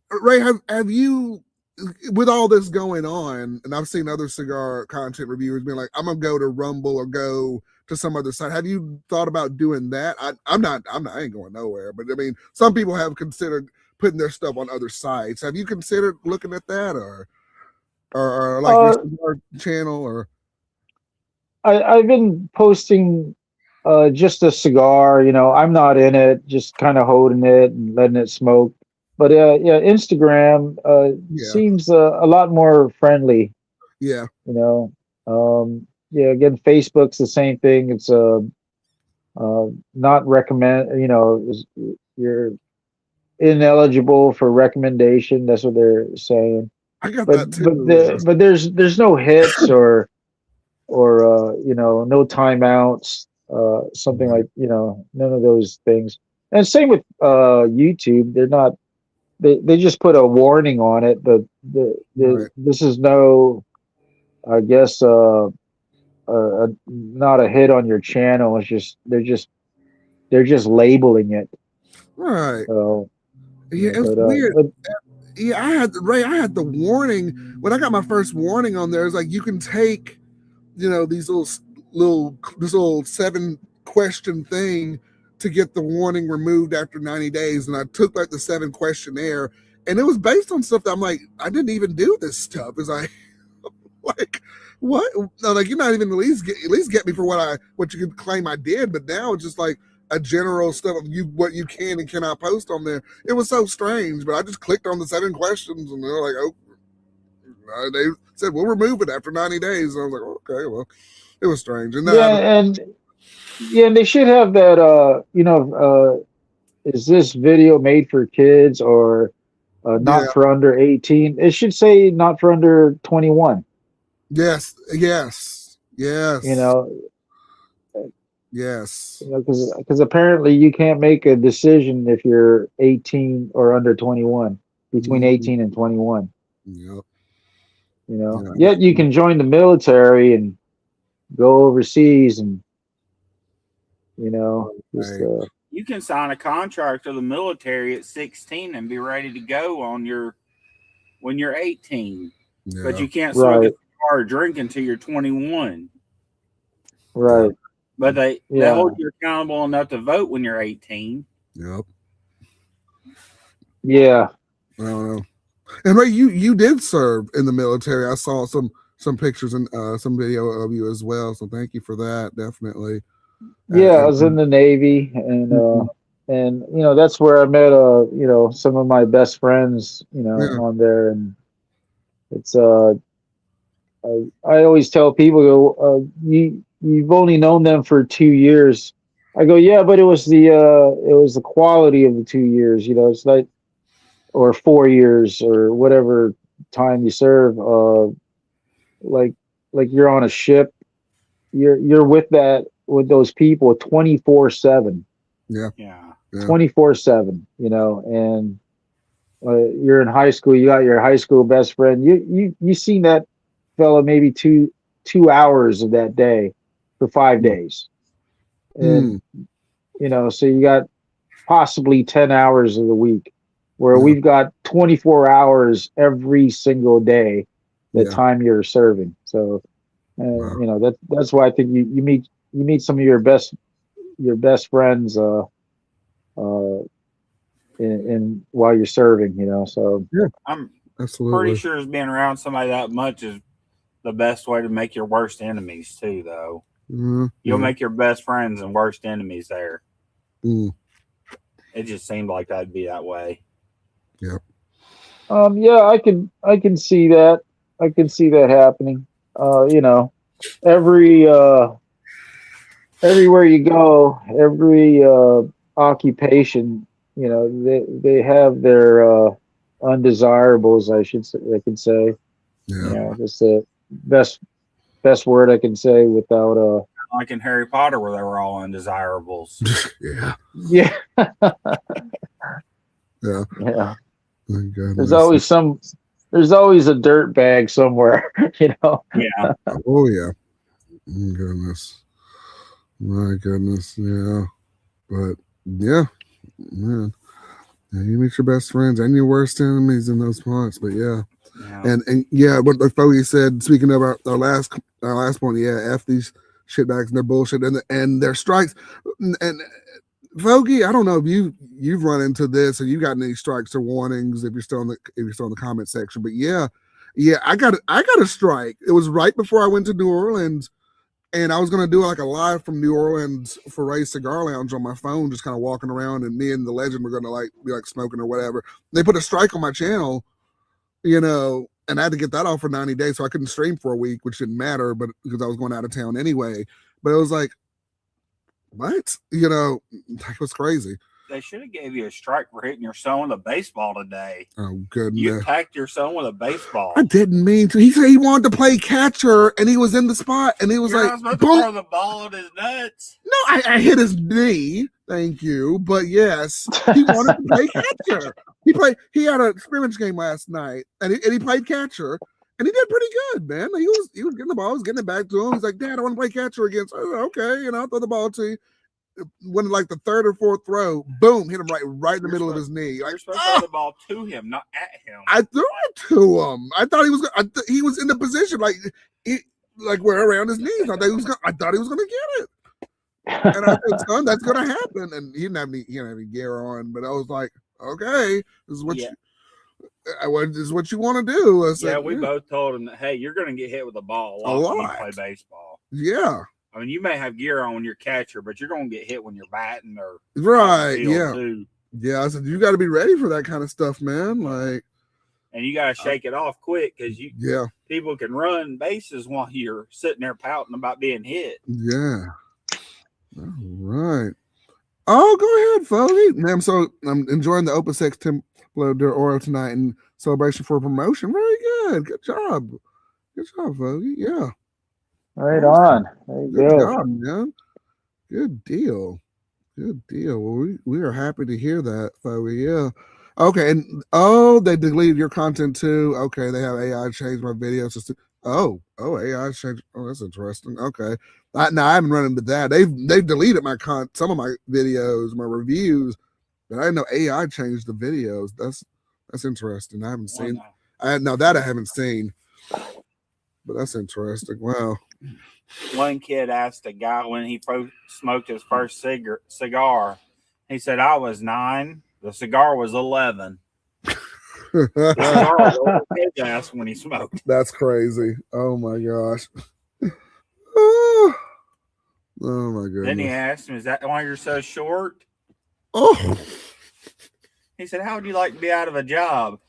Ray, have you, with all this going on, and I've seen other cigar content reviewers being like, I'm gonna go to Rumble or go to some other site. Have you thought about doing that? I ain't going nowhere. But I mean, some people have considered putting their stuff on other sites. Have you considered looking at that, or like your cigar channel? Or I've been posting just a cigar. You know, I'm not in it, just kind of holding it and letting it smoke. But yeah, Instagram seems a lot more friendly. Yeah. You know, yeah. Again, Facebook's the same thing. It's not recommend. You know, you're ineligible for recommendation. That's what they're saying. I got that too. But there's no hits or you know, no timeouts. Something like, you know, none of those things. And same with YouTube. They're not. They just put a warning on it, but this is no, I guess, not a hit on your channel. It's just they're just labeling it. Right. So yeah, it's weird. Yeah, I had the warning when I got my first warning on there. It's like you can take, you know, this little 7-question thing to get the warning removed after 90 days. And I took like the 7 questionnaire, and it was based on stuff that I'm like, I didn't even do this stuff. It's like what? No, like you're not even at least get me for what you could claim I did. But now it's just like a general stuff of what you can and cannot post on there. It was so strange, but I just clicked on the 7 questions, and they're like, oh, they said we'll remove it after 90 days. And I was like, okay, well, it was strange. And and they should have that. You know, is this video made for kids or not for under 18? It should say not for under 21. Yes. You know. Yes. You know, because apparently you can't make a decision if you're 18 or under 21, between 18 and 21. Yep. You know, yet you can join the military and go overseas, and you know, just, you can sign a contract with the military at 16 and be ready to go when you're 18. Yeah. But you can't smoke a cigar or drink until you're 21. Right. But they hold you accountable enough to vote when you're 18. Yep. Yeah. I don't know. And Ray, you did serve in the military. I saw some pictures and some video of you as well. So thank you for that. Definitely. Yeah, I was in the Navy, and you know, that's where I met you know, some of my best friends, you know, on there. And it's I always tell people, you've only known them for 2 years. I go, yeah, but it was the quality of the 2 years, you know. It's like, or 4 years or whatever time you serve. Like you're on a ship, you're with those people 24/7. Yeah. 24/7, you know. And you're in high school, you got your high school best friend. You seen that fella maybe two hours of that day for 5 days. And you know, so you got possibly 10 hours of the week where we've got 24 hours every single day the time you're serving. So you know, that's why I think you meet some of your best friends in while you're serving, you know. So I'm absolutely pretty sure being around somebody that much is the best way to make your worst enemies too, though. You'll make your best friends and worst enemies there. It just seemed like that'd be that way. Yeah. Yeah, I can see that. I can see that happening. You know, every everywhere you go, every occupation, they have their undesirables. I could say. Yeah. Just the best word I can say without Like in Harry Potter, where they were all undesirables. Yeah. yeah. Yeah. Yeah. Thank There's goodness. always a dirt bag somewhere, Yeah. Oh yeah. Goodness. My goodness. Yeah. But yeah, man. Yeah, you meet your best friends and your worst enemies in those parts. But yeah. Yeah. And yeah, what the Fogey said, speaking of our last point, yeah, F these shitbags and their bullshit and their strikes. And Fogey, I don't know if you've run into this or you got any strikes or warnings if you're still in the comment section. But yeah, I got a strike. It was right before I went to New Orleans, and I was gonna do like a live from New Orleans for Ray's Cigar Lounge on my phone, just kind of walking around, and me and the legend were gonna be smoking or whatever. They put a strike on my channel, and I had to get that off for 90 days, so I couldn't stream for a week, which didn't matter, but because I was going out of town anyway. But it was like, what? That was crazy. They should have gave you a strike for hitting your son with a baseball today. Oh, goodness. You attacked your son with a baseball. I didn't mean to. He said he wanted to play catcher, and he was in the spot, and he was You're like, not supposed to throw the ball at his nuts. No, I hit his knee. Thank you. But yes, he wanted to play catcher. He had a scrimmage game last night, and he played catcher, and he did pretty good, man. He was getting the ball, he was getting it back to him. He's like, Dad, I want to play catcher again. So I said, okay, I'll throw the ball to you. When like the third or fourth throw, boom, hit him right in the middle of his knee. You're supposed to throw the ball to him, not at him. I threw it to him. I thought he was in the position like where around his knees. I thought he was gonna get it. And I said, son, that's gonna happen. And he didn't have any gear on, but I was like, okay, this is what you want to do. I said, we both told him that, hey, you're gonna get hit with a ball a lot when you play baseball. Yeah. I mean, you may have gear on when you're catcher, but you're gonna get hit when you're batting or right. Yeah. Too. Yeah. I said, you got to be ready for that kind of stuff, man. Like, and you got to shake it off quick because people can run bases while you're sitting there pouting about being hit. Yeah. All right. Oh, go ahead, Fogey. I'm enjoying the Opus X Templo de Oro tonight in celebration for promotion. Very good. Good job. Good job, Fogey. Yeah. Right on. There you Good go. job, man. Good deal. Good deal. Well, we are happy to hear that, Fogey. Yeah. Okay. And they deleted your content too. Okay. They have AI change my videos. AI change. Oh, that's interesting. Okay. I haven't run into that. They've deleted some of my videos, my reviews, but I didn't know AI changed the videos. That's interesting. I haven't seen. I haven't seen. But that's interesting. Wow. One kid asked a guy when he smoked his first cigar. He said, I was 9. The cigar was 11. The cigar was his ass when he smoked. That's crazy. Oh, my gosh. Oh, my goodness. Then he asked him, is that why you're so short? Oh. He said, how would you like to be out of a job?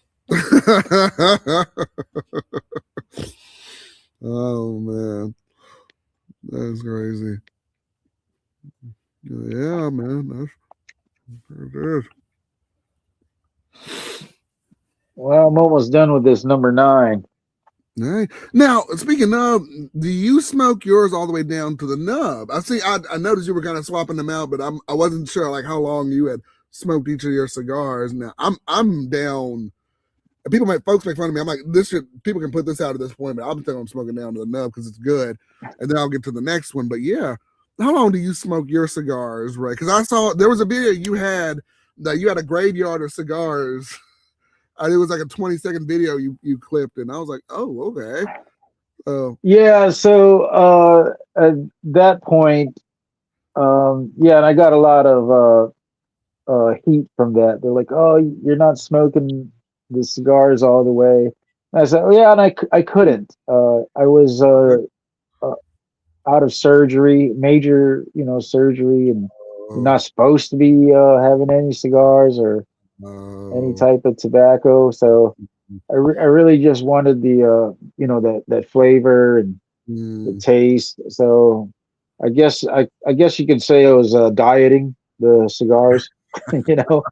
Oh, man. That's crazy. Yeah, man. That's good. Well, I'm almost done with this number 9. Hey. Now, speaking of, do you smoke yours all the way down to the nub? I noticed you were kind of swapping them out, but I wasn't sure like how long you had smoked each of your cigars. Now, I'm down. Folks make fun of me. I'm like, people can put this out at this point, but I'm smoking down to the nub because it's good, and then I'll get to the next one. But yeah, how long do you smoke your cigars, Ray? Because I saw there was a video you had that you had a graveyard of cigars. It was like a 20-second video you clipped, and I was like, oh, okay. Yeah. So at that point, and I got a lot of heat from that. They're like, oh, you're not smoking the cigars all the way. And I said, oh, yeah, and I couldn't. I was out of surgery, major, surgery, and you're not supposed to be having any cigars or any type of tobacco. So I really just wanted the, that flavor and the taste. So I guess you could say I was dieting the cigars, you know.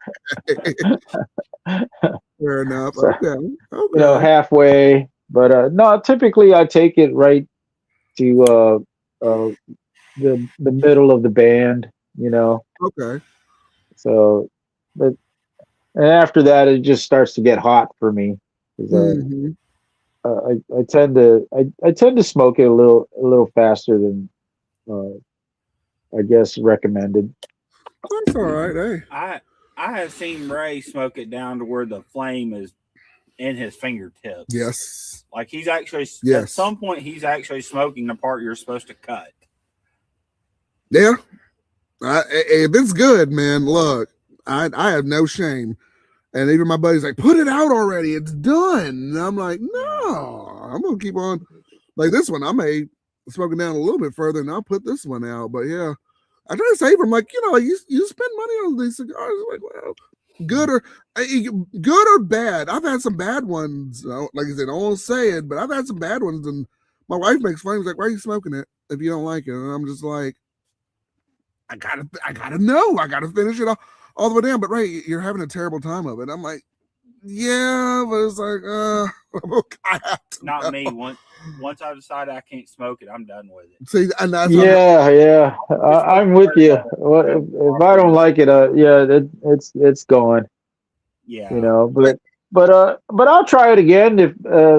Fair enough. So, Okay. Okay. halfway. But no, typically I take it right to uh, the middle of the band, you know. Okay. So, but and after that, it just starts to get hot for me because Hmm. I tend to smoke it a little faster than uh, I guess recommended. That's all right. Hey. I have seen Ray smoke it down to where the flame is in his fingertips. Yes. Like he's actually at Yes. some point he's actually smoking the part you're supposed to cut. Yeah. If it's good, man, look, I have no shame. And even my buddy's like, put it out already. It's done. And I'm like, no, I'm gonna keep on. Like this one, I may smoke it down a little bit further, and I'll put this one out. But yeah, I try to save them. Like you spend money on these cigars. Like, well, good or bad. I've had some bad ones. Like I said, I won't say it, but I've had some bad ones. And my wife makes fun. She's like, why are you smoking it if you don't like it? And I'm just like, I gotta know. I gotta finish it all the way down. But Ray, you're having a terrible time of it. I'm like, yeah, but it's like, I have to Not know. me. Once I decide I can't smoke it, I'm done with it. See, and that's Yeah. I'm with you. Well, if I don't like it, it's gone. Yeah. You know, but I'll try it again if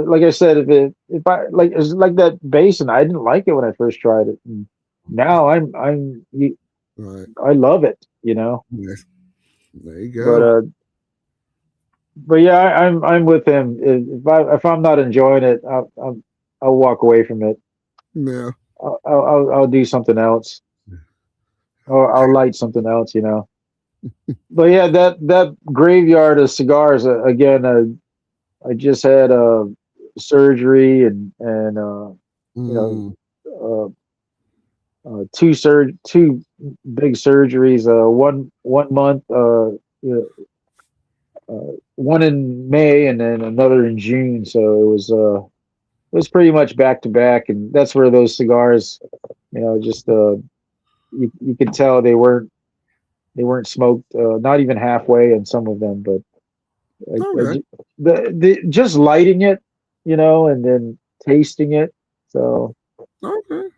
like I said, if I like it's like that basin, I didn't like it when I first tried it. And now right. I love it, you know. Yes. There you But go. yeah, I'm with him. If I'm not enjoying it, I'll walk away from it. Yeah. I'll do something else, or I'll light something else, you know. But yeah, that graveyard of cigars again. I just had surgery and you know two big surgeries. One month. You one in May and then another in June. So it was pretty much back to back, and that's where those cigars, you know, just you could tell they weren't smoked, not even halfway in some of them, but Okay. the just lighting it, you know, and then tasting it. So, Okay.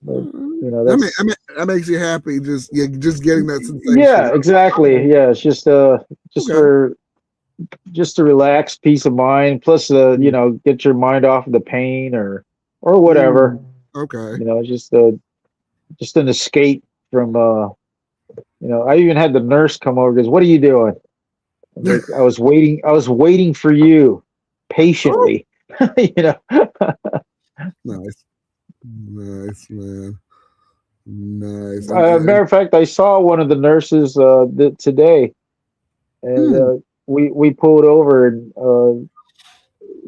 but, you know, That makes you happy. Just getting that sensation. yeah, exactly. Yeah, it's just Okay. just to relax, peace of mind. Plus, you know, get your mind off of the pain or whatever. Okay. You know, just an escape from. You know, I even had the nurse come over. Goes, "What are you doing?" I'm like, I was waiting. I was waiting for you patiently. You know. Nice. Nice, man. Nice. Matter of fact, I saw one of the nurses today, and we pulled over, and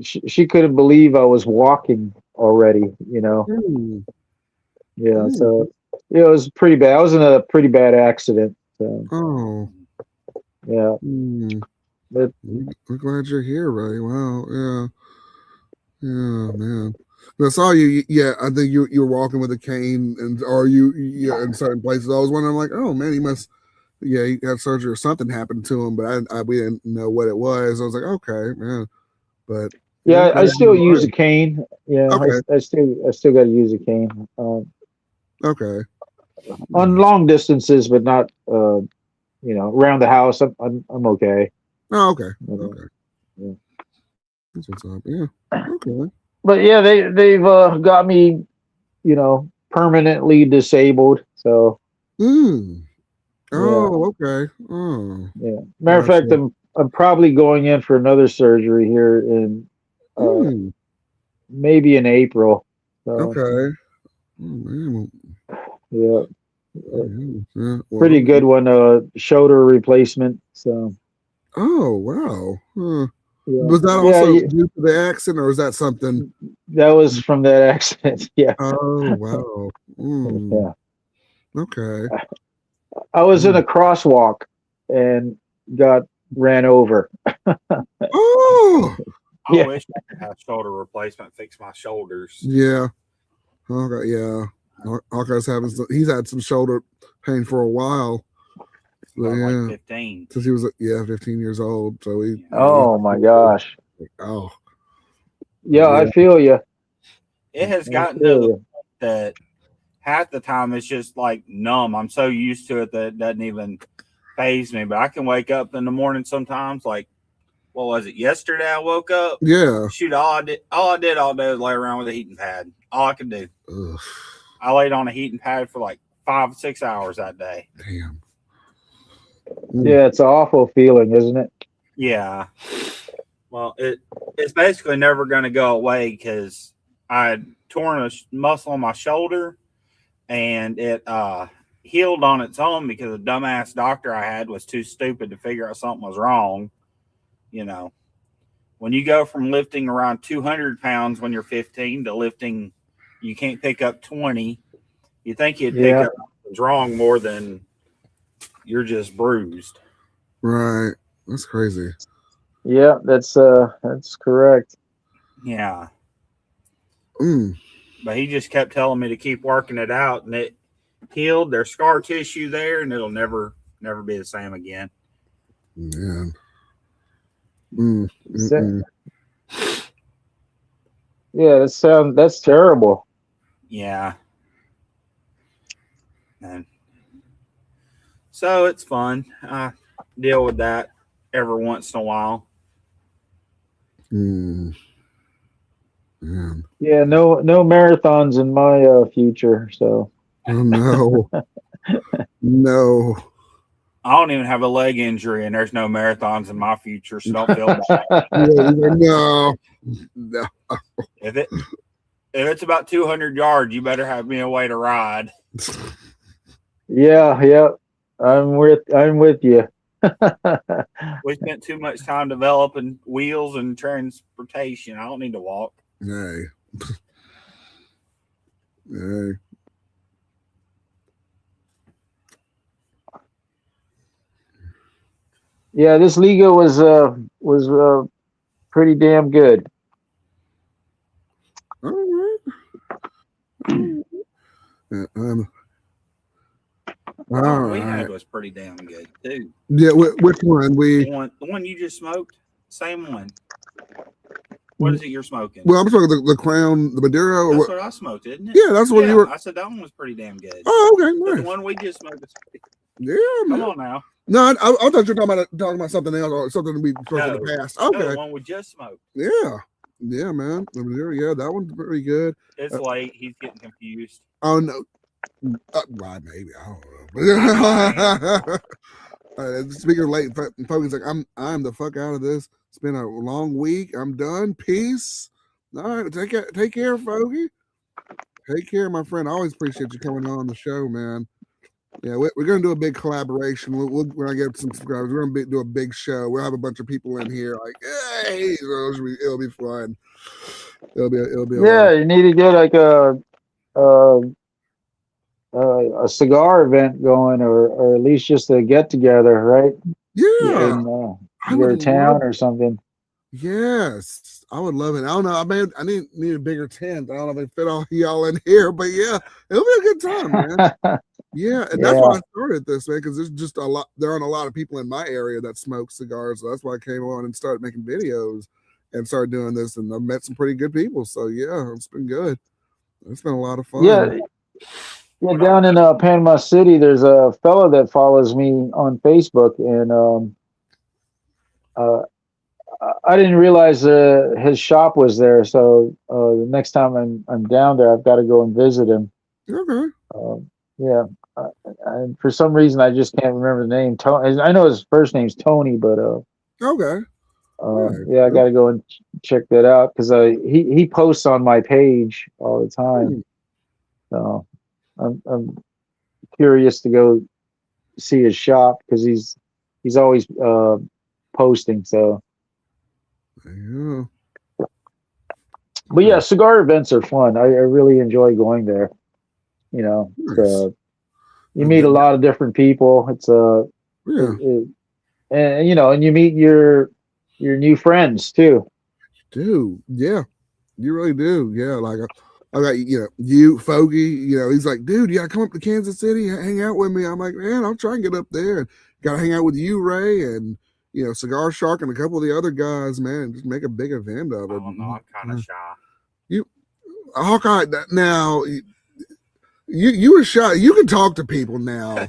she couldn't believe I was walking already. You know. Yeah. So yeah, it was pretty bad. I was in a pretty bad accident. So, Oh. yeah. But, We're glad you're here, Ray. Wow. Yeah. Yeah, man. When I saw you, yeah, I think you were walking with a cane, and or you in certain places. I was wondering, like, oh man, he must, yeah, he had surgery or something happened to him, but we didn't know what it was. I was like, okay, man, but yeah, yeah, glad I still you're all use a right. cane. Yeah, Okay, I still got to use a cane okay, on long distances, but not you know, around the house. I'm okay. oh, okay, But, okay. yeah. That's what's up. Yeah, okay. But yeah, they've got me, you know, permanently disabled. So yeah, Oh, okay. Oh, yeah. Matter of fact, gotcha. I'm probably going in for another surgery here in uh maybe in April. So Okay. Oh man. yeah, Yeah. pretty Well, good one. Shoulder replacement. So oh wow. Huh. yeah, Was that yeah, also due to the accident, or was that something? that was from that accident. Yeah, Oh wow. yeah. Okay. I was in a crosswalk and got ran over. Oh I Yeah, wish I could have shoulder replacement, fix my shoulders. yeah. Okay. Yeah. Hawkeye's having he's had some shoulder pain for a while. Like 15. Since he was 15 years old. So he. Oh my gosh. Oh. Yeah, I feel you. It has gotten to the point that half the time it's just like numb. I'm so used to it that it doesn't even faze me. But I can wake up in the morning sometimes, like, what was it? Yesterday I woke up. Yeah. Shoot, all I did all day was lay around with a heating pad. All I could do. Ugh. I laid on a heating pad for like 5-6 hours that day. Damn. Yeah, it's an awful feeling, isn't it? Yeah. Well, it's basically never going to go away because I had torn a muscle on my shoulder and it healed on its own because the dumbass doctor I had was too stupid to figure out something was wrong. You know, when you go from lifting around 200 pounds when you're 15 to lifting, you can't pick up 20. You think you'd pick up what's wrong more than you're just bruised. Right. That's crazy. Yeah, that's correct. Yeah. Mm. But he just kept telling me to keep working it out, and it healed. There's scar tissue there, and it'll never be the same again. Man. Yeah, that's terrible. Yeah. And so it's fun. I deal with that every once in a while. Man. Yeah, no marathons in my future. So. Oh no. No. I don't even have a leg injury, and there's no marathons in my future, so don't feel bad. No. If it's about 200 yards, you better have me a way to ride. Yeah, I'm with you. We spent too much time developing wheels and transportation. I don't need to walk. Hey. Yeah, this Liga was pretty damn good. All right. All we had was pretty damn good too. Yeah, which one? The one you just smoked, same one. What is it you're smoking? Well, I'm smoking the Crown, the Maduro. That's what I smoked, isn't it? Yeah, that's what you were. I said that one was pretty damn good. Oh, okay, nice. The one we just smoked is pretty. Yeah, man. Come on now. No, I thought you were talking about something else or something we supposed to the past. Okay. No, the one we just smoked. Yeah, man. The Maduro, yeah, that one's pretty good. It's late. He's getting confused. Oh no. Well, maybe I don't know. Speaking of late, folks, like I'm the fuck out of this. It's been a long week. I'm done. Peace. All right, take care, Fogey. Take care, my friend. I always appreciate you coming on the show, man. Yeah, we're gonna do a big collaboration. When I get some subscribers, we're gonna do a big show. We'll have a bunch of people in here, like, hey, so it'll be fun. It'll be. Yeah, you need to get like a cigar event going, or at least just a get together, right? Yeah, in your town or something. Yes, I would love it. I don't know. I need a bigger tent. I don't know if they fit all y'all in here, but yeah, it'll be a good time, man. Yeah, and that's why I started this, man, because there's just there aren't a lot of people in my area that smoke cigars, so that's why I came on and started making videos and started doing this, and I've met some pretty good people. So yeah, it's been good. It's been a lot of fun. Yeah, down in Panama City, there's a fellow that follows me on Facebook, and I didn't realize his shop was there. So the next time I'm down there, I've got to go and visit him. Okay. Yeah. And for some reason, I just can't remember the name. Tony. I know his first name's Tony, but okay. Yeah, I got to go and check that out because he posts on my page all the time. So I'm curious to go see his shop because he's always posting. So. Yeah. But yeah, cigar events are fun. I really enjoy going there. You know, nice. You meet a lot of different people. It's and you know, and you meet your new friends too. Dude, yeah, you really do. Yeah, like I got you, Fogey. He's like, dude, you gotta come up to Kansas City, hang out with me. I'm like, man, I'll try and get up there. And gotta hang out with you, Ray, and Cigar Shark and a couple of the other guys, man. Just make a big event of it. Oh no, I'm kind of shy. Hawkeye, now you were shy. You can talk to people now,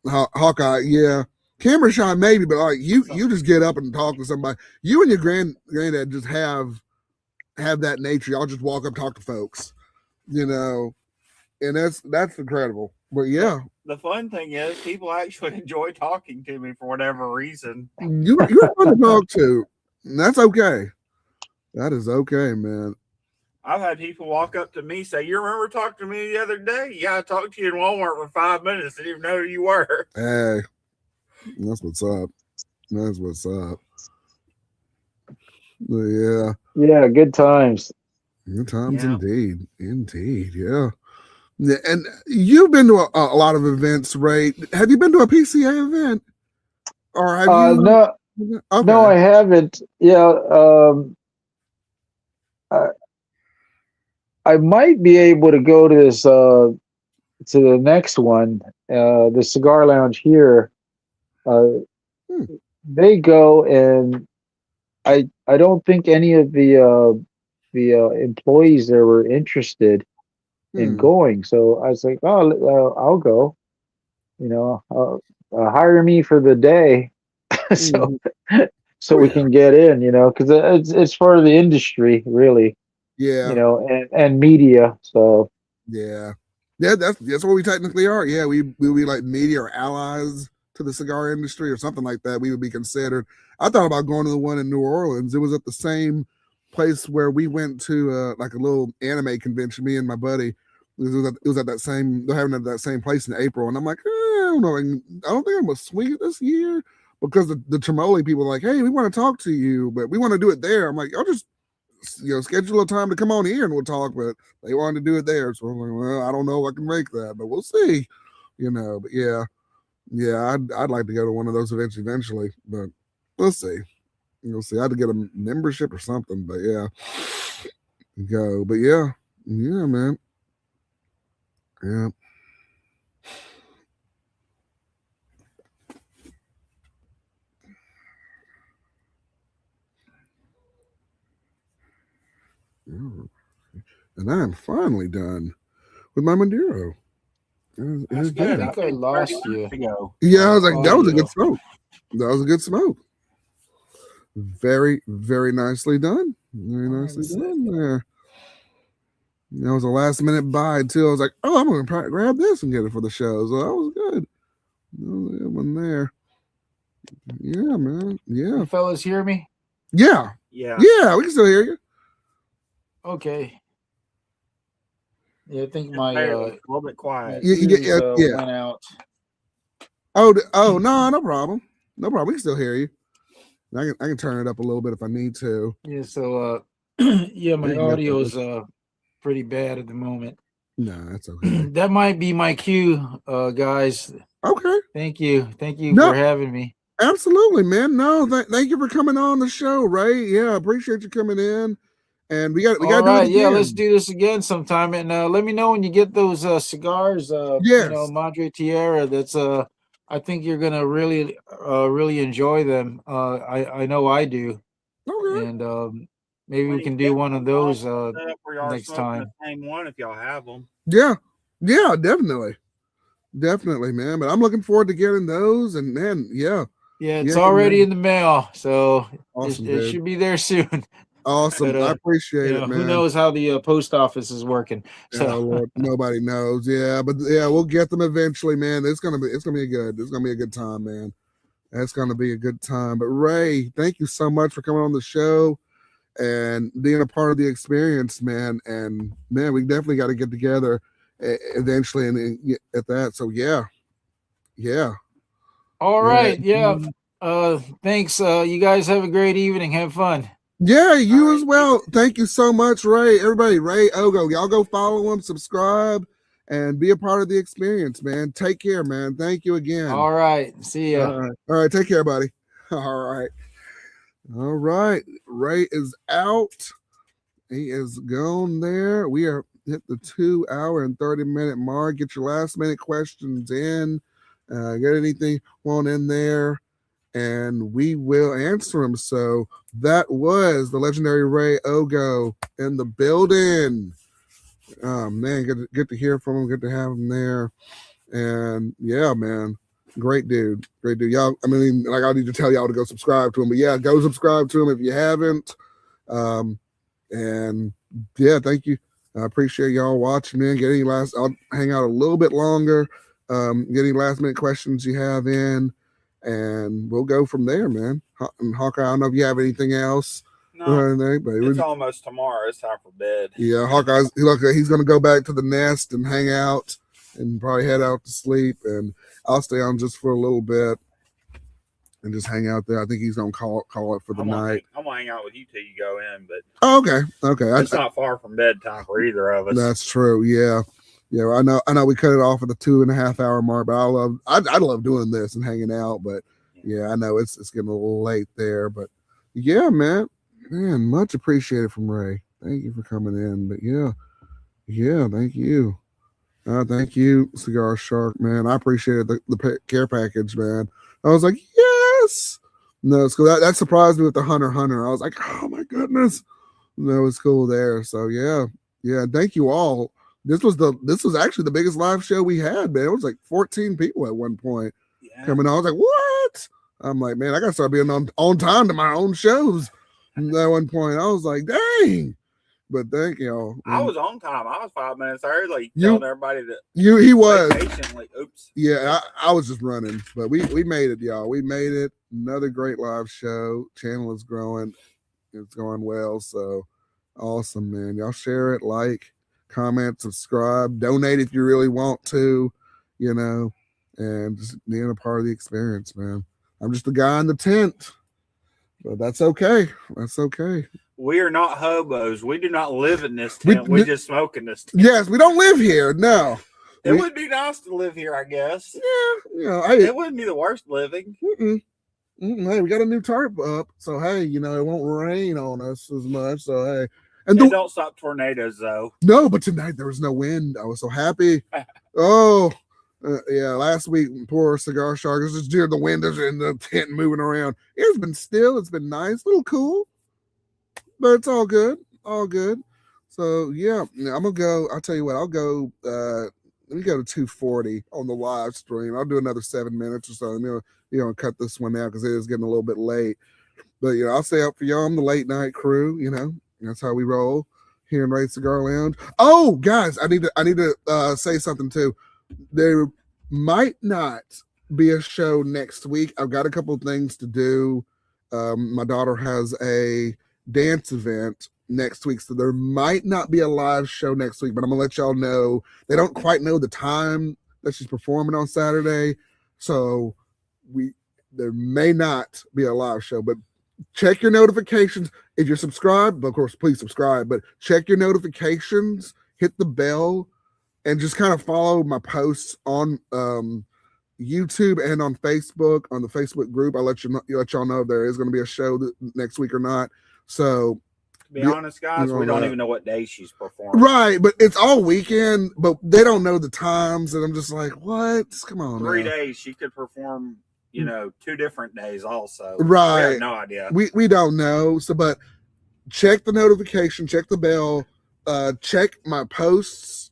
Hawkeye. Yeah, camera shy maybe, but like you just get up and talk to somebody. You and your granddad just have that nature. Y'all just walk up, talk to folks, and that's incredible. But yeah, the fun thing is people actually enjoy talking to me for whatever reason. You're fun to talk to. And that's okay. That is okay, man. I've had people walk up to me say, "You remember talking to me the other day? Yeah, I talked to you in Walmart for 5 minutes. Didn't even know who you were." Hey, that's what's up. That's what's up. Yeah. Yeah, good times. Good times indeed. Indeed, yeah. And you've been to a lot of events, Ray. Have you been to a PCA event? Or have you? No, okay. No, I haven't. Yeah, I might be able to go to this to the next one, the Cigar Lounge here. They go, and I don't think any of the employees there were interested in going. So I was like, oh, I'll go. Hire me for the day, so we can get in. Because it's for the industry, really. Yeah. And media. So yeah, that's what we technically are. Yeah, we would be like media or allies to the cigar industry or something like that. We would be considered. I thought about going to the one in New Orleans. It was at the same place where we went to like a little anime convention. Me and my buddy. It was at that same. They're having it at that same place in April, and I'm like, I don't know. I don't think I'm gonna swing it this year because the Tremoli people are like, hey, we want to talk to you, but we want to do it there. I'm like, I'll just schedule a time to come on here and we'll talk, but they wanted to do it there. So I'm like, well, I don't know if I can make that, but we'll see, but yeah, I'd like to go to one of those events eventually, but we'll see. You'll see. I had to get a membership or something, but yeah, go, but yeah, man. Yeah. And I am finally done with my Maduro. That's good. I think I lost you. Yeah, I was like, that was a good smoke. That was a good smoke. Very, very nicely done. Very nicely done there. That was a last minute buy too. I was like, oh, I'm going to grab this and get it for the show. So that was good. That was a good one there. Yeah, man. Yeah. You fellas hear me? Yeah. Yeah. Yeah, we can still hear you. Okay. Yeah, I think my a little bit quiet. Yeah. Went out. Oh, no problem. No problem. We can still hear you. I can turn it up a little bit if I need to. Yeah, so yeah, my audio is pretty bad at the moment. No, that's okay. That might be my cue, guys. Okay. Thank you for having me. Absolutely, man. No, thank you for coming on the show, Ray. Yeah, appreciate you coming in. And we got to do it again. Yeah, let's do this again sometime. And let me know when you get those cigars. Yes. Madre Tierra. That's I think you're gonna really enjoy them. I know I do. Okay. And maybe we can do one of those next time. The same one if y'all have them. Yeah, definitely, man. But I'm looking forward to getting those. And man, yeah, it's already in the mail, so awesome, it should be there soon. Awesome. But, I appreciate it, man. Who knows how the post office is working? So Lord, nobody knows. Yeah, but yeah, we'll get them eventually, man. It's gonna be a good time, man. That's gonna be a good time. But Ray, thank you so much for coming on the show and being a part of the experience, man. And man, we definitely got to get together eventually and at that. So yeah. All right. Yeah. Thanks. You guys have a great evening. Have fun. Yeah, you as well. Thank you so much, Ray. Everybody, Ray Ogo. Y'all go follow him, subscribe, and be a part of the experience, man. Take care, man. Thank you again. All right. See ya. All right. Take care, buddy. All right. Ray is out. He is gone there. We are hit the 2 hour and 30-minute mark. Get your last minute questions in. Get anything on in there, and we will answer them. So that was the legendary Ray Ogo in the building. Man, good to hear from him. Good to have him there. And yeah, man, great dude. Y'all, I mean, like, I need to tell y'all to go subscribe to him, but yeah, go subscribe to him if you haven't. And yeah, thank you. I appreciate y'all watching, man. I'll hang out a little bit longer. Get any last minute questions you have in, and we'll go from there, man. And Hawkeye, I don't know if you have anything else. No, but it's almost tomorrow. It's time for bed. Yeah, Hawkeye's he's gonna go back to the nest and hang out and probably head out to sleep, and I'll stay on just for a little bit and just hang out there. I think he's gonna call it for the night. I'm gonna hang out with you till you go in, but okay. It's not far from bedtime for either of us. That's true. Yeah. I know. We cut it off at the 2.5 hour mark, but I love doing this and hanging out. But yeah, I know it's getting a little late there. But yeah, man, much appreciated from Ray. Thank you for coming in. But yeah, thank you. Thank you, Cigar Shark, man. I appreciated the care package, man. I was like, yes. No, it's cool. That surprised me with the Hunter. I was like, oh my goodness. That was cool there. So yeah. Thank you all. This was actually the biggest live show we had, man. It was like 14 people at one point coming on. I was like, what? I'm like, man, I gotta start being on time to my own shows. At one point, I was like, dang. But thank y'all. I was on time. I was 5 minutes early, telling everybody that he was patiently. Oops. Yeah, I was just running, but we made it, y'all. We made it. Another great live show. Channel is growing. It's going well. So awesome, man. Y'all share it, like, comment, subscribe, donate if you really want to, and just being a part of the experience, man. I'm just a guy in the tent, but that's okay. We are not hobos. We do not live in this tent. We just smoke in this tent. Yes, we don't live here. No. It would be nice to live here, I guess. Yeah, it wouldn't be the worst living. Hey, we got a new tarp up, so hey, it won't rain on us as much. So hey. And don't stop tornadoes, though. No, but tonight there was no wind. I was so happy. Last week, poor Cigar Shark is just the windows in the tent moving around. It's been still. It's been nice, a little cool, but it's all good. So yeah, I'm gonna go. I'll tell you what. I'll go. Let me go to 240 on the live stream. I'll do another 7 minutes or so. Cut this one out because it is getting a little bit late. But I'll stay up for y'all. I'm the late night crew. That's how we roll here in Ray Cigar Lounge. Oh, guys, I need to say something too. There might not be a show next week. I've got a couple of things to do. My daughter has a dance event next week, so there might not be a live show next week, but I'm gonna let y'all know. They don't quite know the time that she's performing on Saturday, so there may not be a live show, but check your notifications. If you're subscribed, of course, please subscribe, but check your notifications, hit the bell, and just kind of follow my posts on YouTube and on Facebook, on the Facebook group. I'll let y'all know if there is going to be a show next week or not. So, to be honest, guys, we don't even know what day she's performing. Right, but it's all weekend, but they don't know the times, and I'm just like, what? Come on, 3 days she could perform. 2 different days also. Right. We have no idea. We don't know. So, but check the notification, check the bell, check my posts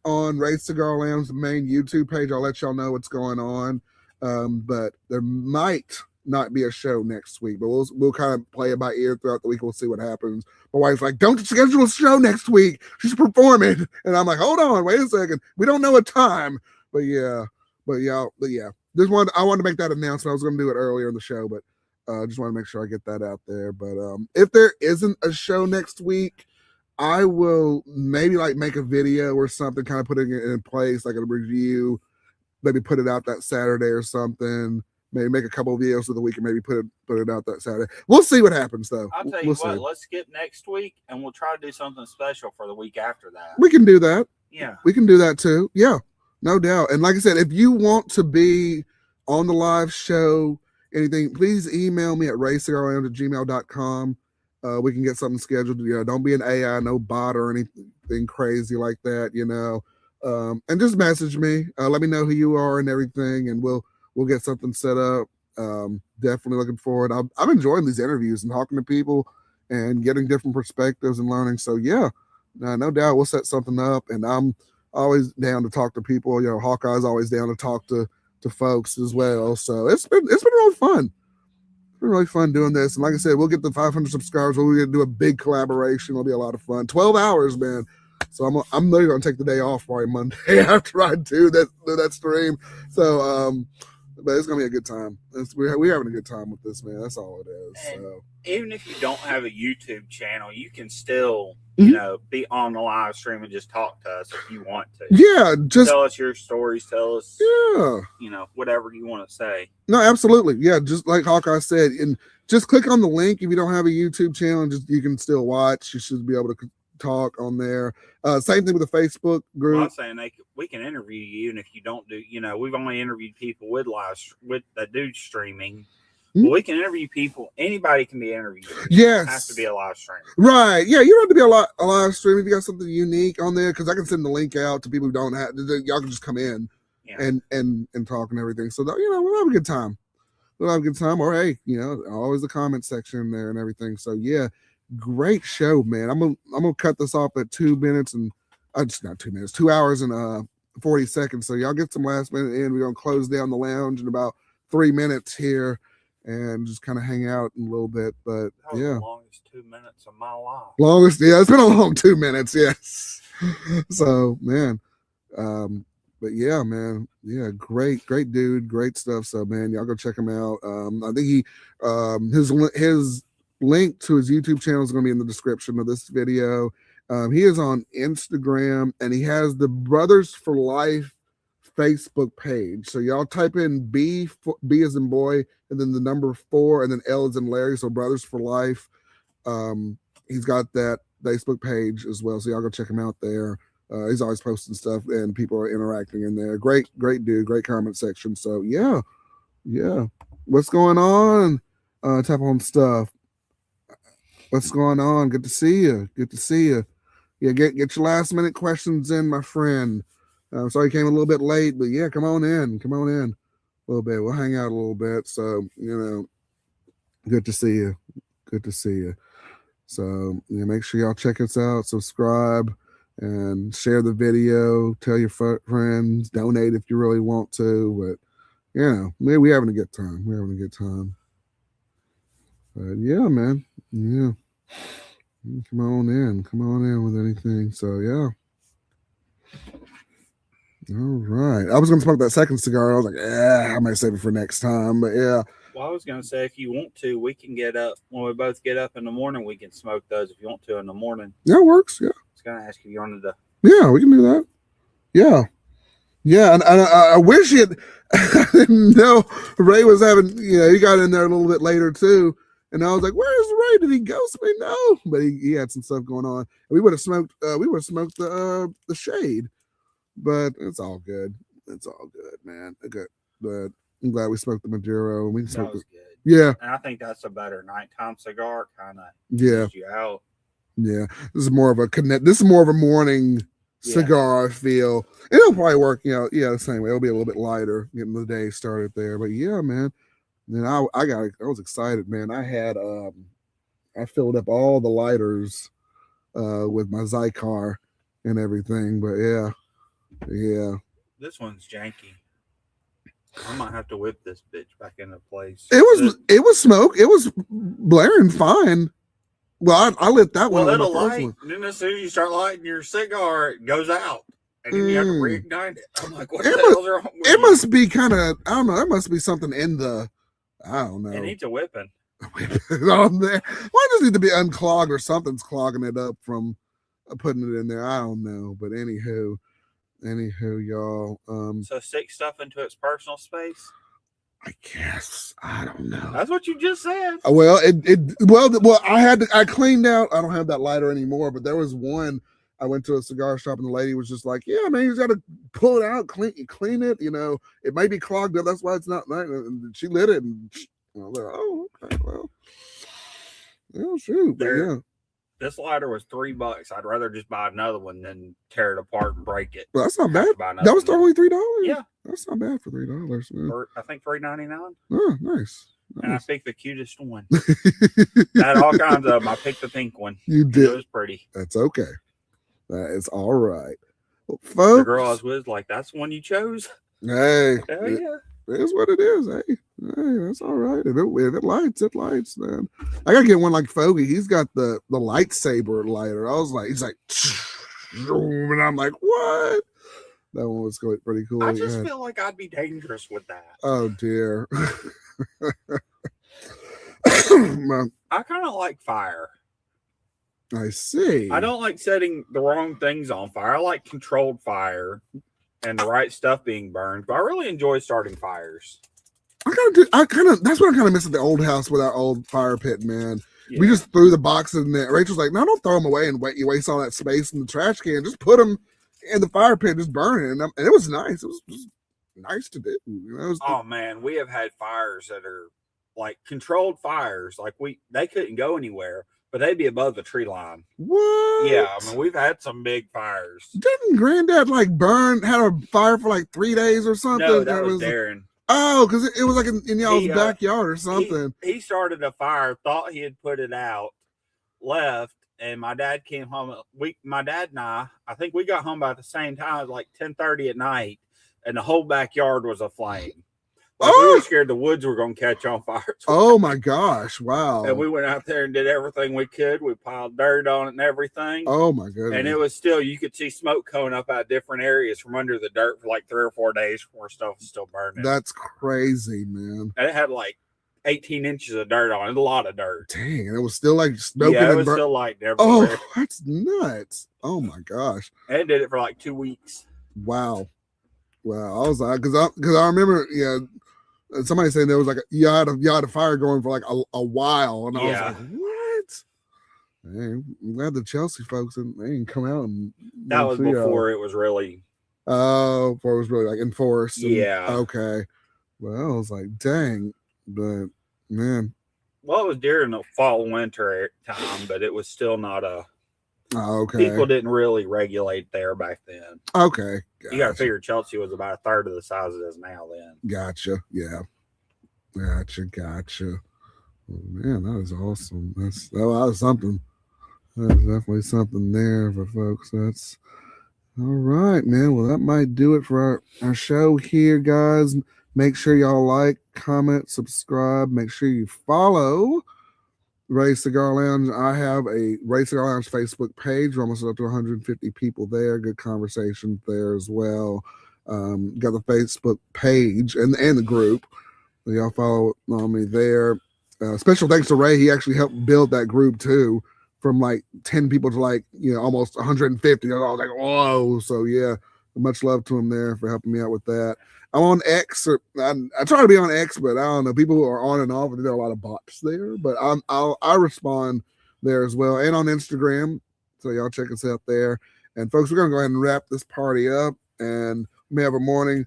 on Ray Cigar Lounge's main YouTube page. I'll let y'all know what's going on. But there might not be a show next week, but we'll kind of play it by ear throughout the week. We'll see what happens. My wife's like, don't schedule a show next week. She's performing. And I'm like, hold on, wait a second. We don't know a time. But yeah. I wanted to make that announcement. I was going to do it earlier in the show, but just want to make sure I get that out there. But if there isn't a show next week, I will maybe make a video or something, kind of putting it in place, like a review, maybe put it out that Saturday or something. Maybe make a couple of videos of the week and maybe put it out that Saturday. We'll see what happens, though. I'll tell you what, let's skip next week and we'll try to do something special for the week after that. We can do that. Yeah. We can do that too. Yeah. No doubt. And like I said, if you want to be on the live show, anything, please email me at raycigarlounge@gmail.com. we can get something scheduled. Don't be an AI, no bot or anything crazy like that. And just message me. Let me know who you are and everything, and we'll get something set up. Definitely looking forward. I'm enjoying these interviews and talking to people and getting different perspectives and learning. So yeah, no doubt we'll set something up, and I'm always down to talk to people. Hawkeye's always down to talk to folks as well. So it's been really fun. It's been really fun doing this. And like I said, we'll get the 500 subscribers. We're going to do a big collaboration. It'll be a lot of fun. 12 hours, man. So I'm literally going to take the day off probably Monday after I do that stream. So, but it's going to be a good time. We're having a good time with this, man. That's all it is. So. Even if you don't have a YouTube channel, you can still, be on the live stream and just talk to us if you want to. Yeah, just tell us your stories. Tell us, whatever you want to say. No, absolutely. Yeah, just like Hawkeye said, and just click on the link if you don't have a YouTube channel. You can still watch. You should be able to talk on there. Same thing with the Facebook group. Well, I'm saying we can interview you, and if you don't do, we've only interviewed people with that do streaming. Well, we can interview people. Anybody can be interviewed. Yes. It has to be a live stream. Right. Yeah, you don't have to be a live stream if you got something unique on there, because I can send the link out to people who don't have. Y'all can just come in and talk and everything. So we'll have a good time. We'll have a good time. Or hey, always the comment section there and everything. So yeah, great show, man. I'm gonna cut this off at 2 minutes and just not 2 minutes, 2 hours and 40 seconds. So y'all get some last minute in. We're gonna close down the lounge in about 3 minutes here. And just kind of hang out in a little bit, but that was the longest 2 minutes of my life. It's been a long 2 minutes, yes. So man, but yeah, man, yeah, great dude, great stuff. So man, y'all go check him out. I think he, his link to his YouTube channel is going to be in the description of this video. He is on Instagram, and he has the Brothers for Life Facebook page. So y'all type in B as in boy, and then the number 4, and then L as in Larry. So Brothers for Life. He's got that Facebook page as well. So y'all go check him out there. He's always posting stuff, and people are interacting in there. Great dude, great comment section. So yeah. What's going on? Tap on stuff. What's going on? Good to see you. Yeah, get your last minute questions in, my friend. Sorry you came a little bit late, but yeah, come on in a little bit. We'll hang out a little bit. So, good to see you. So, make sure y'all check us out, subscribe, and share the video. Tell your friends, donate if you really want to. But, we're having a good time. But yeah, man. Yeah. Come on in with anything. So, yeah. All right. I was going to smoke that second cigar. I was like, I might save it for next time. But yeah. Well, I was going to say, if you want to, we can get up. When we both get up in the morning, we can smoke those if you want to in the morning. Yeah, it works. Yeah. I was going to ask if you wanted to. Yeah, we can do that. Yeah. Yeah. And I wish I didn't know Ray was having, he got in there a little bit later too. And I was like, where's Ray? Did he ghost me? No. But he had some stuff going on. And we would have smoked the shade. But it's all good. Man. Good. But I'm glad we smoked the Maduro. We smoked that was good. Yeah. And I think that's a better nighttime cigar, kind of you out. Yeah. This is more of a morning cigar, I feel. It'll probably work, the same way. It'll be a little bit lighter getting the day started there. But yeah, man. And I was excited, man. I filled up all the lighters with my Cigar and everything. But yeah. This one's janky. I might have to whip this bitch back into place. It was smoke. It was blaring fine. Well, I lit that one. Well, it'll light. And then as soon as you start lighting your cigar, it goes out. And then you have to reignite it. I'm like, what the hell's wrong with it? Must be kind of, I don't know. There must be something in I don't know. It needs a whipping. On there. Why does it need to be unclogged or something's clogging it up from putting it in there? I don't know. But anywho, y'all. So stick stuff into its personal space? I guess. I don't know. That's what you just said. Well, I cleaned out. I don't have that lighter anymore, but there was one. I went to a cigar shop and the lady was just like, yeah, man, you got to pull it out, clean it. It may be clogged up. That's why it's not. And she lit it. And I was like, oh, okay, well. Oh shoot! But yeah. This lighter was $3. I'd rather just buy another one than tear it apart and break it. Well, that's not bad. That was only $3. Yeah, that's not bad for $3. Man. I think $3.99. Oh, nice. And I picked the cutest one. I had all kinds of them. I picked the pink one. You did. It was pretty. That's okay. That is all right. Well, folks, the girl I was with, like, that's the one you chose. Hey, hell yeah. It is what it is. Hey, that's all right. If it lights, it lights, man. I gotta get one like Fogey. He's got the lightsaber lighter. I was like, he's like, and I'm like, what? That one was pretty cool. I just feel like I'd be dangerous with that. Oh dear. I kind of like fire. I see. I don't like setting the wrong things on fire. I like controlled fire and the right stuff being burned, but I really enjoy starting fires. That's what I kind of miss at the old house with our old fire pit, man. Yeah. We just threw the boxes in there. Rachel's like, no, don't throw them away and you waste all that space in the trash can. Just put them in the fire pit, just burn it. And it was nice. It was just nice to do. You know, man, we have had fires that are like controlled fires. Like they couldn't go anywhere, but they'd be above the tree line. What? Yeah, I mean, we've had some big fires. Didn't Granddad had a fire for like 3 days or something? No, that was Darren. Oh, because it was like in y'all's backyard or something. He started a fire, thought he had put it out, left, and my dad came home. My dad and I think we got home about the same time. It was like 10:30 at night, and the whole backyard was aflame. Like we were scared the woods were going to catch on fire. Oh my gosh! Wow! And we went out there and did everything we could. We piled dirt on it and everything. Oh my goodness! And it was still, you could see smoke coming up out of different areas from under the dirt for like 3 or 4 days before stuff was still burning. That's crazy, man. And it had like 18 inches of dirt on it. A lot of dirt. Dang, and it was still like smoking. Yeah, it was still lighting everywhere. Oh, that's nuts! Oh my gosh! And it did it for like 2 weeks. Wow! I was like, because I remember, somebody saying there was like you had a fire going for like a while, and I was like, what? Man, I'm glad the Chelsea folks didn't come out and that was before it was really. Oh, before it was really like enforced. Yeah. Okay. Well, I was like, dang, but man. Well, it was during the fall winter time, but it was still not a. Oh, okay. People didn't really regulate there back then. Okay. Gotcha. You got to figure Chelsea was about a third of the size it is now then. Gotcha. Yeah. Gotcha. Oh, man, that is awesome. That was something. There's definitely something there for folks. That's all right, man. Well, that might do it for our show here, guys. Make sure y'all like, comment, subscribe. Make sure you follow Ray Cigar Lounge. I have a Ray Cigar Lounge Facebook page. We're almost up to 150 people there. Good conversation there as well. Got the Facebook page and the group. Y'all follow me there. Special thanks to Ray. He actually helped build that group too, from like 10 people to like almost 150. I was like, whoa! So yeah, much love to him there for helping me out with that. I'm on X. I try to be on X, but I don't know. People are on and off, and there are a lot of bots there. But I respond there as well, and on Instagram. So y'all check us out there. And folks, we're gonna go ahead and wrap this party up, and we may have a morning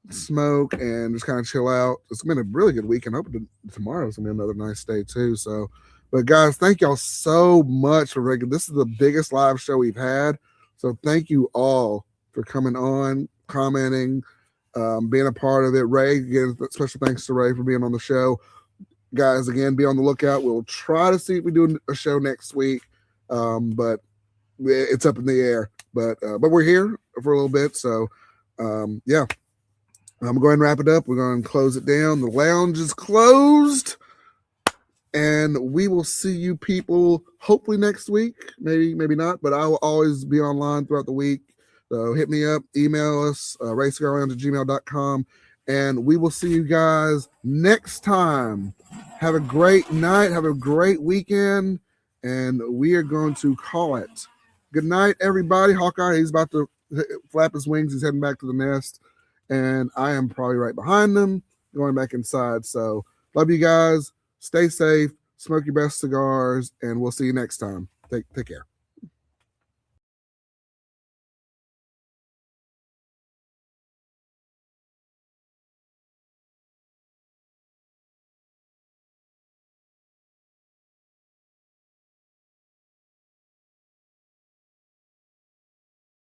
smoke and just kind of chill out. It's been a really good weekend. I hope tomorrow's gonna be another nice day too. So, but guys, thank y'all so much for regular. This is the biggest live show we've had. So thank you all for coming on, commenting, being a part of it. Ray, again, special thanks to Ray for being on the show. Guys, again, be on the lookout. We'll try to see if we do a show next week, but it's up in the air. But we're here for a little bit. So, yeah. I'm going to wrap it up. We're going to close it down. The lounge is closed. And we will see you people hopefully next week. Maybe not. But I will always be online throughout the week. So hit me up. Email us. raycigarlounge@gmail.com. And we will see you guys next time. Have a great night. Have a great weekend. And we are going to call it. Good night, everybody. Hawkeye, he's about to flap his wings. He's heading back to the nest. And I am probably right behind them, going back inside. So love you guys. Stay safe. Smoke your best cigars. And we'll see you next time. Take care.